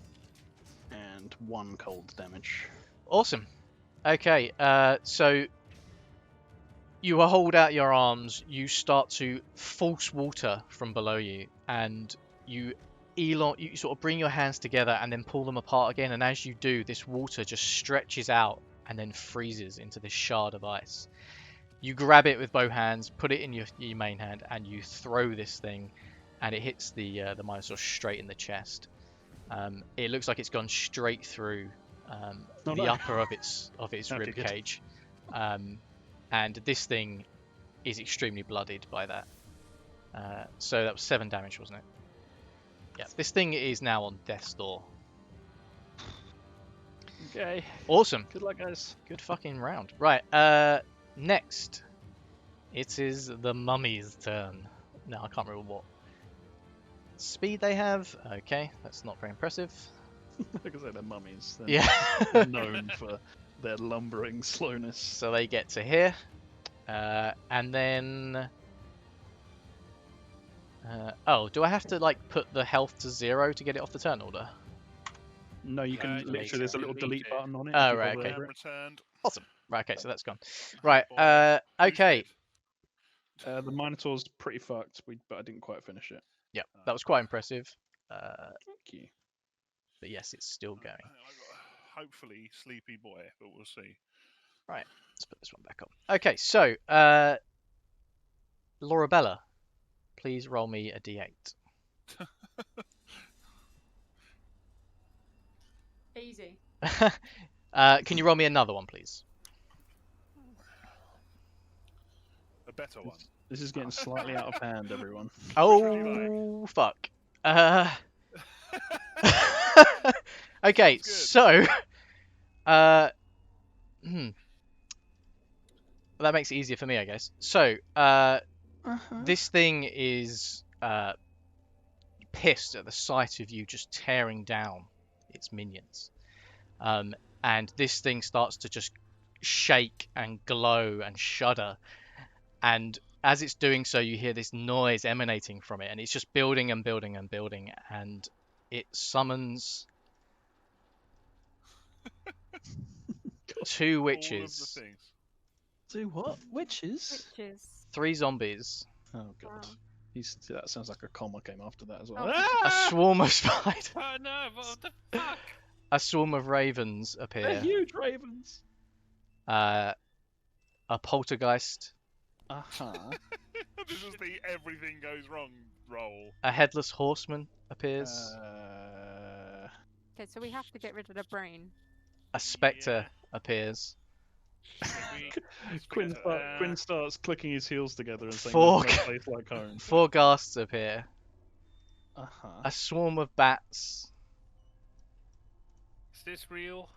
And 1 cold damage. Awesome. Okay. So you hold out your arms. You start to force water from below you, and you sort of bring your hands together and then pull them apart again. And as you do, this water just stretches out and then freezes into this shard of ice. You grab it with both hands, put it in your main hand, and you throw this thing, and it hits the Minotaur straight in the chest. It looks like it's gone straight through the upper of its rib cage, and this thing is extremely bloodied by that. So that was 7 damage, wasn't it? Yeah, this thing is now on death's door. Okay. Awesome. Good luck, guys. Good fucking round. Right. Next, it is the mummy's turn. No, I can't remember what speed they have. Okay, that's not very impressive. Like I say, they're mummies. They're Yeah. known for their lumbering slowness. So they get to here, and then. Oh, do I have to like put the health to 0 to get it off the turn order? No, you can delete literally. There's a it. little delete button on it. Oh, if you right, hover okay. over it. Returned. Awesome. Right, okay, so that's gone. Right, Boy, who's okay. dead? The Minotaur's pretty fucked, but I didn't quite finish it. Yeah, that was quite impressive. Thank you. But yes, it's still going. Hopefully, sleepy boy, but we'll see. Let's put this one back on. Okay, so Lorabella, please roll me a d8. Easy. Can you roll me another one, please? A better one. This is getting slightly out of hand, everyone. Oh, fuck. Okay, Sounds good. so that makes it easier for me, I guess. So this thing is pissed at the sight of you just tearing down its minions, and this thing starts to just shake and glow and shudder, and as it's doing so, you hear this noise emanating from it, and it's just building and building and building, and it summons 2 All of the witches, things. Do what? Witches? Witches. 3 zombies, Oh god. Wow. That sounds like a comma came after that as well. Oh. a swarm of spiders, Oh no! What the fuck? a swarm of ravens They're appear, huge ravens. a poltergeist, Uh-huh. This is the everything goes wrong roll. a headless horseman appears, Okay, so we have to get rid of the brain. a spectre appears, Quinn, Uh, Quinn starts clicking his heels together and saying, Fork. "There's no place like home." 4 ghasts appear, Uh-huh. a swarm of bats. Is this real?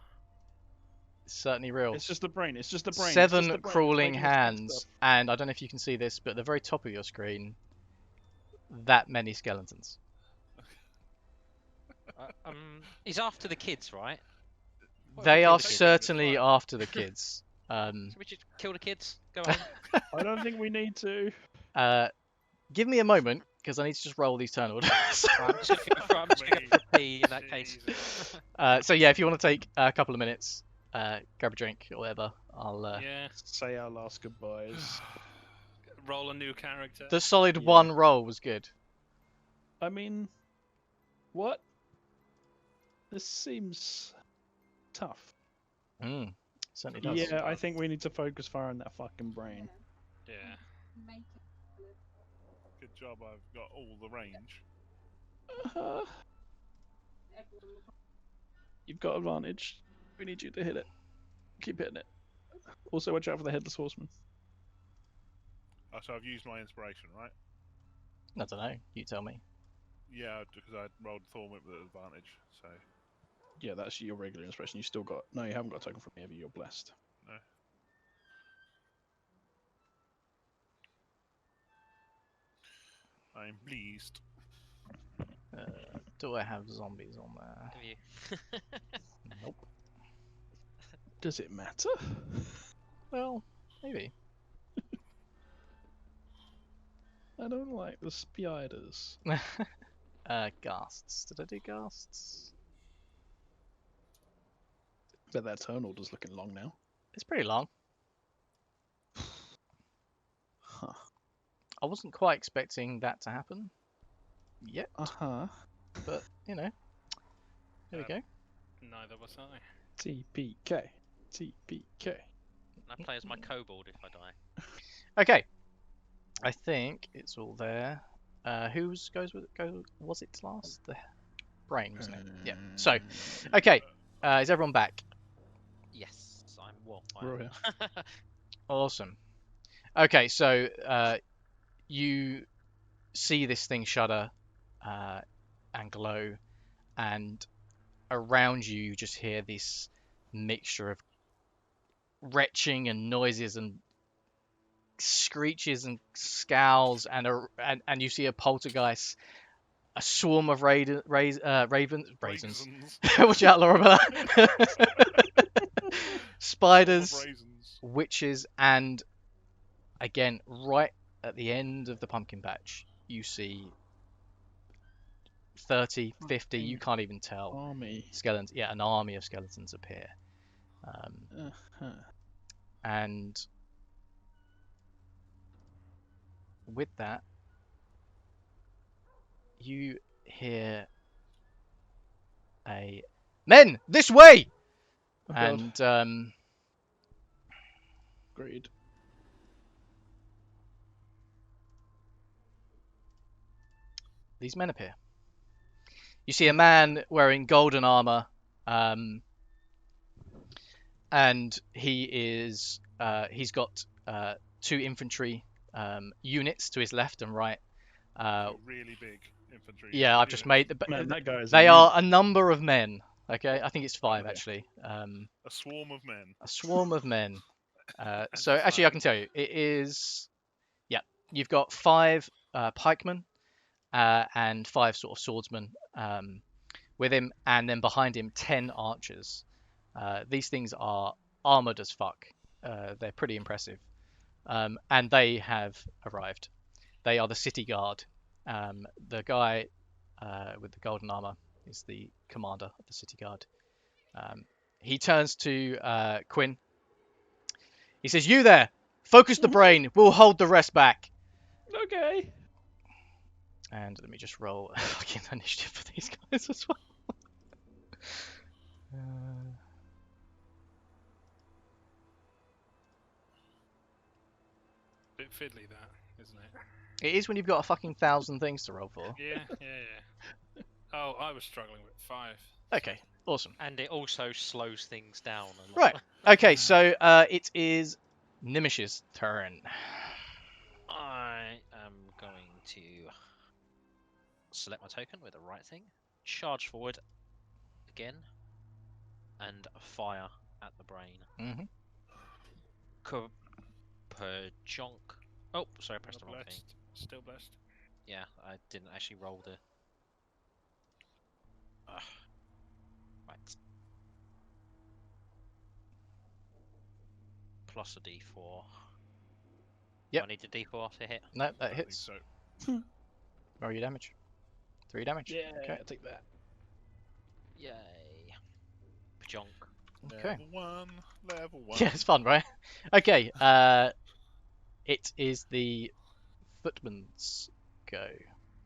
It's certainly real. It's just the brain. It's just the brain. it's 7 just the brain crawling making its bad hands, stuff. and I don't know if you can see this, but at the very top of your screen, that many skeletons. He's after the kids, right? What if we They kill are the kids? certainly after the kids. Should we just kill the kids? Go on. I don't think we need to. Give me a moment, because I need to just roll these turn orders. I'm just going to go for a pee in that case. Jesus. So yeah, if you want to take a couple of minutes, grab a drink or whatever, I'll... Yeah. Say our last goodbyes. Roll a new character. The solid Yeah. 1 roll was good. I mean, what? This seems tough. Certainly does. Yeah, I think we need to focus fire on that fucking brain. Yeah. Good job, I've got all the range. Uh-huh. You've got advantage. We need you to hit it. Keep hitting it. Also, watch out for the headless horseman. Oh, so I've used my inspiration, right? I don't know. You tell me. Yeah, because I rolled Thornwhip with advantage, so... Yeah, that's your regular inspiration. You still got... No, you haven't got a token from me, have you? You're blessed. No. I'm pleased. Do I have zombies on there? Have you? Nope. Does it matter? Well, maybe. I don't like the spiders. Ghasts. Did I do ghasts? But that turn order's looking long now. It's pretty long. Huh. I wasn't quite expecting that to happen yet, Uh-huh. but you know, there we go. Neither was I. TPK. TPK. I play as my kobold if I die. Okay, I think it's all there. Whose goes with was it last? The brain, wasn't it? Yeah. So, okay, is everyone back? Yes, I'm well. We're here. Awesome. Okay, so you see this thing shudder and glow, and around you, you just hear this mixture of retching and noises and screeches and scowls, and you see a poltergeist, a swarm of ravens. Raisins. Watch out, Lorabella. Spiders, Swarm of raisins. witches, and again, right at the end of the pumpkin patch, you see 30, 50, you can't even tell, Army. skeletons. Yeah, an army of skeletons appear. Uh-huh. And with that, you hear a "Men, this way!" Oh, God. and Agreed. these men appear. You see a man wearing golden armor, and he's got 2 infantry units to his left and right. Really big infantry. Yeah, I've just units. made Man, that guy is they a are a number of men. Okay, I think it's 5 Okay. actually. A swarm of men. A swarm of men. As So you actually, say. I can tell you, it is. Yeah, you've got 5 pikemen and 5 sort of swordsmen with him, and then behind him 10 archers. These things are armored as fuck. They're pretty impressive, and they have arrived. They are the city guard. The guy with the golden armor is the commander of the city guard. He turns to Quinn. He says, "You there! Focus the brain. We'll hold the rest back." Okay. And let me just roll a fucking initiative for these guys as well. Bit fiddly that, isn't it? It is when you've got a fucking 1,000 things to roll for. Yeah. Oh, I was struggling with 5. Okay, awesome. And it also slows things down a lot. Right. Okay, so it is Gnimish's turn. I am going to select my token with the right thing, charge forward again, and fire at the brain. Mm-hmm. Kerjunk. Oh, sorry, I pressed the wrong thing. Still blessed. Yeah, I didn't actually roll the. Right. Plus a d4. Yep. Do I need a d4 to hit? No, that I think hits. so. Roll your damage. 3 damage. Yeah, Okay. I'll take that. Yay. Junk. Okay. Level 1. Yeah, it's fun, right? Okay. It is the footman's go,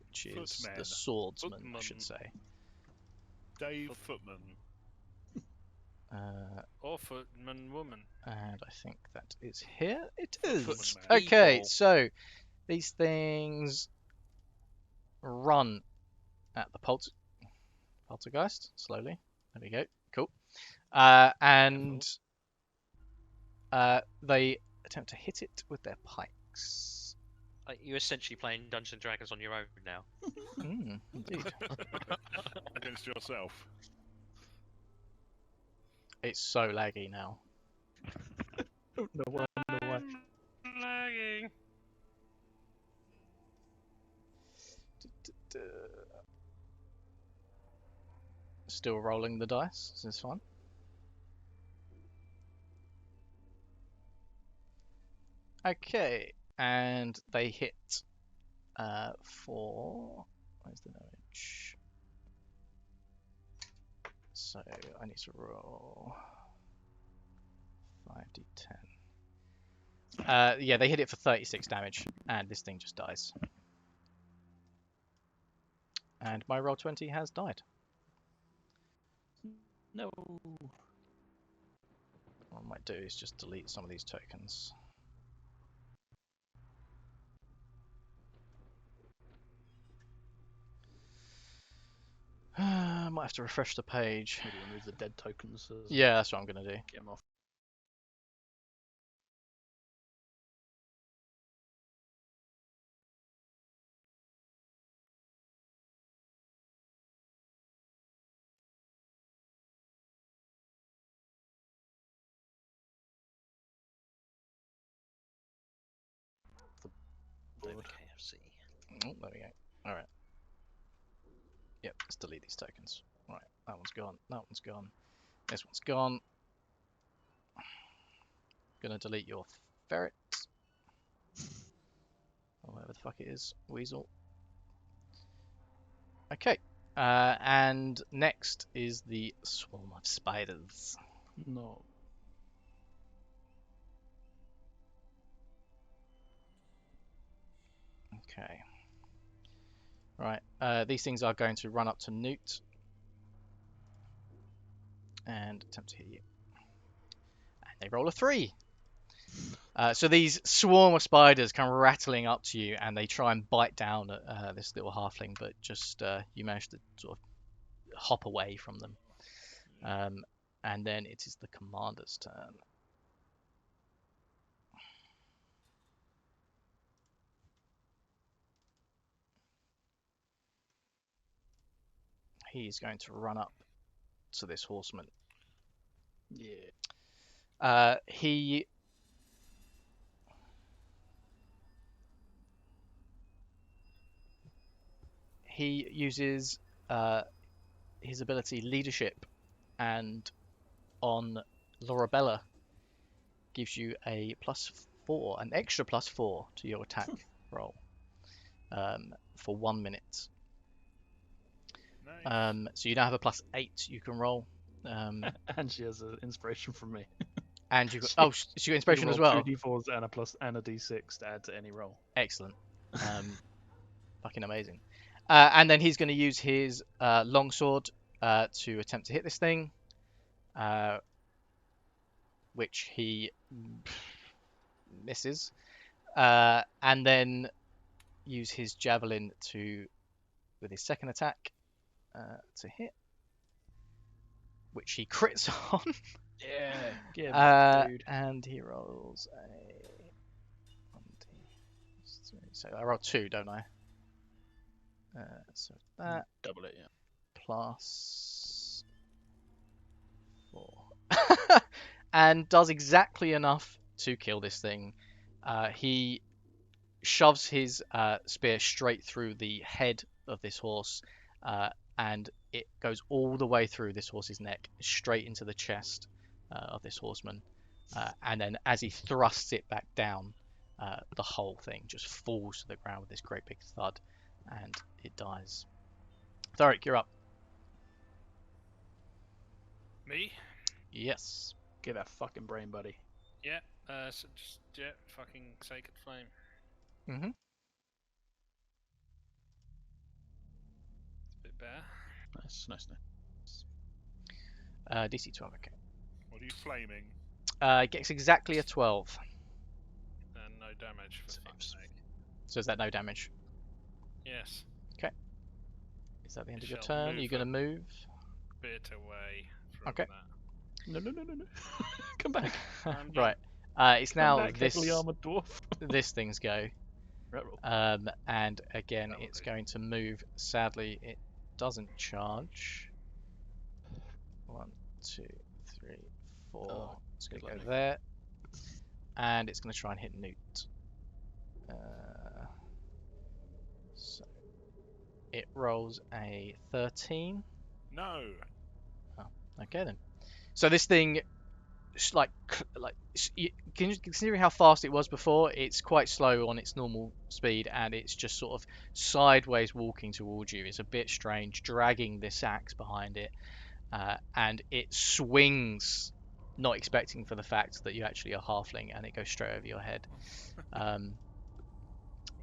which is the Footman. swordsman, I should Footman. say. Dave Footman. Or footman woman. And I think that is here. It is. Footman. Okay, People. so these things run at the poltergeist slowly. There we go. Cool. And they attempt to hit it with their pikes. You're essentially playing Dungeons and Dragons on your own now. Indeed. Against yourself. It's so laggy now. No why. Lagging. Still rolling the dice. This is fun. Okay, and they hit for... Where's the damage? So I need to roll 5d10. Yeah, they hit it for 36 damage, and this thing just dies. And my roll 20 has died. No. What I might do is just delete some of these tokens. I might have to refresh the page. Maybe remove the dead tokens. Yeah, that's what I'm going to do. Get them off. Over Board. KFC. Oh, there we go. Alright. Yep, let's delete these tokens. Right, that one's gone. That one's gone. This one's gone. Gonna delete your ferret. Or whatever the fuck it is. Weasel. Okay. And next is the swarm of spiders. No. Okay. Right. These things are going to run up to Noot and attempt to hit you. And they roll a 3. So these swarm of spiders come rattling up to you, and they try and bite down at this little halfling, but just you manage to sort of hop away from them. And then it is the commander's turn. He's going to run up to this horseman. Yeah. He uses his ability leadership, and on Lorabella gives you a +4, an extra +4 to your attack roll for 1 minute. Nice. So you now have a +8 you can roll. And she has an inspiration from me. And you got so you got inspiration You as roll well. 2 d4s and a d6 to add to any roll. Excellent. Fucking amazing. And then he's going to use his longsword to attempt to hit this thing, which he misses, and then use his javelin with his second attack to hit, which he crits on. Yeah, get him, dude. And he rolls a 1d3. So I roll 2, don't I? So that Double it, yeah. +4. And does exactly enough to kill this thing. He shoves his spear straight through the head of this horse, and it goes all the way through this horse's neck, straight into the chest of this horseman. And then as he thrusts it back down, the whole thing just falls to the ground with this great big thud, and it dies. Thorrik, you're up. Me? Yes. Get that fucking brain, buddy. Yeah. So just fucking Sacred Flame. Mm-hmm. It's a bit better. Nice. DC 12, okay. What are you flaming? It gets exactly a 12. And no damage for fuck's sake. So is that no damage? Yes. Is that the end It of your shall turn? Are you move going to move? Bit away from Okay. that. No. Come back. Right. It's Come now back, heavily this armored dwarf. this thing's go. Right roll. And again, That'll it's do. going to move. Sadly, it doesn't charge. 1, 2, 3, 4. Oh, It's going to good go luck, there. And it's going to try and hit Noot. So it rolls a 13. No. Okay then. So this thing considering how fast it was before, it's quite slow on its normal speed, and it's just sort of sideways walking towards you. It's a bit strange, dragging this axe behind it, and it swings, not expecting for the fact that you actually are halfling, and it goes straight over your head.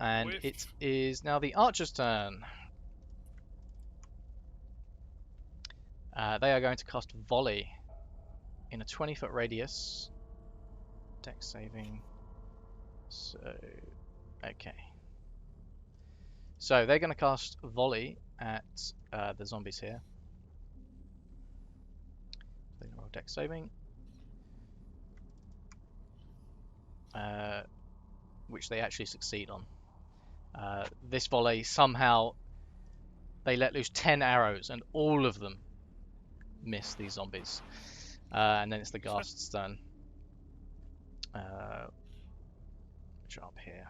And Whiff. it is now the archer's turn. They are going to cast volley in a 20-foot radius. Dex saving. So, okay. So they're going to cast volley at the zombies here. They're going to roll dex saving. Which they actually succeed on. This volley, somehow, they let loose 10 arrows, and all of them miss these zombies. And then it's the ghast's turn. Which are up here.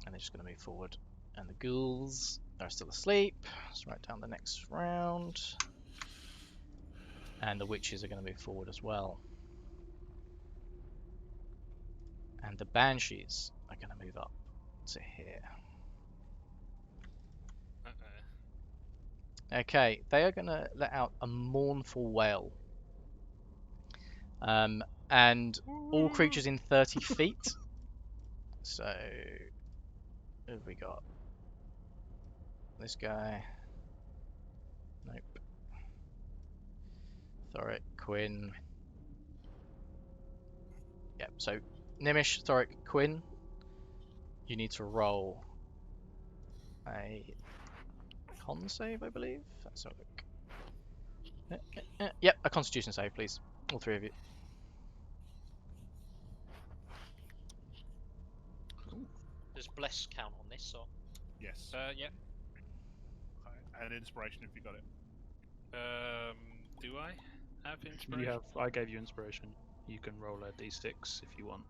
And they're just going to move forward. And the ghouls are still asleep. Let's write down the next round. And the witches are going to move forward as well. And the banshees are going to move up to here. Okay, they are going to let out a mournful wail. And all creatures in 30 feet. So, who have we got? This guy. Nope. Thorrik, Quinn. Yep, so Gnimish, Thorrik, Quinn. You need to roll a con save, I believe. Let's have a look. Yep, a constitution save, please. All three of you. Does bless count on this, or? Yes. Yeah. And inspiration if you got it. Do I have inspiration? You have. I gave you inspiration. You can roll a d6 if you want.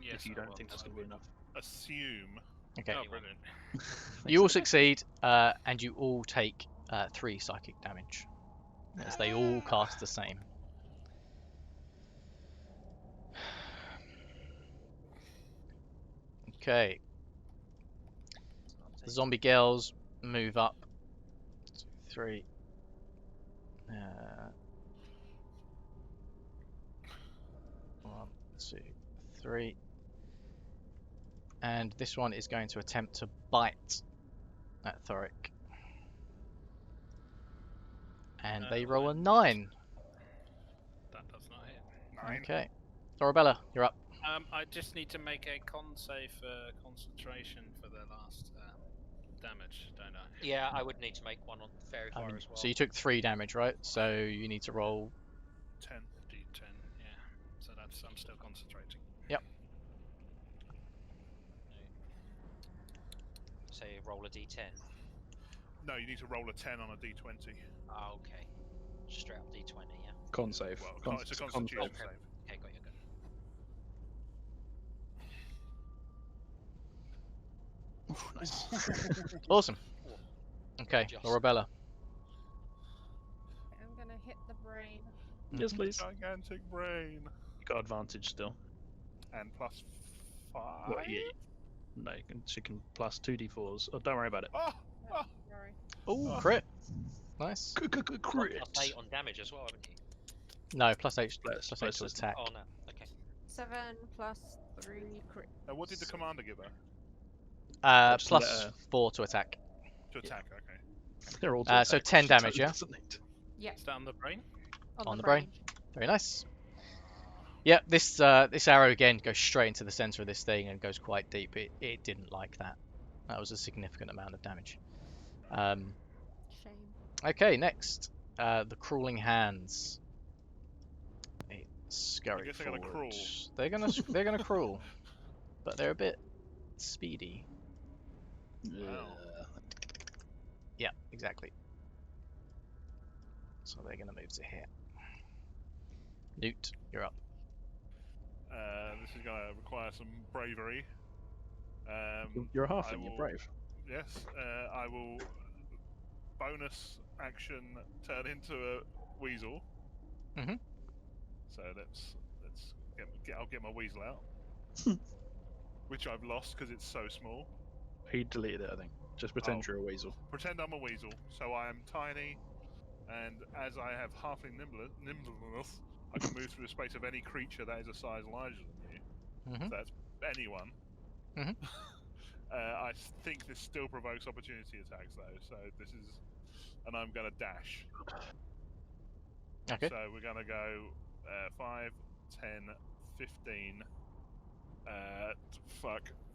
Yes, if you don't think that's going to be enough. Assume. Okay. Oh, brilliant. You all succeed, and you all take 3 psychic damage. As they all cast the same. Okay. The zombie girls move up. 2, 3. 1, 2, 3. And this one is going to attempt to bite at Thorrik. And they roll a 9. That does not hit. 9. Okay. Lorabella, you're up. I just need to make a con save for concentration for the last damage, don't I? Yeah, I would need to make one on fairy fire as well. So you took 3 damage, right? So you need to roll 10. D10, yeah. So that's I'm still concentrating. Say roll a d10. No, you need to roll a 10 on a d20. Ah, okay. Straight up d20, yeah. Con save. Well, it's a constitution save. Okay, got you. Nice. Awesome. Okay, Just. Lorabella. I'm gonna hit the brain. Yes, please. Gigantic brain. You got advantage still. And plus 5. What, yeah. No, she can plus 2d4s. Oh, don't worry about it. Oh! Oh! Sorry. Oh, crit. Nice. Crit. Plus 8 on damage as well, haven't you? No, plus 8 Plus to eight. attack. Oh no. Okay. 7 plus 3 crit. What did the commander give her? Just let Plus her- 4 to attack. To attack, okay. They're all So 10 damage, yeah? Yeah, Is that on the brain? On the brain. Very nice. Yeah, this arrow again goes straight into the center of this thing and goes quite deep. It didn't like that. That was a significant amount of damage. Shame. Okay, next, the crawling hands. They scurry guess they're gonna forward. crawl. They're gonna crawl, but they're a bit speedy. Wow. Yeah, exactly. So they're gonna move to here. Noot, you're up. This is going to require some bravery. You're a I halfling, you're will- brave. Yes, I will bonus action turn into a weasel. Mhm. So I'll get my weasel out, which I've lost because it's so small. He deleted it, I think. Just pretend Oh. you're a weasel. Pretend I'm a weasel, so I am tiny, and as I have halfling nimbleness, I can move through the space of any creature that is a size larger than you. Mhm. So that's anyone. Mhm. I think this still provokes opportunity attacks, though. So this is, and I'm going to dash. Okay. So we're going to go 5, 10, 15,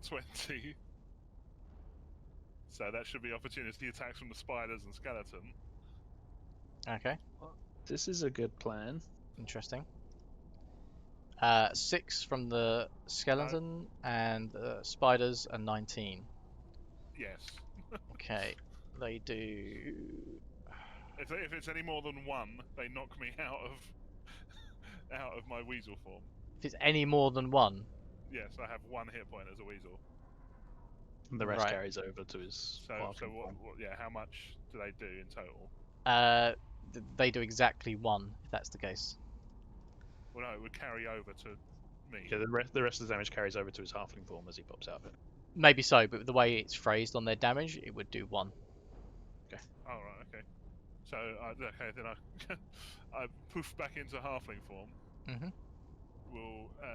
20. So that should be opportunity attacks from the spiders and skeleton. Okay. This is a good plan. Interesting. 6 from the skeleton and the spiders, and 19. Yes. Okay. They do. If it's any more than 1, they knock me out of my weasel form. If it's any more than 1. Yes, I have 1 hit point as a weasel. And the rest Right. carries over to his So halfling what? form. Yeah, how much do they do in total? They do exactly 1, if that's the case. Well, no, it would carry over to me. Yeah, the rest of the damage carries over to his halfling form as he pops out of it. Maybe so, but the way it's phrased on their damage, it would do 1. Oh right, okay. So then I poof back into halfling form. Mhm.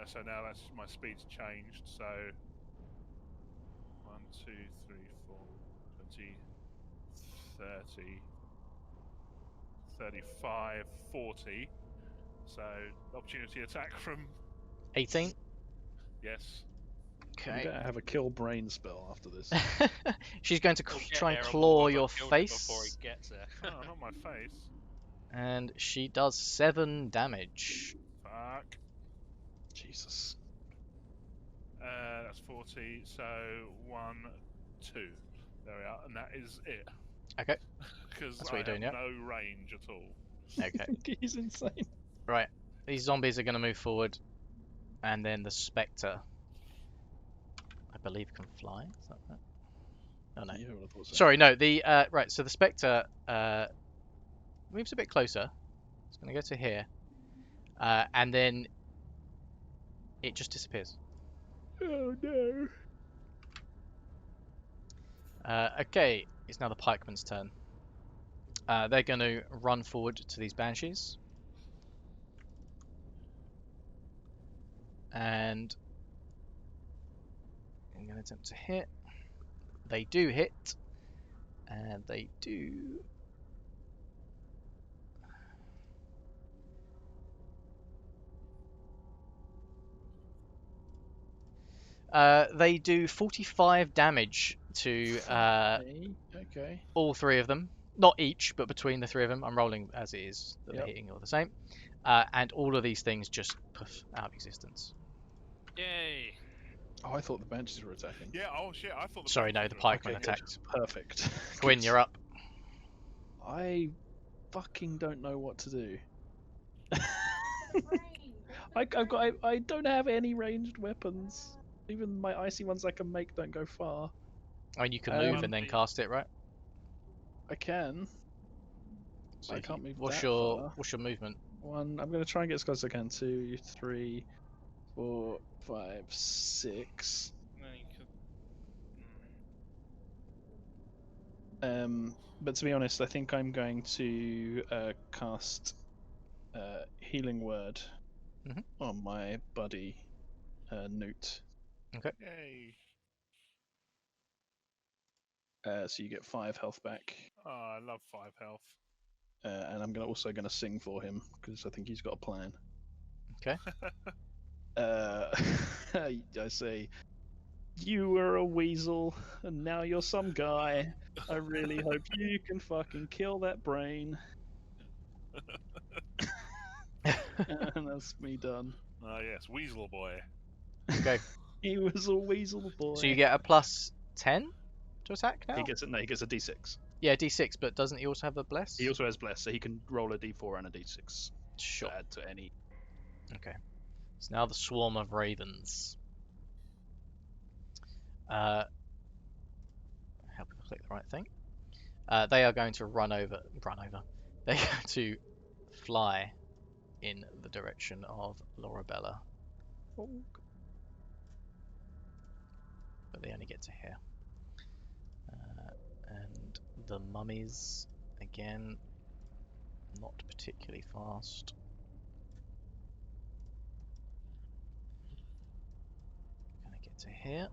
So now that's my speed's changed. So 1, 2, 3, 4, 20, 30, 35, 40. So opportunity attack from 18. yes. You Okay. better have a kill brain spell after this. She's going to We'll get try and there and claw we'll your have killed him face, before he gets there. Oh, not my face. and she does 7 damage. Fuck. Jesus. That's 40. So 1, 2. There we are, and that is it. Okay. Because That's I what you're have doing, yeah? no range at all. Okay. He's insane. Right. These zombies are going to move forward, and then the spectre, I believe, can fly. Is that right? Oh no. Yeah, I would have thought so. Sorry, no. The right. So the spectre moves a bit closer. It's going to go to here, and then it just disappears. Oh no. Okay, it's now the pikeman's turn. They're going to run forward to these banshees, and I'm going to attempt to hit. They do hit, and they do. They do 45 damage to Okay. all 3 of them. Not each, but between the 3 of them. I'm rolling as it is that they're Yep. hitting all the same. And all of these things just poof out of existence. Yay! Oh, I thought the banshees were attacking. Yeah. Oh shit! I thought. Sorry, no, the pikeman Okay, good. attacked. Perfect. Quinn, you're up. I fucking don't know what to do. I don't have any ranged weapons. Even my icy ones I can make don't go far. I mean, you can move and then Bumpy. cast it, right? I can. So I can't move what's that your far. what's your movement? 1. I'm gonna try and get as close as I can. 2, 3, 4, 5, 6. No, you could. But to be honest, I think I'm going to cast Healing Word Mhm. on my buddy Noot. Yay! So you get 5 health back. Oh, I love 5 health. And I'm also going to sing for him because I think he's got a plan. Okay. I say, you were a weasel, and now you're some guy. I really hope you can fucking kill that brain. And that's me done. Ah yes, Weasel boy. Okay. He was a weasel boy. So you get a plus 10 to attack now? He gets a D6. Yeah, d6, but doesn't he also have a bless? He also has bless, so he can roll a D4 and a D6 Sure. to add to any. Okay. It's now the swarm of ravens. Help me click the right thing. They are going to run over. They're going to fly in the direction of Lorabella. But they only get to here. And the mummies, again, not particularly fast. Gonna get to here.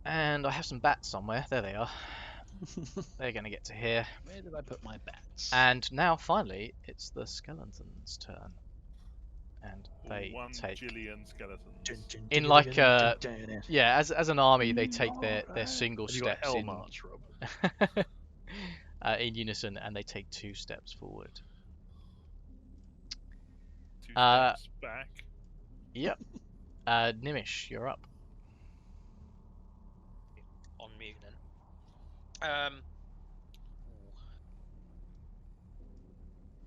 And I have some bats somewhere. There they are. They're gonna get to here. Where did I put my bats? And now, finally, it's the skeletons' turn. And they One take... Jillion skeletons. In like, yeah, as an army, they take their single Have you got steps Hell in... March, Rob? in unison, and they take 2 steps forward. 2 steps back. Yep. Gnimish, you're up. On mute then.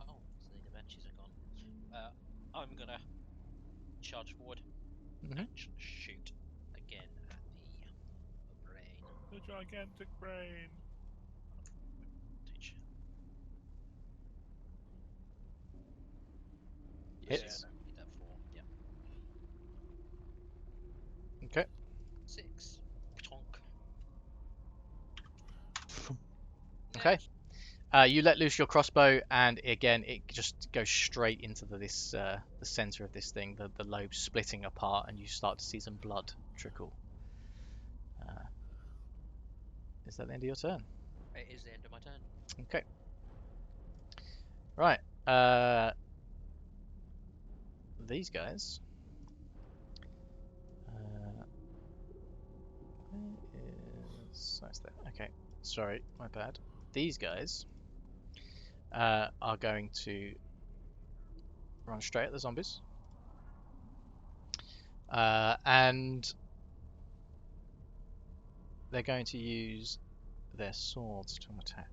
Oh, so the benches are gone. I'm gonna charge forward and shoot again at the brain. The gigantic brain. Teach. Hits. Yeah, no, need that 4. Yeah. Okay. 6. Tonk. Okay. You let loose your crossbow, and again, it just goes straight into the center of this thing, the lobe splitting apart, and you start to see some blood trickle. Is that the end of your turn? It is the end of my turn. Okay. Right. These guys. Where is... That's there. Okay. Sorry, my bad. These guys are going to run straight at the zombies. And they're going to use their swords to attack.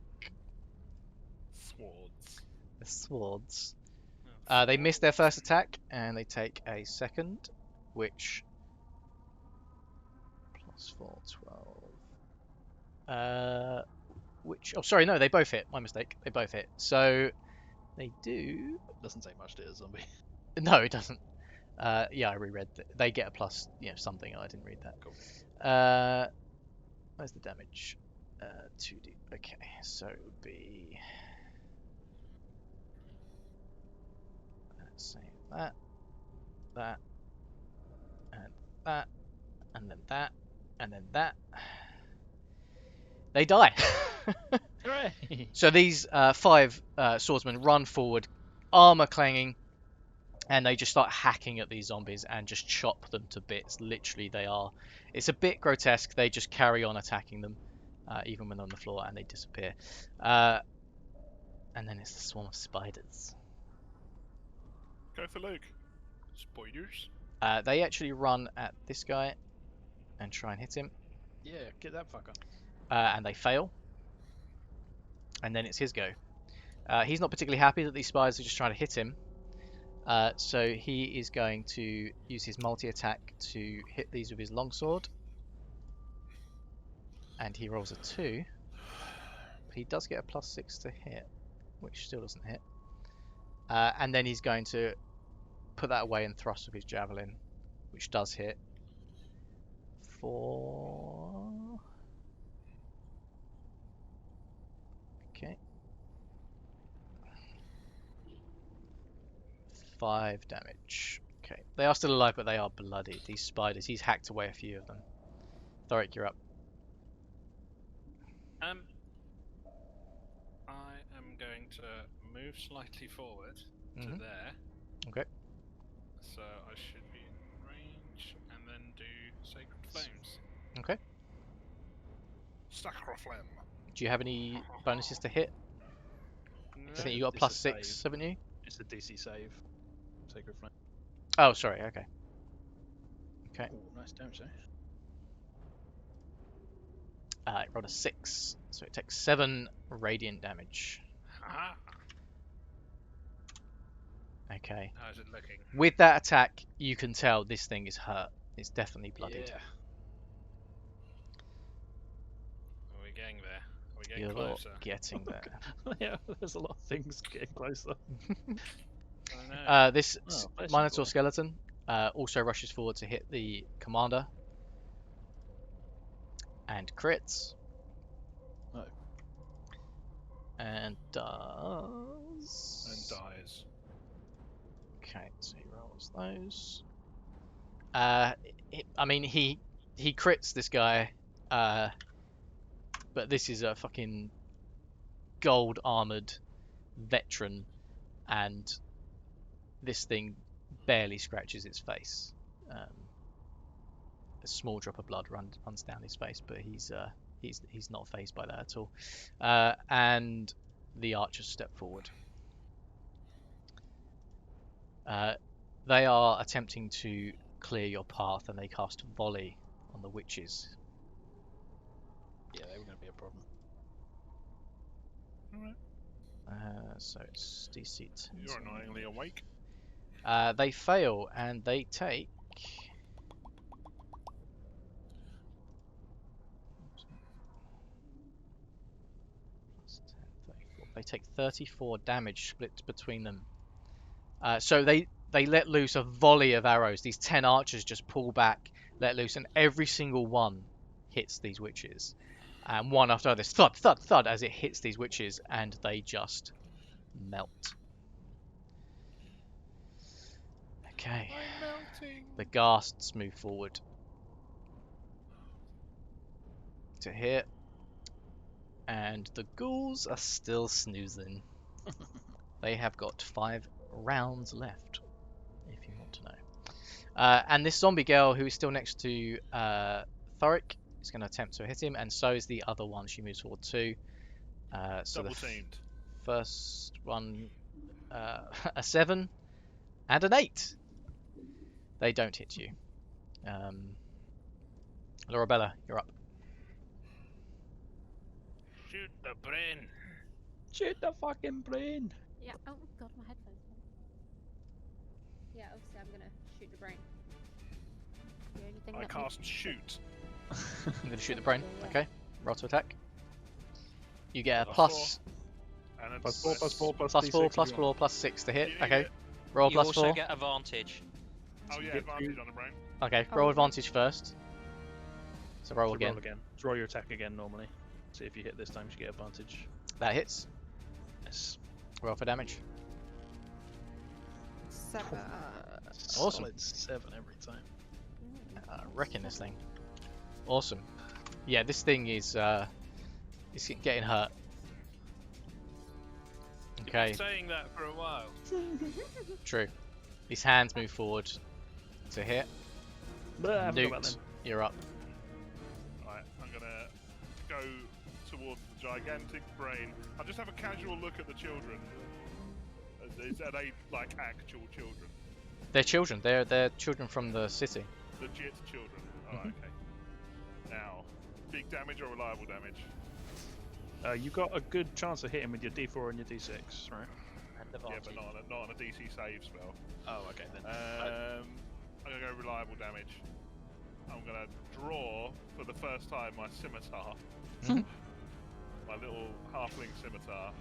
Swords. The swords. Oh, They miss their first attack, and they take a second, which... +4, 12. Which... Oh, sorry, no, they both hit. My mistake. They both hit. So, they do... Doesn't say much to a zombie. No, it doesn't. Yeah, I reread. They get a plus, something. I didn't read that. Cool. Where's the damage? 2d. Okay, so it would be... Let's say that, and then that, and then that. They die. Hooray! So these 5 swordsmen run forward, armor clanging, and they just start hacking at these zombies and just chop them to bits. Literally, they are. It's a bit grotesque. They just carry on attacking them, even when they're on the floor, and they disappear. And then it's the swarm of spiders. Go for Luke. Spoilers. They actually run at this guy and try and hit him, Yeah, get that fucker. and they fail. And then it's his go. He's not particularly happy that these spiders are just trying to hit him. So he is going to use his multi-attack to hit these with his longsword. And he rolls a 2. But he does get a +6 to hit, which still doesn't hit. And then he's going to put that away and thrust with his javelin, which does hit. 4... Okay. 5 damage. Okay. They are still alive, but they are bloodied. These spiders. He's hacked away a few of them. Thorrik, you're up. I am going to move slightly forward to there. Okay. So I should be in range, and then do Sacred Flames. Okay. Sacroflame. Do you have any bonuses to hit? No, I think you got a It's a +6, save. haven't you? It's a DC save. Sacred Flame. Oh, sorry. Okay. Okay. Ooh, nice damage there. It rolled a 6, so it takes 7 radiant damage. Ah, Okay. how's it looking? With that attack, you can tell this thing is hurt. It's definitely bloodied. Yeah. Are we getting there? Are we get You're closer. getting there. Yeah, there's a lot of things getting closer. I know. This Oh, bless you, Minotaur boy. skeleton also rushes forward to hit the commander and crits. Oh. And And does. dies. Okay, so he rolls those. I mean, he crits this guy, but this is a fucking gold armored veteran, and this thing barely scratches its face. A small drop of blood runs down his face, but he's not fazed by that at all. And the archers step forward. They are attempting to clear your path, and they cast volley on the witches. Yeah, they were going to be a problem. So it's DC 10. You're annoyingly awake. They fail, and they take. They take 34 damage split between them. So they let loose a volley of arrows. These 10 archers just pull back, let loose, and every single one hits these witches. And one after other, thud, thud, thud, as it hits these witches, and they just melt. Okay. I'm melting. The ghasts move forward to here. And the ghouls are still snoozing. They have got 5 rounds left, if you want to know. And this zombie girl who is still next to Thorrik is going to attempt to hit him, and so is the other one. She moves forward too. So Double the teamed. first one, a 7 and an 8. They don't hit you. Lorabella, you're up. Shoot the brain. Shoot the fucking brain! Yeah. Oh god, my headphones. Yeah, obviously I'm gonna shoot the brain. The only thing I that cast shoot. I'm going to shoot the brain. Yeah. Okay. Roll to attack. You get a Plus plus And Plus 4, plus 4, plus plus 4, D6 plus if you 4, want. plus 6 to hit. You need Okay. it. Roll You plus also 4. get advantage. Oh You yeah, get advantage two- on the brain. Okay, Oh, roll okay. advantage first. So roll So again. Roll again. Just roll your attack again normally. See if you hit this time, you get advantage. That hits. Yes. Roll for damage. 7. Awesome. Solid 7 every time. Wrecking this thing. Awesome. Yeah, this thing is getting hurt. Okay, Been saying that for a while. true. His hands move forward to hit. But I forgot about Noot, them. you're up. Right, I'm gonna go towards the gigantic brain. I'll just have a casual look at the children. Are they like actual children? They're children. They're children from the city. Legit children. Alright, okay. Now, big damage or reliable damage? You got a good chance of hitting with your D4 and your D6, right? And Yeah, advantage. but not on a DC save spell. Oh, okay then. I'm gonna go reliable damage. I'm gonna draw for the first time my scimitar, my little halfling scimitar,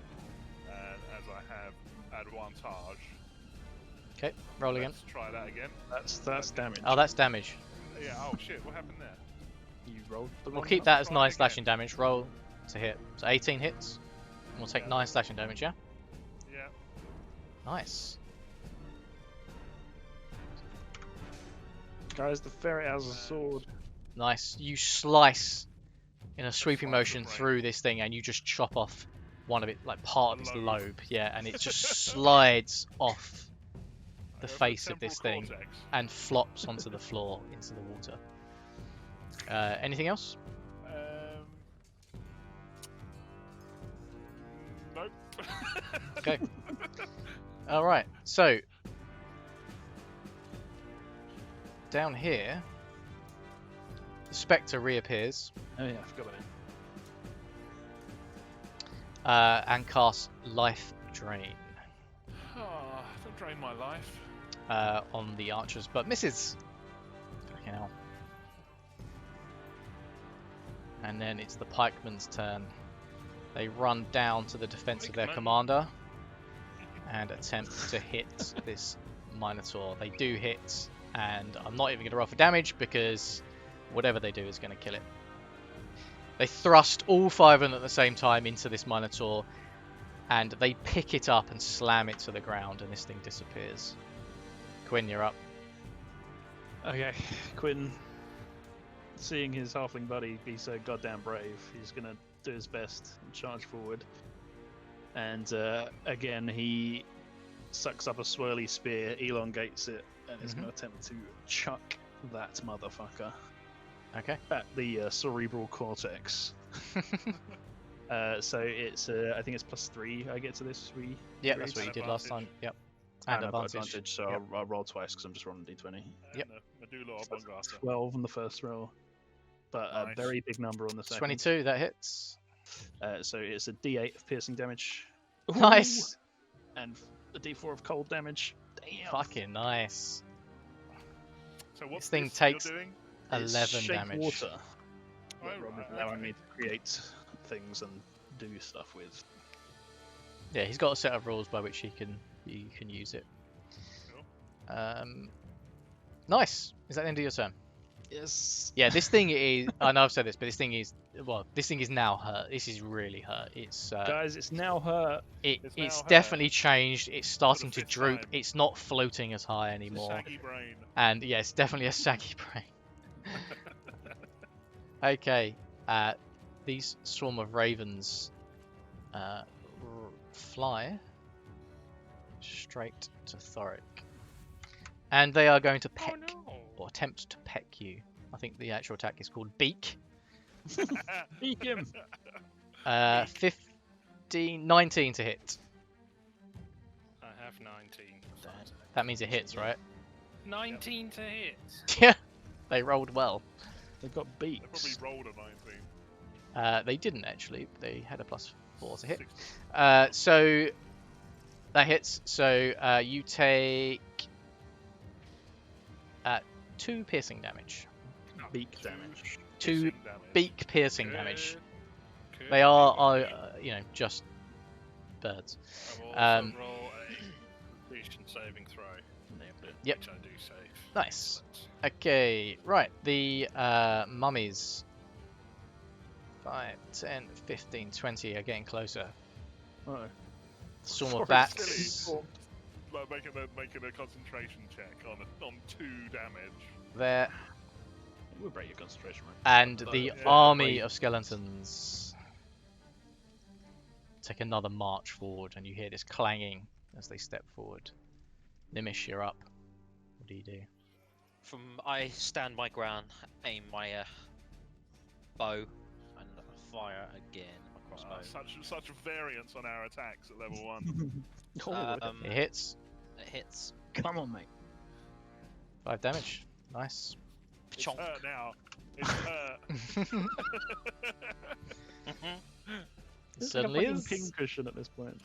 and as I have advantage. Okay, roll again. Let's try that again. That's damage. Oh, that's damage. Yeah. Oh shit! What happened there? You rolled the We'll wrong keep one. that as Try 9 again. slashing damage. Roll to hit. So 18 hits. And we'll take Yeah. 9 slashing damage, yeah? Yeah. Nice. Guys, the ferret has a sword. Nice. You slice in a sweeping slice the motion brain. through this thing, and you just chop off one of it, like part of its Lobe. lobe. Yeah, and it just slides off I the go for face of this temporal thing cortex. and flops onto the floor into the water. Anything else? Nope. Okay. All right. So down here, the spectre reappears Oh yeah, I forgot about it. and casts Life Drain Oh, don't drain my life. on the archers, but misses. Fucking hell. And then it's the pikeman's turn. They run down to the defense of their Big man. commander and attempt to hit this Minotaur. They do hit, and I'm not even going to roll for damage because whatever they do is going to kill it. They thrust all 5 of them at the same time into this Minotaur, and they pick it up and slam it to the ground, and this thing disappears. Quinn, you're up. Okay, Quinn, seeing his halfling buddy be so goddamn brave, he's gonna do his best and charge forward. And again, he sucks up a swirly spear, elongates it, and is Mhm. gonna attempt to chuck that motherfucker Okay. at the cerebral cortex. So it's I think it's +3 I get to this. Yeah, that's what you did last time. Yep. And I've got advantage. advantage, so Yep. I'll roll twice because I'm just rolling d20. Yep. Medulla oblongata. 12 on the first roll, but a Nice. very big number on the second. 22, that hits. So it's a d8 of piercing damage. Nice. And a d4 of cold damage. Damn. Fucking nice. So what's thing this takes you're doing? It's 11 shape damage. water. Oh, That Rob is right, allowing okay. me to create things and do stuff with. Yeah, he's got a set of rules by which you can use it. Cool. Nice. Is that the end of your turn? Yes. Yeah, this thing is. I know I've said this, but this thing is now hurt. This is really hurt. It's Guys, it's now hurt. It's now it's hurt. definitely changed. It's starting to 5th droop. time. It's not floating as high It's a anymore. shaggy brain. And yeah, it's definitely a saggy brain. Okay, these swarm of ravens fly straight to Thorrik, and they are going to peck or attempt to peck you. I think the actual attack is called beak. Beak him. 15, 19 to hit. I have 19. That means it hits, right? 19 to hit. Yeah, they rolled well. They've got They beaks. probably rolled a 19. They didn't actually. They had a +4 to hit. 16. So that hits. So you take 2 piercing damage. Beak damage. 2 Piercing damage. beak piercing damage. Good. They are just birds. I will also um, roll a Constitution saving throw. Yep. Which I do save. Nice. But Okay, right. The mummies. 5, 10, 15, 20 are getting closer. Oh. Swarm Sorry, of bats. silly. Like making a concentration check on 2 damage. There. It will break your concentration, right? And But, the yeah, army great. of skeletons take another march forward, and you hear this clanging as they step forward. Gnimish, you're up. What do you do? I stand my ground, aim my bow, and fire again. My crossbow. Such variance on our attacks at level 1. It hits. It hits. Come on, mate. 5 damage. Nice. It's Chonk. hurt now. It's hurt. It certainly is. Pincushion at this point.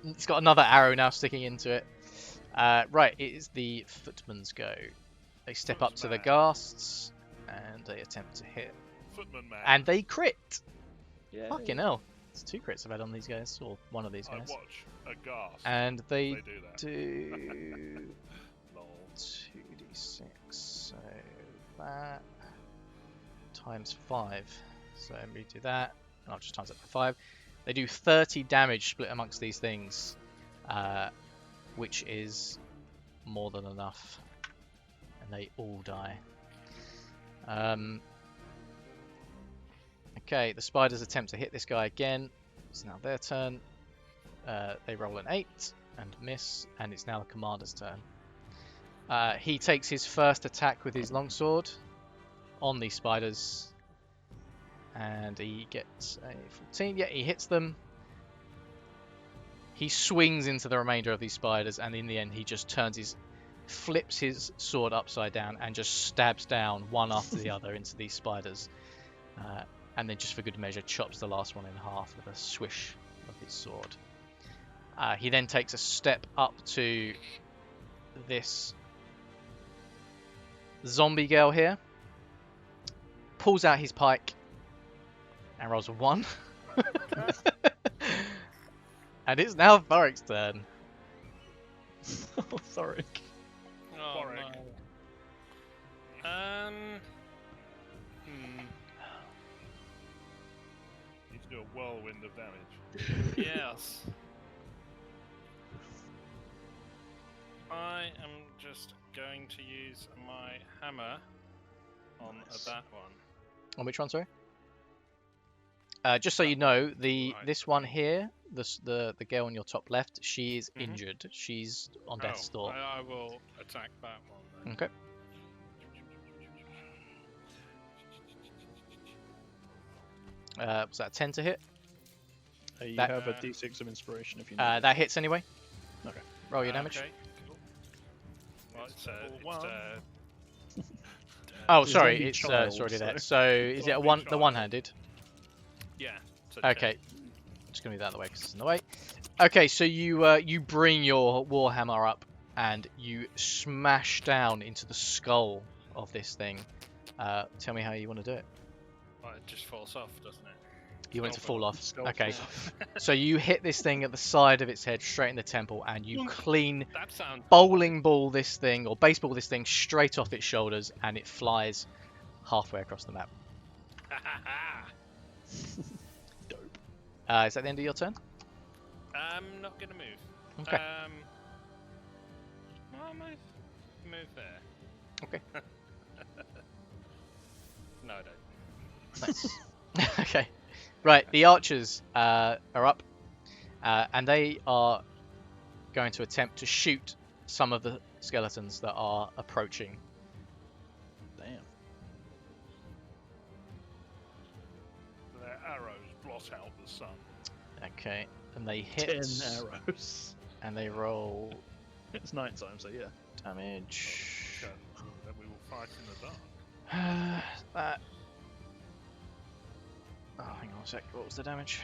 It's got another arrow now sticking into it. Right, it is the footman's go. They step up to the Footman. ghasts and they attempt to hit. Footman man. And they crit! Yeah. Fucking hell. It's 2 crits I've had on these guys, or one of these I guys. watch aghast. And they they do that. do Lol. 2d6, so that times 5. So let me do that. I'll just times it by 5. They do 30 damage split amongst these things, which is more than enough. And they all die. Okay, the spiders attempt to hit this guy again. It's now their turn. They roll an 8 and miss, and it's now the commander's turn. He takes his first attack with his longsword on these spiders, and he gets a 14. Yeah, he hits them. He swings into the remainder of these spiders, and in the end, he just flips his sword upside down and just stabs down one after the other into these spiders. And then, just for good measure, chops the last one in half with a swish of his sword. He then takes a step up to this zombie girl here, pulls out his pike, and rolls a 1. And it's now Thorrik's turn. Oh, Thorrik. Oh, Thorrik. no. Need to do a whirlwind of damage. Yes. I am just going to use my hammer on Nice. that one. On which one, sorry? Just so you know, this one here, the girl on your top left, she is injured. She's on death's door. I will attack that one then. Okay. Was that 10 to hit? You That- have a D6 of inspiration if you need. That hits anyway. Okay. Roll your damage. Okay, cool. Well, it's one. Oh, It's sorry, only it's child, already there. so- So is it a Only one? The child. one-handed. yeah. It's a Okay. Just gonna be that the way because it's in the way. Okay, so you bring your warhammer up and you smash down into the skull of this thing. Tell me how you want to do it. Well, it just falls off, doesn't it? You want it to Skull fall off. Skull Okay. falls off. So you hit this thing at the side of its head, straight in the temple, and you Boink. clean That sounds bowling ball this thing or baseball this thing straight off its shoulders, and it flies halfway across the map. Dope. Is that the end of your turn? I'm not gonna move. Okay. I'll move there. Okay. No, I don't. Nice. Okay. Right, the archers are up, and they are going to attempt to shoot some of the skeletons that are approaching. Damn. Their arrows blot out the sun. Okay, and they hit, 10 arrows. and they roll It's night time, so yeah. damage. Okay. Then we will fight in the dark. That. Oh, hang on a sec. What was the damage?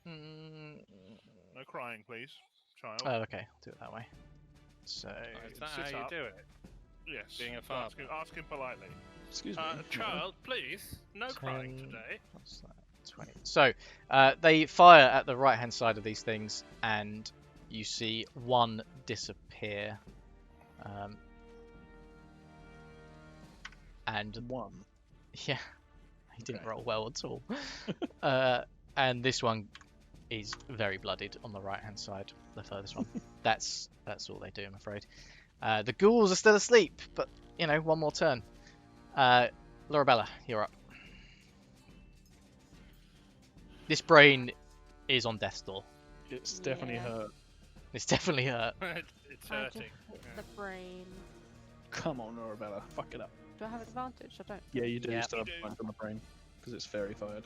No crying, please, child. Oh, okay. I'll do it that way. So, Is that sit how you up. do it? Yes. being a Ask him, father. ask him politely. Excuse me. Child, please. No crying 10. today. what's that? 20. So, they fire at the right-hand side of these things, and you see one disappear. And One. yeah, he didn't Okay. roll well at all. And this one is very bloodied on the right-hand side, the furthest one. That's all they do, I'm afraid. The ghouls are still asleep, but you know, one more turn. Lorabella, you're up. This brain is on death's door. It's definitely Yeah. hurt. It's definitely hurt. It's I just hurting. hit Yeah. the brain. Come on, Lorabella. Fuck it up. Do I have advantage? I don't. Yeah, you do. Yeah. You still have You do. flank on the brain. Because it's fairy fired.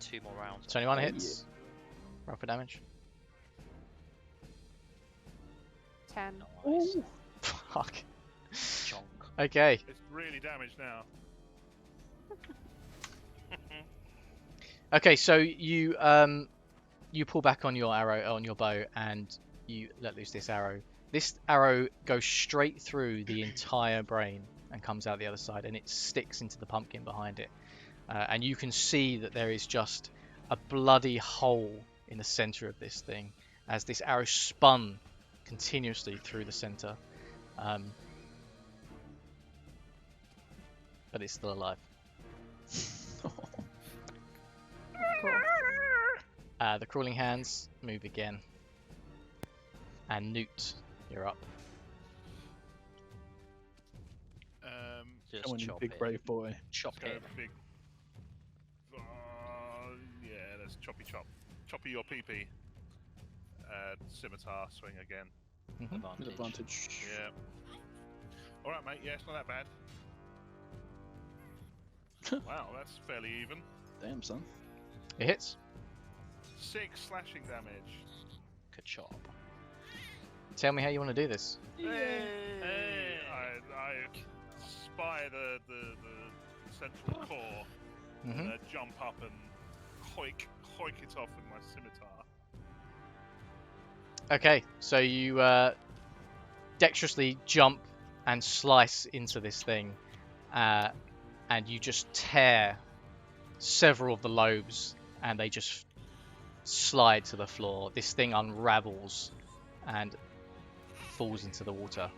2 more rounds. 21 Oh, hits. Roll for damage. 10. Nice. Fuck. Chonk. Okay. It's really damaged now. Okay, so you pull back on your arrow, on your bow, and you let loose this arrow. This arrow goes straight through the entire brain and comes out the other side, and it sticks into the pumpkin behind it. And you can see that there is just a bloody hole in the center of this thing as this arrow spun continuously through the center. But it's still alive. Of course. The crawling hands move again. And Noot, you're up. Just Come on, you chop big it. brave boy. Chop Go it. big. Yeah, let's choppy chop. Choppy your pee-pee. Scimitar swing again. Mhm. Advantage. With advantage. Yeah. Alright, mate. Yeah, it's not that bad. Wow, that's fairly even. Damn, son. It hits. 6 slashing damage. Ka-chop. Tell me how you want to do this. Hey. I spy the central core Mhm. and jump up and hoik it off with my scimitar. Okay, so you dexterously jump and slice into this thing, and you just tear several of the lobes, and they just slide to the floor. This thing unravels and falls into the water.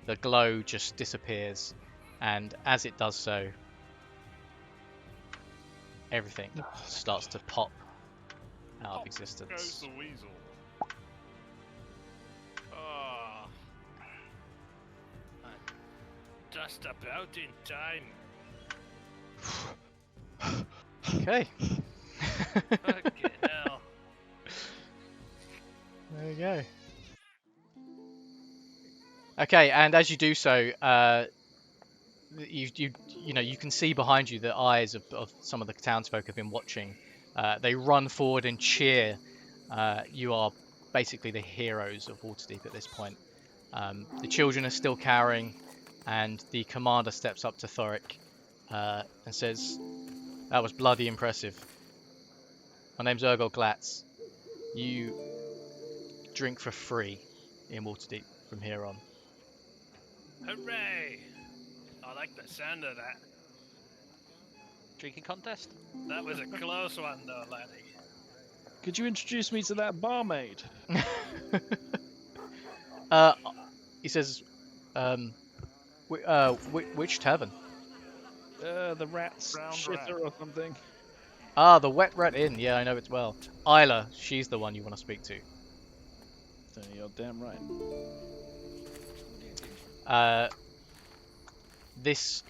The glow just disappears, and as it does so, everything starts to pop out of existence. Goes the weasel. Oh, just about in time. Okay. Fucking hell. There you go. Okay, and as you do so, you can see behind you the eyes of some of the townsfolk have been watching. They run forward and cheer. You are basically the heroes of Waterdeep at this point. The children are still cowering, and the commander steps up to Thorrik and says, "That was bloody impressive. My name's Urgol Glatz. You drink for free in Waterdeep from here on." Hooray! I like the sound of that. Drinking contest? That was a close one, though, laddie. Could you introduce me to that barmaid? He says, which tavern? The Rat's Brown Shitter Rat. or something. Ah, the Wet Rat Inn. Yeah, I know it well. Isla, she's the one you want to speak to. You're damn right. This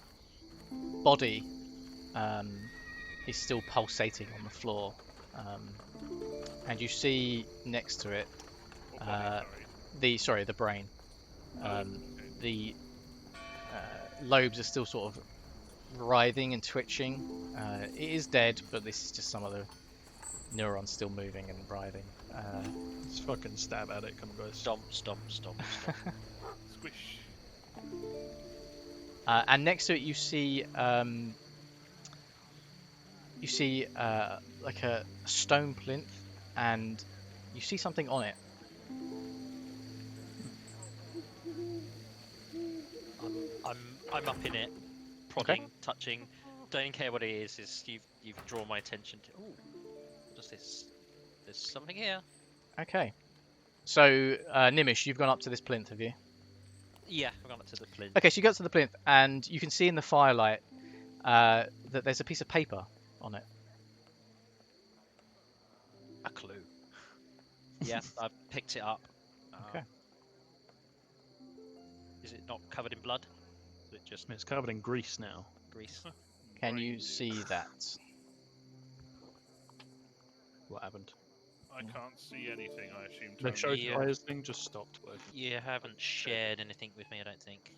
body is still pulsating on the floor, and you see next to it Or body, sorry. the brain. Okay. The lobes are still sort of writhing and twitching. It is dead, but this is just some of the neurons still moving and writhing. Let's fucking stab at it, come on, guys. Stomp, stomp, stomp, stomp. Squish. And next to it, you see like a stone plinth, and you see something on it. I'm up in it, prodding, touching. Don't care what it is. You've drawn my attention to. Oh, what is this? There's something here. Okay. So, Gnimish, you've gone up to this plinth, have you? Yeah, I've gone up to the plinth. Okay, so you go up to the plinth, and you can see in the firelight that there's a piece of paper on it. A clue. Yeah, I've picked it up. Okay. Is it not covered in blood? Is it just It's covered in grease now. grease? Can you see that? What happened? I can't see anything, I assume. The Tony. show Yeah. players thing just stopped working. You haven't shared anything with me, I don't think.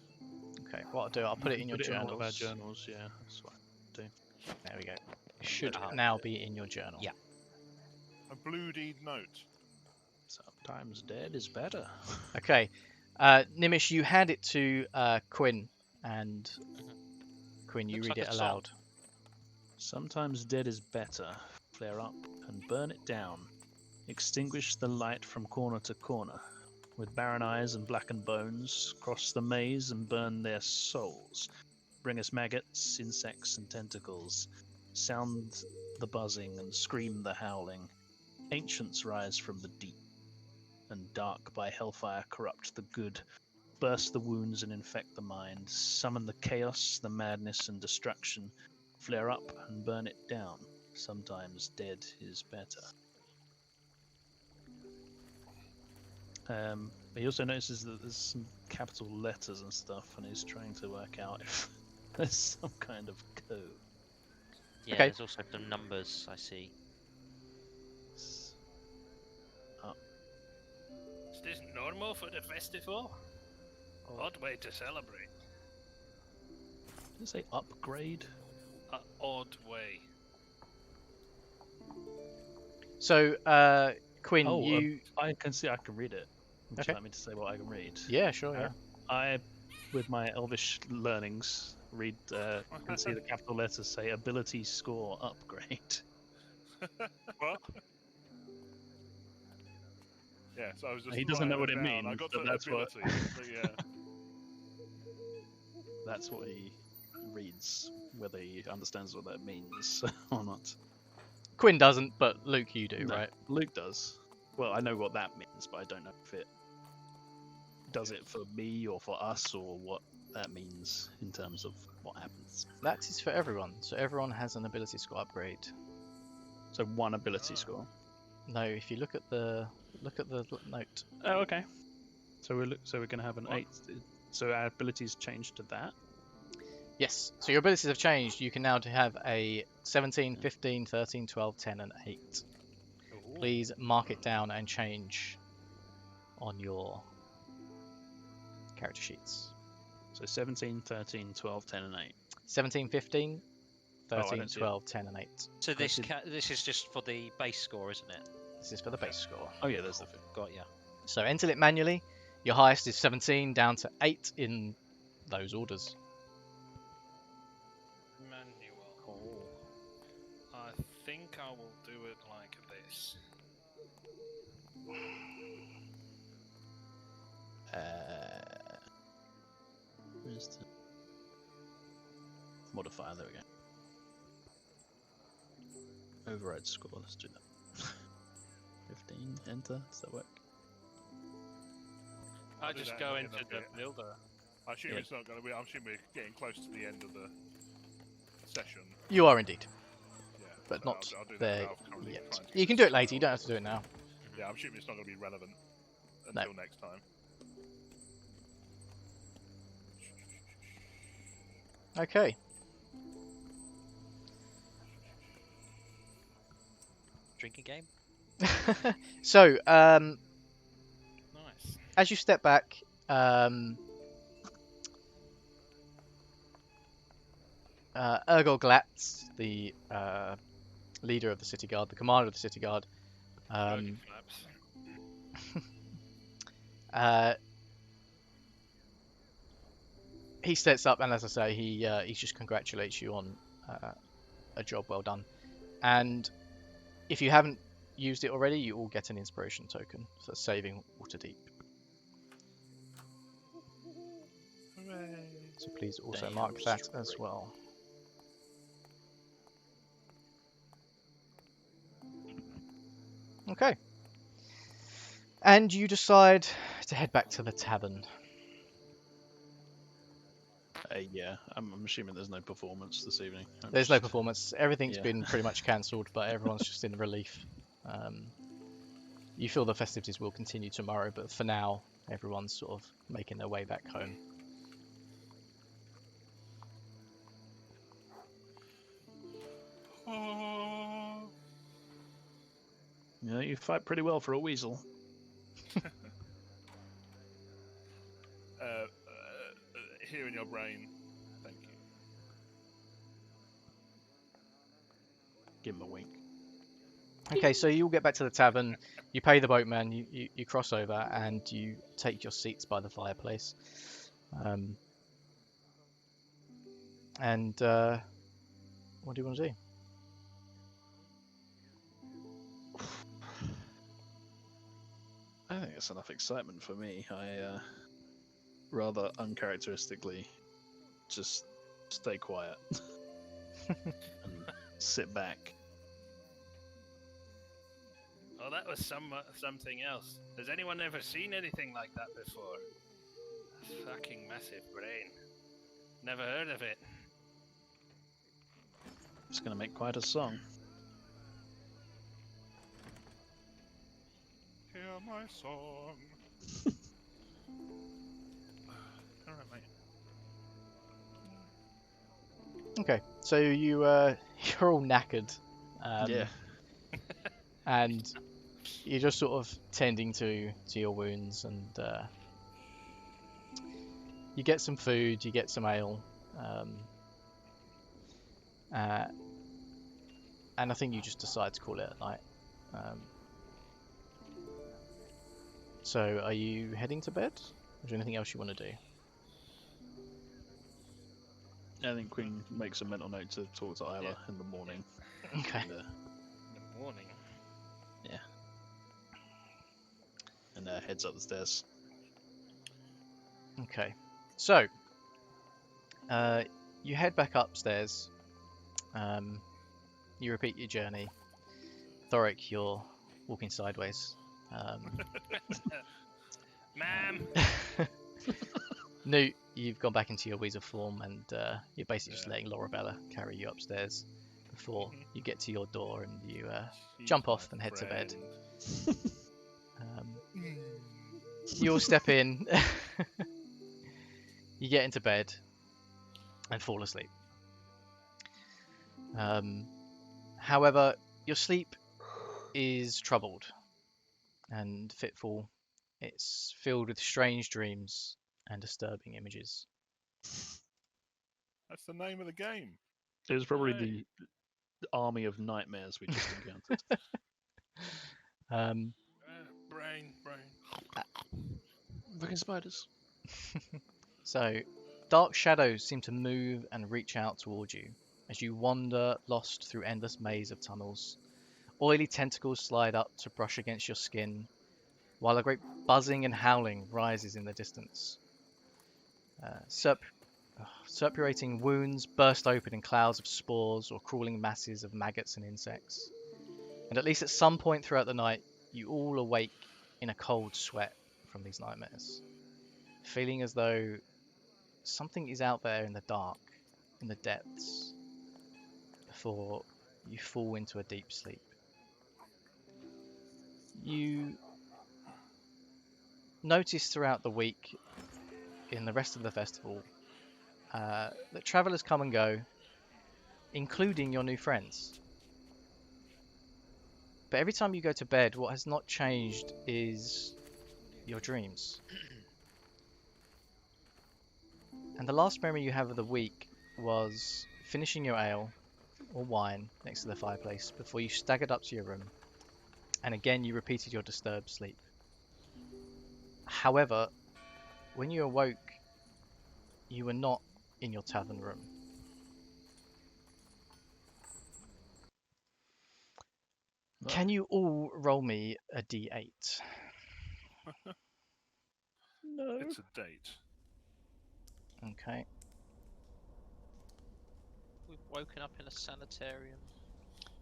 Okay, what I'll do, I'll put it in your Put it in all journals. of our journals, yeah. That's what. There we go. It should Ah, now be in your journal. Yeah. A blue deed note. Sometimes dead is better. Okay. Gnimish, you hand it to Quinn, and Quinn, you Looks read like it a song. aloud. Sometimes dead is better. Flare up and burn it down. Extinguish the light from corner to corner. With barren eyes and blackened bones, cross the maze and burn their souls. Bring us maggots, insects, and tentacles. Sound the buzzing and scream the howling. Ancients rise from the deep, and dark by hellfire corrupt the good. Burst the wounds and infect the mind. Summon the chaos, the madness, and destruction. Flare up and burn it down. Sometimes dead is better. He also notices that there's some capital letters and stuff, and he's trying to work out if there's some kind of code. Yeah, Okay. there's also some numbers I see. Is this normal for the festival? Odd way to celebrate. Did it say upgrade? Odd way. So, Quinn, Oh, you... I can see. I can read it. Would Okay. you like me to say what I can read? Yeah, sure, yeah. I, with my elvish learnings, read. Can see the capital letters say ability score upgrade. What? Yeah, so I was just. He doesn't know writing what it down. I means, got but the that's what- ability, but yeah. That's what he reads, whether he understands what that means or not. Quinn doesn't, but Luke, you do, No, right? Luke does. Well, I know what that means, but I don't know if it does it for me or for us or what that means in terms of what happens. That is for everyone. So everyone has an ability score upgrade. So one ability score. No, if you look at the note. Oh, okay. So we're going to have an 8. So our abilities change to that. Yes. So your abilities have changed. You can now have a 17, 15, 13, 12, 10, and 8. Please mark it down and change on your character sheets. So 17, 13, 12, 10, and 8. 17, 15, Oh, I 13, don't see it. 12, 10, and 8. So this This this is just for the base score, isn't it? This is for the base score. Oh yeah, there's the thing. Got ya. So enter it manually. Your highest is 17 down to 8 in those orders. Manual. I think I will do it like this. Where's the modifier? There we go. Override score. Let's do that. 15. Enter. Does that work? I I'll do just that go and into look the at it. builder. I assume Yeah. it's not going to be. I assume we're getting close to the end of the session. You are indeed, Yeah, but so not I'll do that there now. I'm currently yet. trying to You get can this do it later. You sorted. don't have to do it now. Yeah, I'm assuming it's not going to be relevant No. until next time. Okay. Drinking game. So, Nice. as you step back, Ergol Glatz, the leader of the city guard, the commander of the city guard, Turkey flaps. he steps up, and as I say, he just congratulates you on a job well done. And if you haven't used it already, you all get an inspiration token for saving Waterdeep. So please also mark that as well. Okay. And you decide to head back to the tavern. Yeah, I'm assuming there's no performance this evening. There's no performance. Everything's yeah. been pretty much cancelled, but everyone's just in relief. You feel the festivities will continue tomorrow, but for now, everyone's sort of making their way back home. Yeah, you fight pretty well for a weasel. Here in your brain, thank you. Give him a wink. Okay, so you all get back to the tavern, you pay the boatman, you cross over, and you take your seats by the fireplace. And what do you want to do? I think it's enough excitement for me. I rather uncharacteristically just stay quiet and sit back. Oh, that was something else. Has anyone ever seen anything like that before? A fucking massive brain. Never heard of it. It's going to make quite a song. Hear my song. Alright, mate. Okay, so you're all knackered. Yeah. And you're just sort of tending to your wounds, and you get some food, you get some ale, and I think you just decide to call it a night. So are you heading to bed? Is there anything else you want to do? I think Queen makes a mental note to talk to Isla in the morning. Okay. And, In the morning. and heads up the stairs. Okay. So you head back upstairs. You repeat your journey. Thorrik, you're walking sideways. Ma'am. Noot, you've gone back into your weasel form, and you're basically just letting Lorabella carry you upstairs before you get to your door, and you She's jump my off and head to bed. friend. You all step in. You get into bed and fall asleep. However, your sleep is troubled and fitful. It's filled with strange dreams and disturbing images. That's the name of the game. It was probably Hey. the army of nightmares we just encountered. Brain. Fucking spiders. So, dark shadows seem to move and reach out towards you as you wander lost through endless maze of tunnels. Oily tentacles slide up to brush against your skin, while a great buzzing and howling rises in the distance. Suppurating wounds burst open in clouds of spores or crawling masses of maggots and insects. And at least at some point throughout the night, you all awake in a cold sweat from these nightmares, feeling as though something is out there in the dark, in the depths, before you fall into a deep sleep. You notice throughout the week, in the rest of the festival, that travellers come and go, including your new friends. But every time you go to bed, what has not changed is your dreams. And the last memory you have of the week was finishing your ale or wine next to the fireplace before you staggered up to your room, and again you repeated your disturbed sleep. However, when you awoke, you were not in your tavern room. Can you all roll me a d8? No. It's a date. Okay. We've woken up in a sanitarium.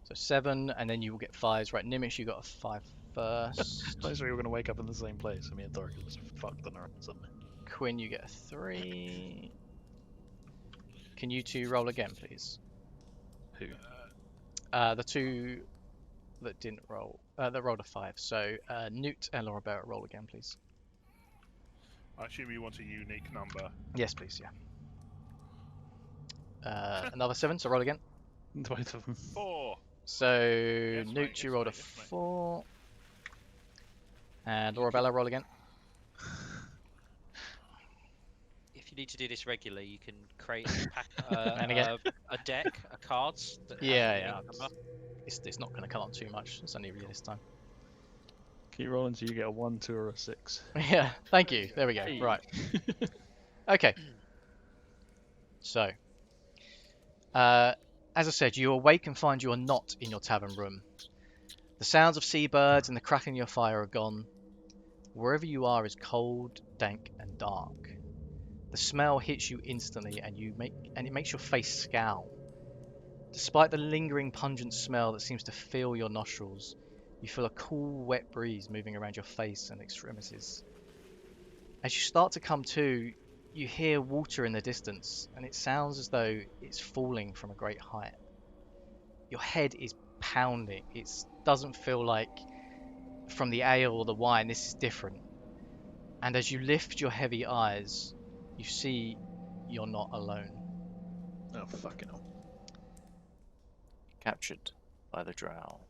So 7, and then you will get 5s. Right, Gnimish, you got a 5 first. I thought we were going to wake up in the same place. I mean, Thorrik was fucked on our own something. Quinn, you get a 3. Can you two roll again, please? Who? The two that didn't roll, that rolled a 5. So Noot and Lorabella, roll again, please. I assume you want a unique number. Yes, please. Yeah. Another 7. So roll again. Both of them. 4. So Yes, Noot, mate, you yes, rolled mate, a yes, mate. 4. And Lorabella, roll again. If you need to do this regularly, you can create a pack, And again. a deck of cards. That have Yeah, a yeah. unique number. It's not going to come up too much. It's only really this time. Keep rolling until you get a 1, 2, or a 6. Yeah, thank you. There we go. Hey. Right. Okay. So, as I said, you awake and find you are not in your tavern room. The sounds of seabirds and the crackling of your fire are gone. Wherever you are is cold, dank, and dark. The smell hits you instantly, and it makes your face scowl. Despite the lingering pungent smell that seems to fill your nostrils, you feel a cool, wet breeze moving around your face and extremities. As you start to come to, you hear water in the distance, and it sounds as though it's falling from a great height. Your head is pounding. It doesn't feel like from the ale or the wine. This is different. And as you lift your heavy eyes, you see you're not alone. Oh, fucking hell. Captured by the drow.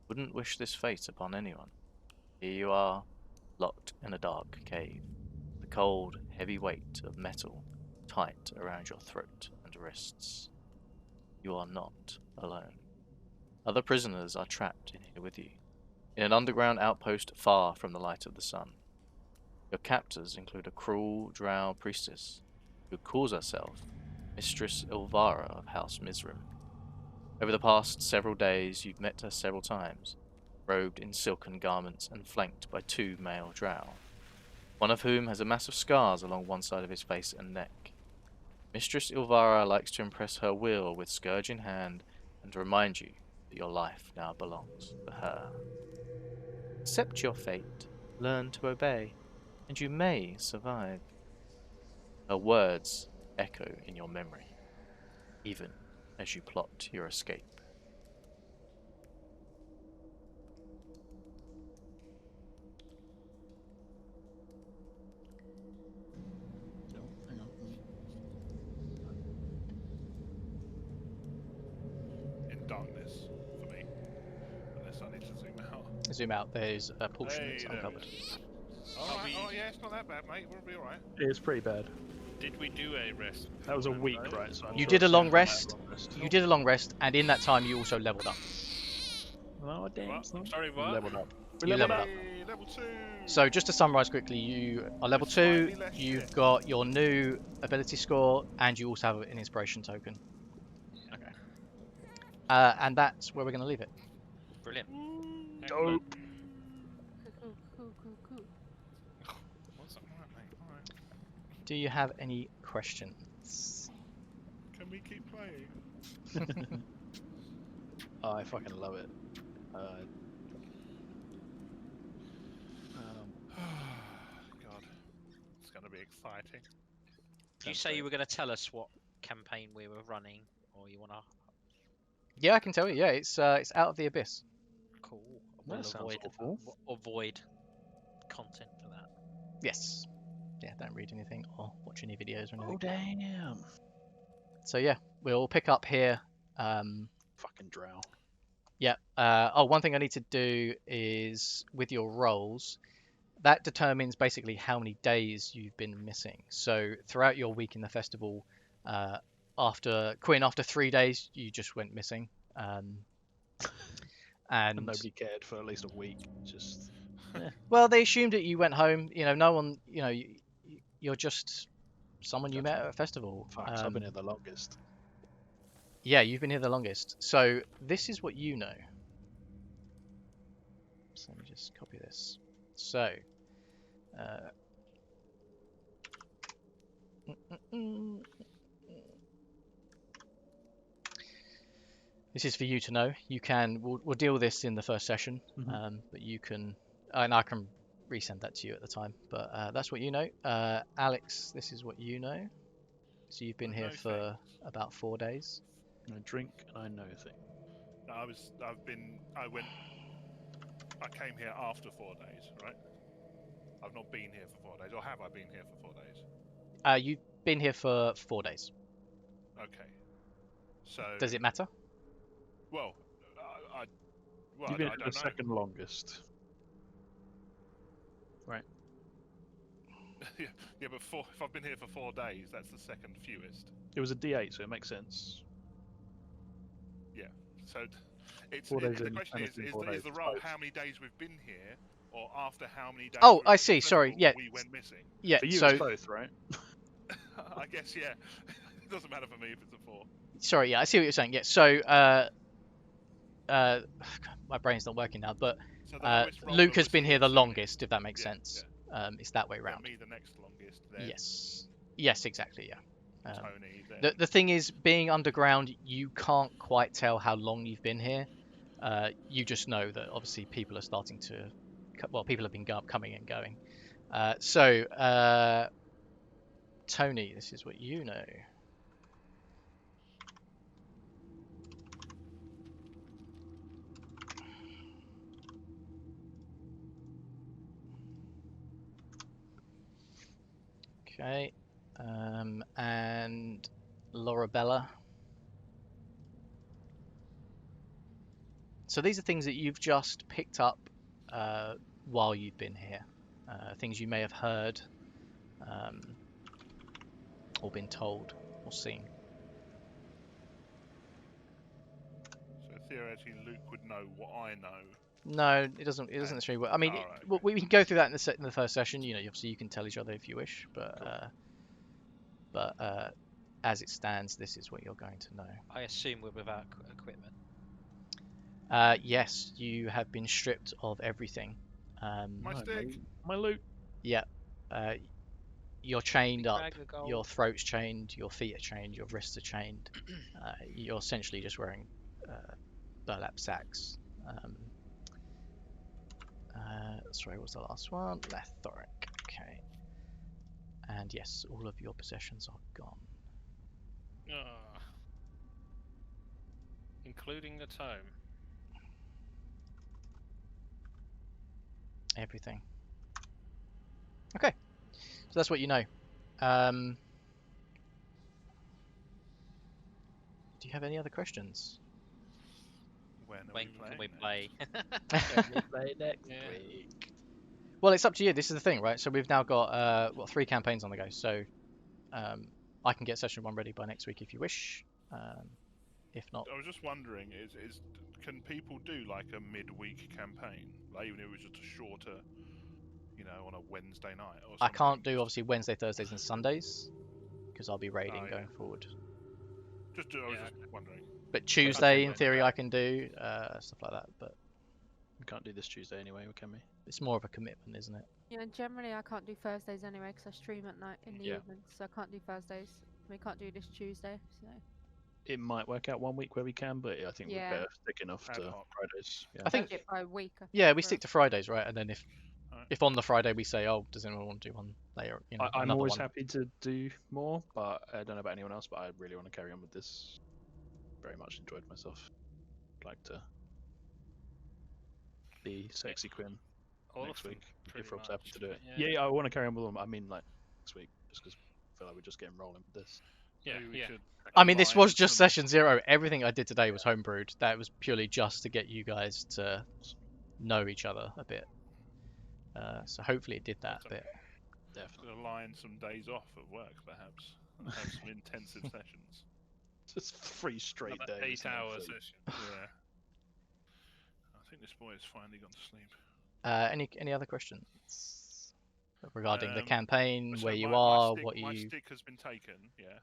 Wouldn't wish this fate upon anyone. Here you are, locked in a dark cave. The cold, heavy weight of metal tight around your throat and wrists. You are not alone. Other prisoners are trapped in here with you, in an underground outpost far from the light of the sun. Your captors include a cruel drow priestess who calls herself Mistress Ilvara of House Mizrim. Over the past several days, you've met her several times, robed in silken garments and flanked by 2 male drow, one of whom has a mass of scars along one side of his face and neck. Mistress Ilvara likes to impress her will with scourge in hand and remind you that your life now belongs to her. Accept your fate, learn to obey, and you may survive. Her words echo in your memory, even as you plot your escape. Oh, hang on. In darkness for me, unless I need to zoom out. Zoom out, there's a portion Hey, that's there we uncovered. go. Are Alright, we- oh yeah, it's not that bad, mate. We'll be alright. It's pretty bad. Did we do a rest? That was a beforehand, week, though? right? So I'm You sure did a it's long not that rest. long rest. You did a long rest, and in that time you also leveled up. Oh, damn, What? son. Sorry, what? Leveled up. You leveled up. Hey, level 2! So just to summarise quickly, you are level 2, Slightly less you've shit. got your new ability score, and you also have an inspiration token. Okay. And that's where we're going to leave it. Brilliant. Excellent. Cool. What's up, alright, mate? Alright. Do you have any questions? Can we keep playing? Oh, I fucking love it. God. It's gonna be exciting. Did you say you were going to tell us what campaign we were running, or you want to? Yeah, I can tell you. Yeah, it's Out of the Abyss. Cool. That We'll sounds avoid awful. avoid content for that. Yes. Yeah, don't read anything or watch any videos or anything. Oh, damn. So yeah, we'll pick up here. Fucking drow. Yeah. One thing I need to do is with your rolls, that determines basically how many days you've been missing. So throughout your week in the festival, after 3 days, you just went missing. And And nobody cared for at least a week. Just well, they assumed that you went home. You know, no one. You know, you're just someone you met at a festival. fuck. I've been here the longest. Yeah, you've been here the longest. So this is what you know. So let me just copy this. So, this is for you to know. You can. We'll deal with this in the first session, but you can, and I can resend that to you at the time. But that's what you know. Alex, this is what you know. So you've been I here know for things. about 4 days. I drink and I know things. No, I came here after 4 days, right? I've not been here for 4 days, or have I been here for 4 days? You've been here for 4 days. Okay. So Does it matter? Well, You've been I here don't the know. second longest. Right. yeah, but if I've been here for 4 days, that's the second fewest. It was a D8, so it makes sense. So it's 4 days the in, question and it's been 4 days, is the it's roll both. how many days we've been here, or after how many days? Oh, we've I been see, at the sorry, festival, yeah. we went missing. Yeah. For you, So it's both, right? I guess yeah. It doesn't matter for me if it's a 4. sorry, yeah, I see what you're saying. Yeah. So my brain's not working now, but So the lowest roller Luke has was been here the Tony. longest, if that makes Yeah, sense. It's that way Then round. me the next longest. Then Yes, exactly. Yeah. Tony. Then The thing is, being underground, you can't quite tell how long you've been here. You just know that obviously people are starting to, people have been coming and going. So Tony, this is what you know. Okay, and Lorabella. So these are things that you've just picked up while you've been here. Things you may have heard, or been told, or seen. so theoretically, Luke would know what I know. No, it doesn't. It doesn't necessarily work. I mean, Alright, we can go through that in the first session. You know, obviously you can tell each other if you wish, but Cool. as it stands, this is what you're going to know. I assume we're without equipment. Yes, you have been stripped of everything. My Right, stick. My loot. Yeah. you're chained up, Bag of gold. your throat's chained, your feet are chained, your wrists are chained. You're essentially just wearing burlap sacks. Sorry, what was the last one? Thorrik. Okay. And yes, all of your possessions are gone. Ah. Including the tome. Everything. Okay. So that's what you know. Do you have any other questions? When are When we playing? can we next? play? Can we play next Yeah. week? Well, it's up to you. This is the thing, right? So we've now got 3 campaigns on the go. So I can get session 1 ready by next week if you wish. If not, I was just wondering, can people do like a midweek campaign, like even if it was just a shorter, on a Wednesday night or something? I can't do obviously Wednesday, Thursdays, and Sundays because I'll be raiding yeah. going forward. I was Yeah. just wondering. But Tuesday, in theory, I can do stuff like that. But We can't do this Tuesday anyway, can we? it's more of a commitment, isn't it? Yeah, generally I can't do Thursdays anyway because I stream at night in the Yeah. evenings, so I can't do Thursdays. We can't do this Tuesday, so It might work out one week where we can, but I think Yeah. we're better sticking off Ad to hoc. Fridays. Yeah. I think judge it by week. I yeah, think, we for stick to us. Fridays, right? And then Alright. if on the Friday we say, oh, does anyone want to do one later? I'm another always one. happy to do more, but I don't know about anyone else. But I really want to carry on with this. Very much enjoyed myself. Like to be sexy Quinn All next of them, week. If pretty Rob's happy much, to do it. but Yeah, I want to carry on with them. I mean, like next week, just because I feel like we're just getting rolling with this. Yeah, Maybe we yeah. should I mean, this align was just some- session 0. Everything I did today was homebrewed. That was purely just to get you guys to know each other a bit. So hopefully it did that Awesome. bit. Definitely. align some days off at work, perhaps, and have some intensive sessions. Just 3 straight Another days. 8-hour and then session. Yeah. I think this boy has finally gone to sleep. Any other questions regarding the Um, campaign, So where you my are, stick, what my you? stick has been taken. Yeah.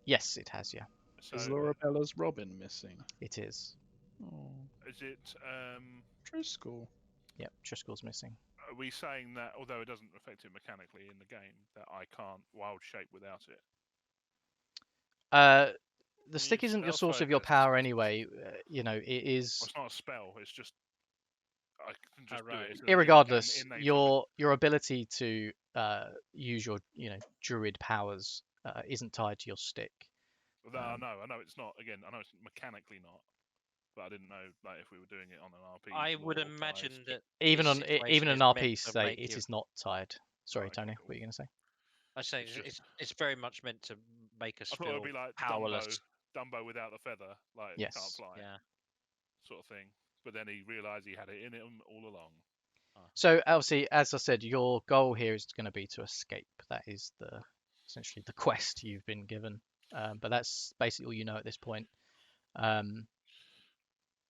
Yes, it has. Yeah, So Is Lorabella's Robin missing? it is. Oh, is it? Driscoll. Yep, Driscoll's missing. Are we saying that, although it doesn't affect it mechanically in the game, that I can't wild shape without it? The stick You've isn't your spell source of your focused. power anyway. It is. Well, it's not a spell. It's just I can just do right. it. It's an Irregardless, innate your ability to use your druid powers isn't tied to your stick. Well, I know it's not. Again, I know it's mechanically not, but I didn't know like if we were doing it on an RP. I would lore imagine ties. that Even this on situation an is meant RP to say make it you- is not tied. Sorry, okay, Tony, cool. what are you gonna say? I say It's it's, just- it's very much meant to make us I thought it feel would be like powerless. Dumbo without the feather, like Yes. can't fly, Yeah. sort of thing. But then he realised he had it in him all along. So obviously, as I said, your goal here is going to be to escape. That is essentially the quest you've been given. But that's basically all you know at this point.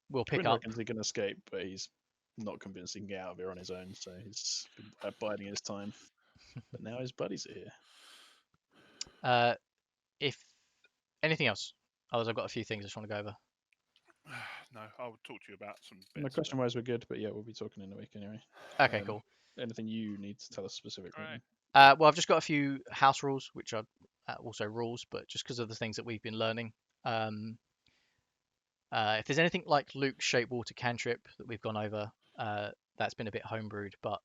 We'll pick Quinn up. reckons he can escape, but he's not convinced he can get out of here on his own, so he's been biding his time. But now his buddies are here. If anything else, otherwise I've got a few things I just want to go over. No, I'll talk to you about some bits. No, but- question-wise, we're good, but yeah, we'll be talking in a week anyway. Okay, Um, cool. Anything you need to tell us specifically? Right. Well, I've just got a few house rules, which are also rules, but just because of the things that we've been learning. If there's anything like Luke's Shape Water cantrip that we've gone over, that's been a bit homebrewed, but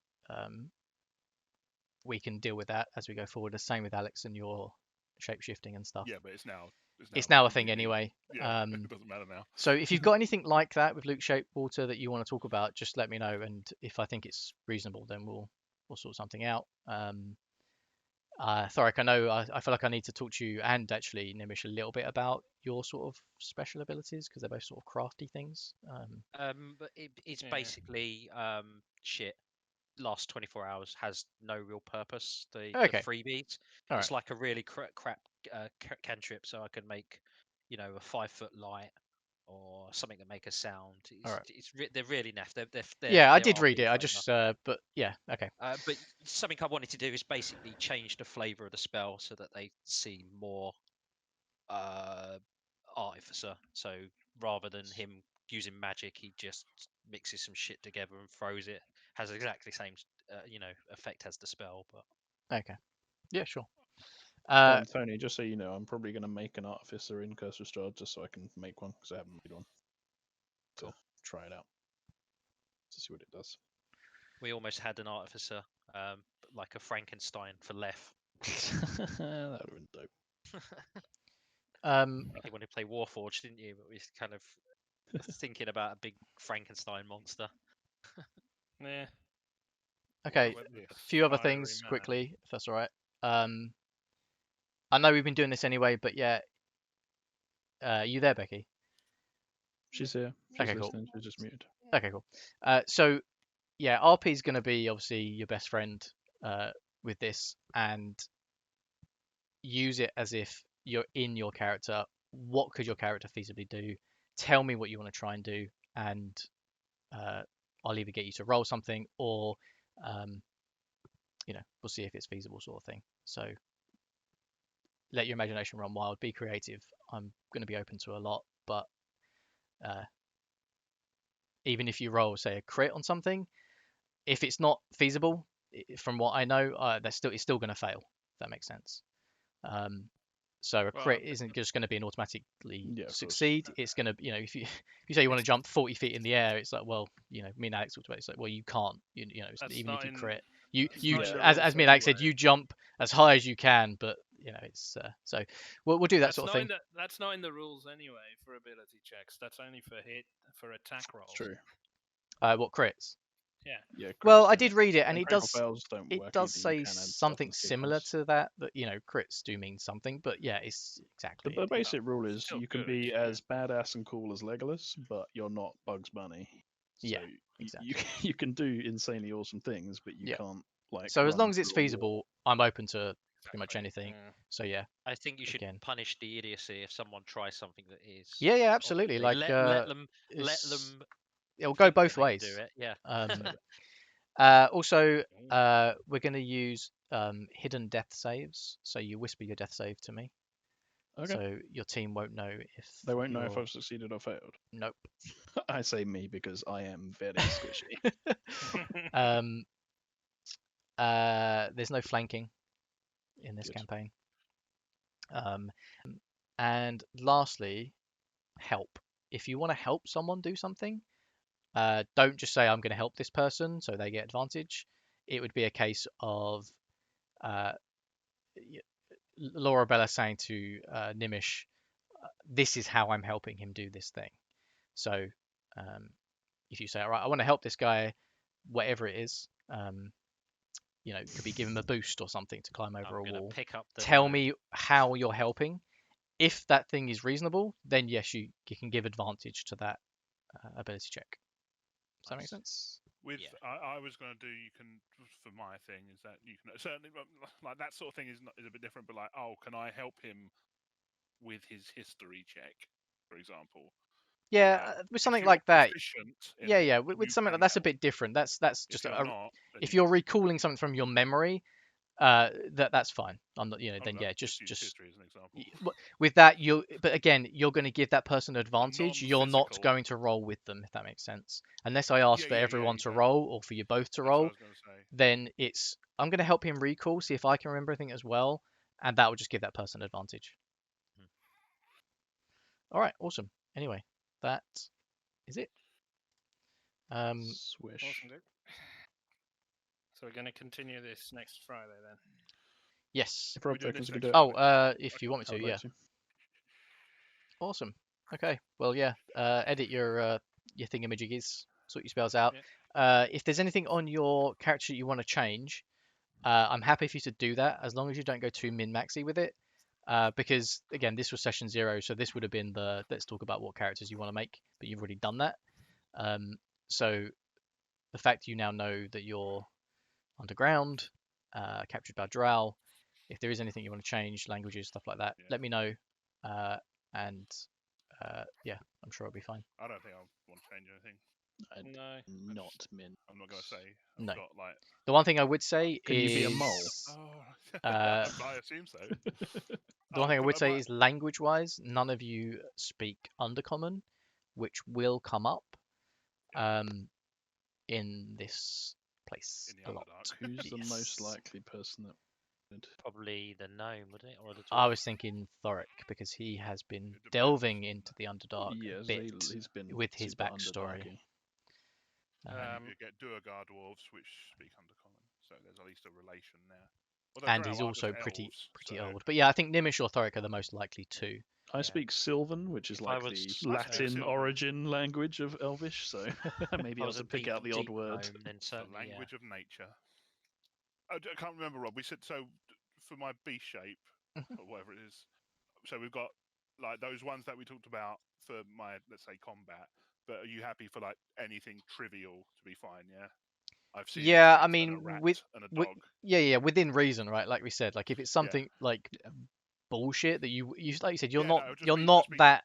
we can deal with that as we go forward. The same with Alex and your shape shifting and stuff. Yeah, but it's now. It's now a thing PvP. anyway. Yeah, it doesn't matter now. So if you've got anything like that with Luke Shape Water that you want to talk about, just let me know, and if I think it's reasonable, then we'll sort something out. Thorrik, I know I feel like I need to talk to you and actually Gnimish a little bit about your sort of special abilities because they're both sort of crafty things. But it's Yeah. basically shit. Last 24 hours has no real purpose. The Okay. freebies. All It's like a really crap cantrip, so I can make, a 5-foot light or something that make a sound. Alright. They're really naff. They're Yeah, I they're did read RP it. I flavor. just, but yeah, okay. But something I wanted to do is basically change the flavor of the spell so that they seem more artificer. So rather than him using magic, he just mixes some shit together and throws it. Has exactly the same, effect as the spell. But Okay. Yeah, sure. Tony, just so you know, I'm probably going to make an artificer in Curse of Strahd just so I can make one because I haven't made one. So try it out to see what it does. We almost had an artificer, like a Frankenstein for Lef. That would have been dope. You wanted to play Warforged, didn't you? But we kind of thinking about a big Frankenstein monster. Yeah. Okay, Well, a yes. few other Fiery things man. quickly, if that's all right. I know we've been doing this anyway, but yeah. You there, Becky? She's here. She's Okay, cool. listening. She's just muted. Okay, cool. So yeah, RP is going to be obviously your best friend with this, and use it as if you're in your character. What could your character feasibly do? Tell me what you want to try and do, and I'll either get you to roll something, or we'll see if it's feasible, sort of thing. So let your imagination run wild. Be creative. I'm going to be open to a lot, but even if you roll, say, a crit on something, if it's not feasible, from what I know, it's still going to fail. If that makes sense. So a Well, crit isn't just going to be an automatically Yeah, of course. succeed. It's going to, if you say you want to jump 40 feet in the air, it's like, well, me and Alex talked about it. It's like, well, you can't. That's Even not if you in- crit, it's not in the as rules me and Alex said, anyway. you jump as high as you can, but it's so we'll do that That's sort of not thing. that's not in the rules anyway for ability checks. That's only for attack rolls. True. What crits? Yeah. Yeah. Well, crits, I yeah. did read it, and it critical does fails don't it work does either. You say can add something stuff as similar giggles. to that. That crits do mean something, but yeah, it's exactly The it. basic rule is Still you can good, be yeah. as badass and cool as Legolas, but you're not Bugs Bunny. So Yeah, you exactly. you can do insanely awesome things, but you Yeah. can't like. So as run long as it's through a wall. feasible, I'm open to pretty much Exactly. anything. Mm. So yeah, I think you should Again. punish the idiocy if someone tries something that is. yeah, absolutely. obviously- Like let them it's- it'll go think that both they can ways. do it. Yeah. Also, we're going to use hidden death saves. So you whisper your death save to me. Okay. So your team won't know if They won't know if you're- I've succeeded or failed. Nope. I say me because I am very squishy. There's no flanking in this Good. campaign. And lastly, help. If you want to help someone do something, don't just say I'm going to help this person so they get advantage. It would be a case of Lorabella saying to Gnimish, "This is how I'm helping him do this thing." So if you say, "All right, I want to help this guy, whatever it is," it could be give him a boost or something to climb over I'm a gonna wall. pick up the Tell gnome. me how you're helping. If that thing is reasonable, then yes, you can give advantage to that ability check. Does that make sense? With Yeah. I was going to do. You can for my thing is that you can certainly like that sort of thing is a bit different. But like, oh, can I help him with his history check, for example? Yeah, Like, with if something you're like that. proficient in Yeah, it, yeah. With you something can that's a help. bit different. That's If just you're not, then if you you're recalling something from your memory, that's fine. I'm not, then yeah, I've just used history as an example. with that but again, you're going to give that person advantage. You're not non-physical- going to roll with them, if that makes sense. Unless I ask for Yeah, everyone to exactly. roll or for you both to That's what I roll, was going to say. then I'm going to help him recall, see if I can remember anything as well, and that will just give that person advantage. All right, awesome. Anyway, that is it. Swish. Awesome, dude. So we're going to continue this next Friday then. Yes. If Rob doing reckons this we can next do it. Oh, if you want me I to, would yeah. like to. Awesome. Okay. Well, yeah. Edit your thingamajiggies, sort your spells out. Yeah. If there's anything on your character that you want to change, I'm happy for you to do that, as long as you don't go too min-maxy with it. Because again, this was session 0, so this would have been the let's talk about what characters you want to make, but you've already done that. So the fact you now know that you're underground, captured by Drow, if there is anything you want to change, languages, stuff like that, let me know. And yeah, I'm sure it'll be fine. I don't think I want to change anything. No. Not min. I'm not going to say. I've No. got like. The one thing I would say Can is you be a mole? Oh, Uh, I assume so. the one thing I would say is language-wise, none of you speak Undercommon, which will come up in this place In the a lot. Underdark. Who's the most Yes. likely person that Probably the gnome, would it, or the I dwarf? was thinking Thorrik because he has been It depends. delving into the Underdark Yeah, a bit he's been with his super backstory. Underdarky. And you get Duergar dwarves, which speak Undercommon, so there's at least a relation there. Although And Drow he's are also just pretty elves, so old. But yeah, I think Gnimish or Thorrik are the most likely two. I Yeah. speak Sylvan, which is If I like was- the I speak Latin Sylvan. origin language of Elvish, so I may If be I able was to a pick deep, out the odd deep word. gnome, then the certainly, language of nature. I can't remember, Rob. We said so for my beast shape or whatever it is. So we've got like those ones that we talked about for my, let's say, combat. But are you happy for like anything trivial to be fine? Yeah. I've seen Yeah, a I cat mean, and a rat and a wi- dog. yeah, within reason, right? Like we said, like if it's something like bullshit that you like you said, you're Yeah, not no, it'll you're just not be- that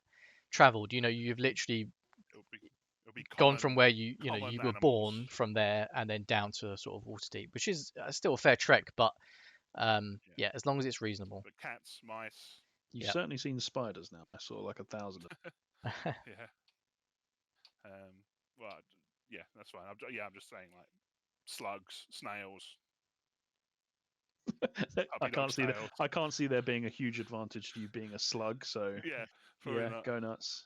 traveled. You know, you've literally It'll be gone from common- where you know common you were animals. born from there and then down to sort of Waterdeep, which is still a fair trek, but yeah, as long as it's reasonable. But cats, mice, You've Yep. certainly seen spiders now. I saw like 1,000 of yeah. Well, yeah, that's fine. I'm just saying like slugs, snails. them. Puppy dog snails. I can't see there being a huge advantage to you being a slug, so Yeah, probably yeah, not. go nuts.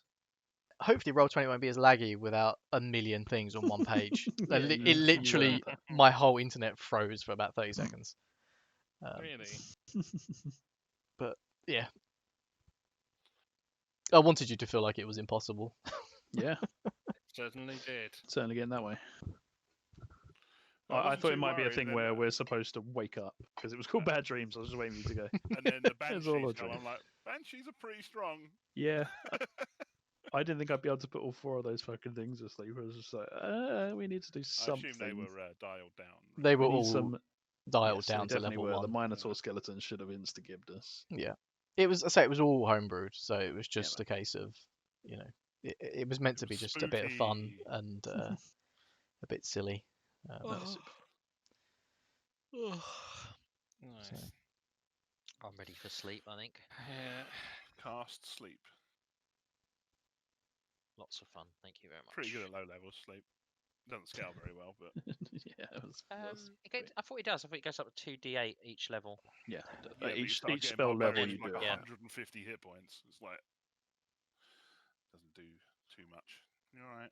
Hopefully, Roll20 won't be as laggy without a million things on one page. Yeah, It you literally, earned that. my whole internet froze for about 30 seconds. Really? But yeah, I wanted you to feel like it was impossible. Yeah, Certainly did. certainly getting that way. I I wasn't thought it too might be a worried, thing then, where we're supposed to wake up because it was called Bad Dreams. I was just waiting for you to go. and then the It's all a banshees come. dream. I'm like, banshees are pretty strong. Yeah, I didn't think I'd be able to put all 4 of those fucking things asleep. I was just like, we need to do I something. assume they were dialed down. They were We need all some dialed yes, they down to definitely level were. 1. The Minotaur skeleton should have insta-gibbed us. Yeah, it was. I say it was all homebrewed, so it was Yeah, just a case of, you know, it was meant to be was just a bit of fun spooky. and a bit silly. That was super. Nice. So- I'm ready for sleep, I think. Yeah. Cast sleep. Lots of fun. Thank you very much. Pretty good at low level sleep. Doesn't scale very well, but Yeah, it was I thought it does. I thought it goes up to 2d8 each level. yeah. yeah, but you Each start getting spell level barbarians you with do like it. Yeah. 150 hit points. It's like doesn't do too much. You're all right.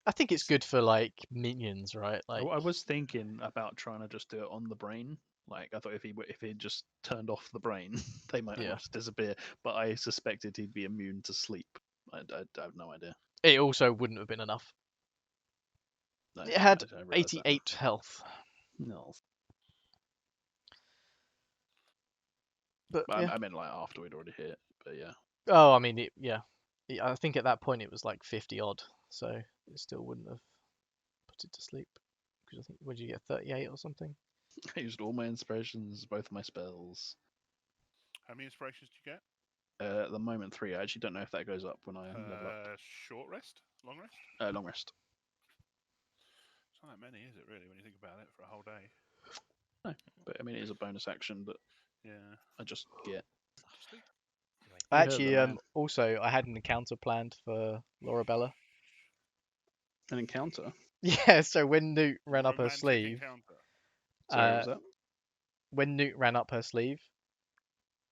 I think it's good for like minions, right? Like, I was thinking about trying to just do it on the brain. Like I thought if he just turned off the brain, they might Yeah. all just disappear. But I suspected he'd be immune to sleep. I have no idea. it also wouldn't have been enough. No, It had I realised that. 88 health. No, But but yeah. I meant like after we'd already hit. But yeah, Oh, I mean, I think at that point it was like 50 odd, so it still wouldn't have put it to sleep. Because I think, what did you get, 38 or something? I used all my inspirations, both my spells. How many inspirations do you get? At the moment 3. I actually don't know if that goes up when I level up. Short rest, long rest. Long rest. It's not that many, is it? Really, when you think about it, for a whole day. But I mean, it is a bonus action that Yeah. I just get. Sleep. I You heard actually, the man. also, I had an encounter planned for Lorabella. An encounter. Yeah, so when Noot ran up her Romantic sleeve, encounter. Sorry, what uh, was that? when Noot ran up her sleeve,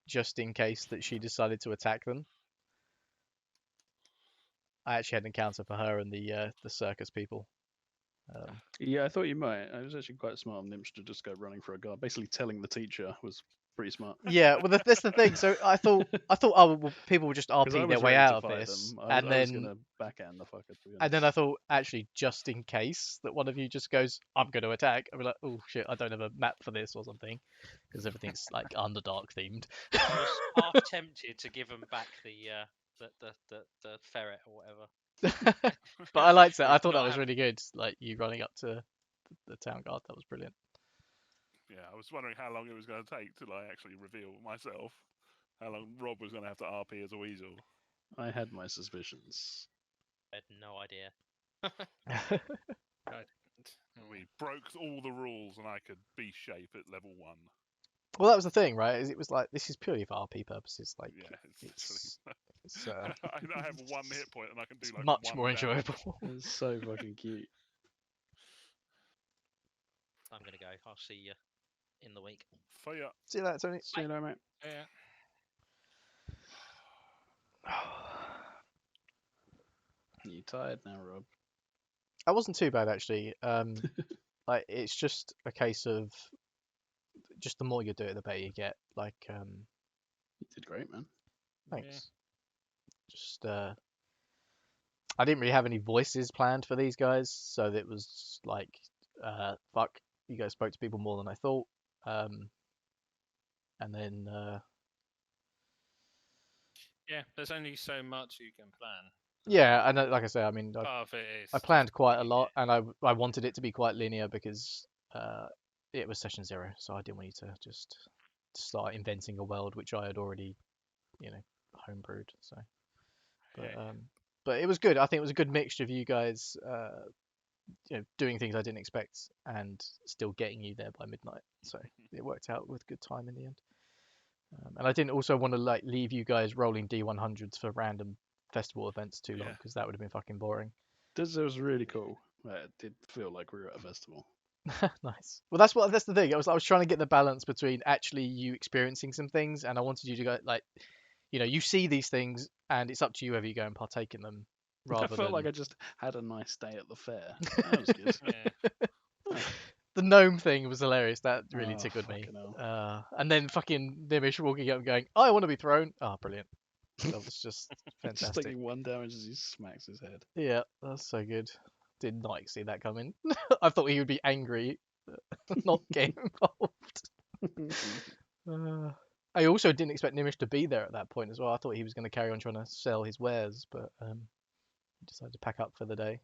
just in case that she decided to attack them, I actually had an encounter for her and the circus people. Yeah, I thought you might. I was actually quite smart on Gnimish to just go running for a guard. Basically telling the teacher was pretty smart. Yeah, well, that's the thing. So I thought, oh, well, people will just 'Cause I RP their was way ready to out of fight this, them. and I was then gonna backhand the fucker. To be and then I honest. thought, actually, just in case that one of you just goes, I'm going to attack, I'll be like, oh shit, I don't have a map for this or something, because everything's like Underdark themed. I was half tempted to give them back the ferret or whatever. But I liked it. I With thought that not was having- really good. Like you running up to the town guard, that was brilliant. Yeah, I was wondering how long it was going to take till I actually reveal myself. How long Rob was going to have to RP as a weasel. I had my suspicions. I had no idea. We broke all the rules, and I could beast shape at level 1. Well, that was the thing, right? Is it was like this is purely for RP purposes. Like Yeah, it's I have 1 hit point, and I can do it's like much 1 more damage. enjoyable. It's so fucking cute. I'm gonna go. I'll see you. in the week. For ya. See you later, Tony. See you later, mate. Yeah. You tired now, Rob? I wasn't too bad actually. Like it's just a case of just the more you do it, the better you get. Like, You did great, man. thanks. Just I didn't really have any voices planned for these guys, so it was like, fuck, you guys spoke to people more than I thought. And then Yeah, there's only so much you can plan. yeah, and like I say, I mean, Part of it is I planned quite a winging lot, it. and I wanted it to be quite linear because it was session 0, so I didn't want you to just start inventing a world which I had already, homebrewed. So, Yeah. but it was good. I think it was a good mixture of you guys, doing things I didn't expect and still getting you there by midnight. So it worked out with good time in the end. And I didn't also want to like leave you guys rolling D100s for random festival events too long Yeah. because that would have been fucking boring. This was really cool. It did feel like we were at a festival. Nice. Well, that's the thing. I was trying to get the balance between actually you experiencing some things, and I wanted you to go like, you see these things, and it's up to you whether you go and partake in them. I Rather felt than like I just had a nice day at the fair. That was good. Yeah. the gnome thing was hilarious. That really Oh, tickled me. fucking hell. And then fucking Gnimish walking up and going, "I want to be thrown." Oh, brilliant. That was just Just fantastic. taking 1 damage as he smacks his head. Yeah, that's so good. Did not see that coming. I thought he would be angry, not get involved. I also didn't expect Gnimish to be there at that point as well. I thought he was going to carry on trying to sell his wares, but he decided to pack up for the day.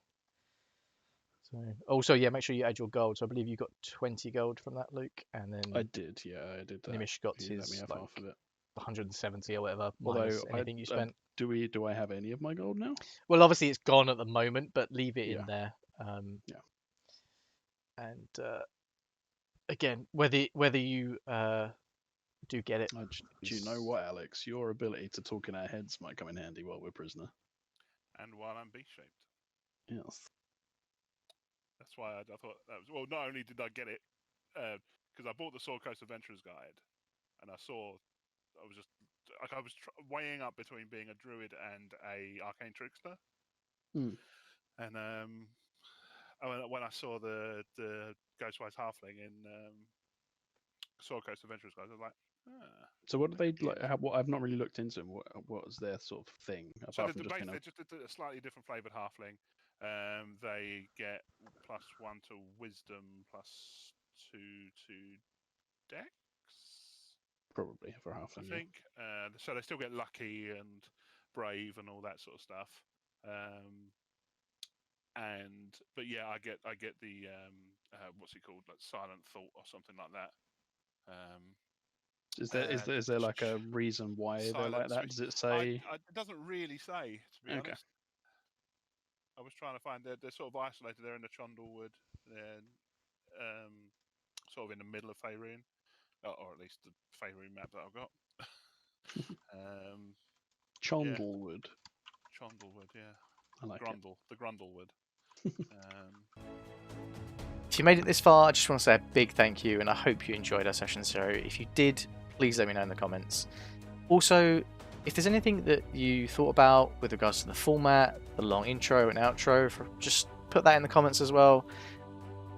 So also, yeah, make sure you add your gold. So I believe you got 20 gold from that, Luke, and then I did, yeah, I did that. Gnimish got You let me his have like half of it. 170 or whatever Although minus anything you spent. Do I have any of my gold now? Well, obviously it's gone at the moment, but leave it Yeah. in there. Yeah. And again, whether you do get it. Do you know what, Alex? Your ability to talk in our heads might come in handy while we're prisoner. And while I'm beast-shaped. Yes. That's why I thought that was... Well, not only did I get it, because I bought the Sword Coast Adventurer's Guide, and I was weighing up between being a druid and a arcane trickster. And when I saw the Ghostwise Halfling in Sword Coast Adventurer's Guide, I was like, So what do they like? I've not really looked into them. What is their sort of thing So apart from just they're just a slightly different flavoured halfling. They get +1 to wisdom, +2 to dex. probably for half I of think. So they still get lucky and brave and all that sort of stuff. But yeah, I get the what's it called, like Silent Thought or something like that. Is there like a reason why they're like that? Does it say? It doesn't really say, to be honest. I was trying to find they're sort of isolated. They're in the Trundlewood. They're sort of in the middle of Faerun, or at least the Faerun map that I've got. Chondlewood. Trundlewood, yeah. I like the Grundlewood. If you made it this far, I just want to say a big thank you, and I hope you enjoyed our session 0. If you did, please let me know in the comments. Also, if there's anything that you thought about with regards to the format, the long intro and outro, just put that in the comments as well.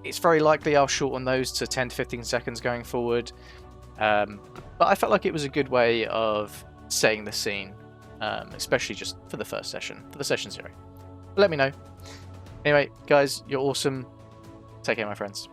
It's very likely I'll shorten those to 10 to 15 seconds going forward. But I felt like it was a good way of setting the scene, especially just for the first session, for the session 0. But let me know. Anyway, guys, you're awesome. Take care, my friends.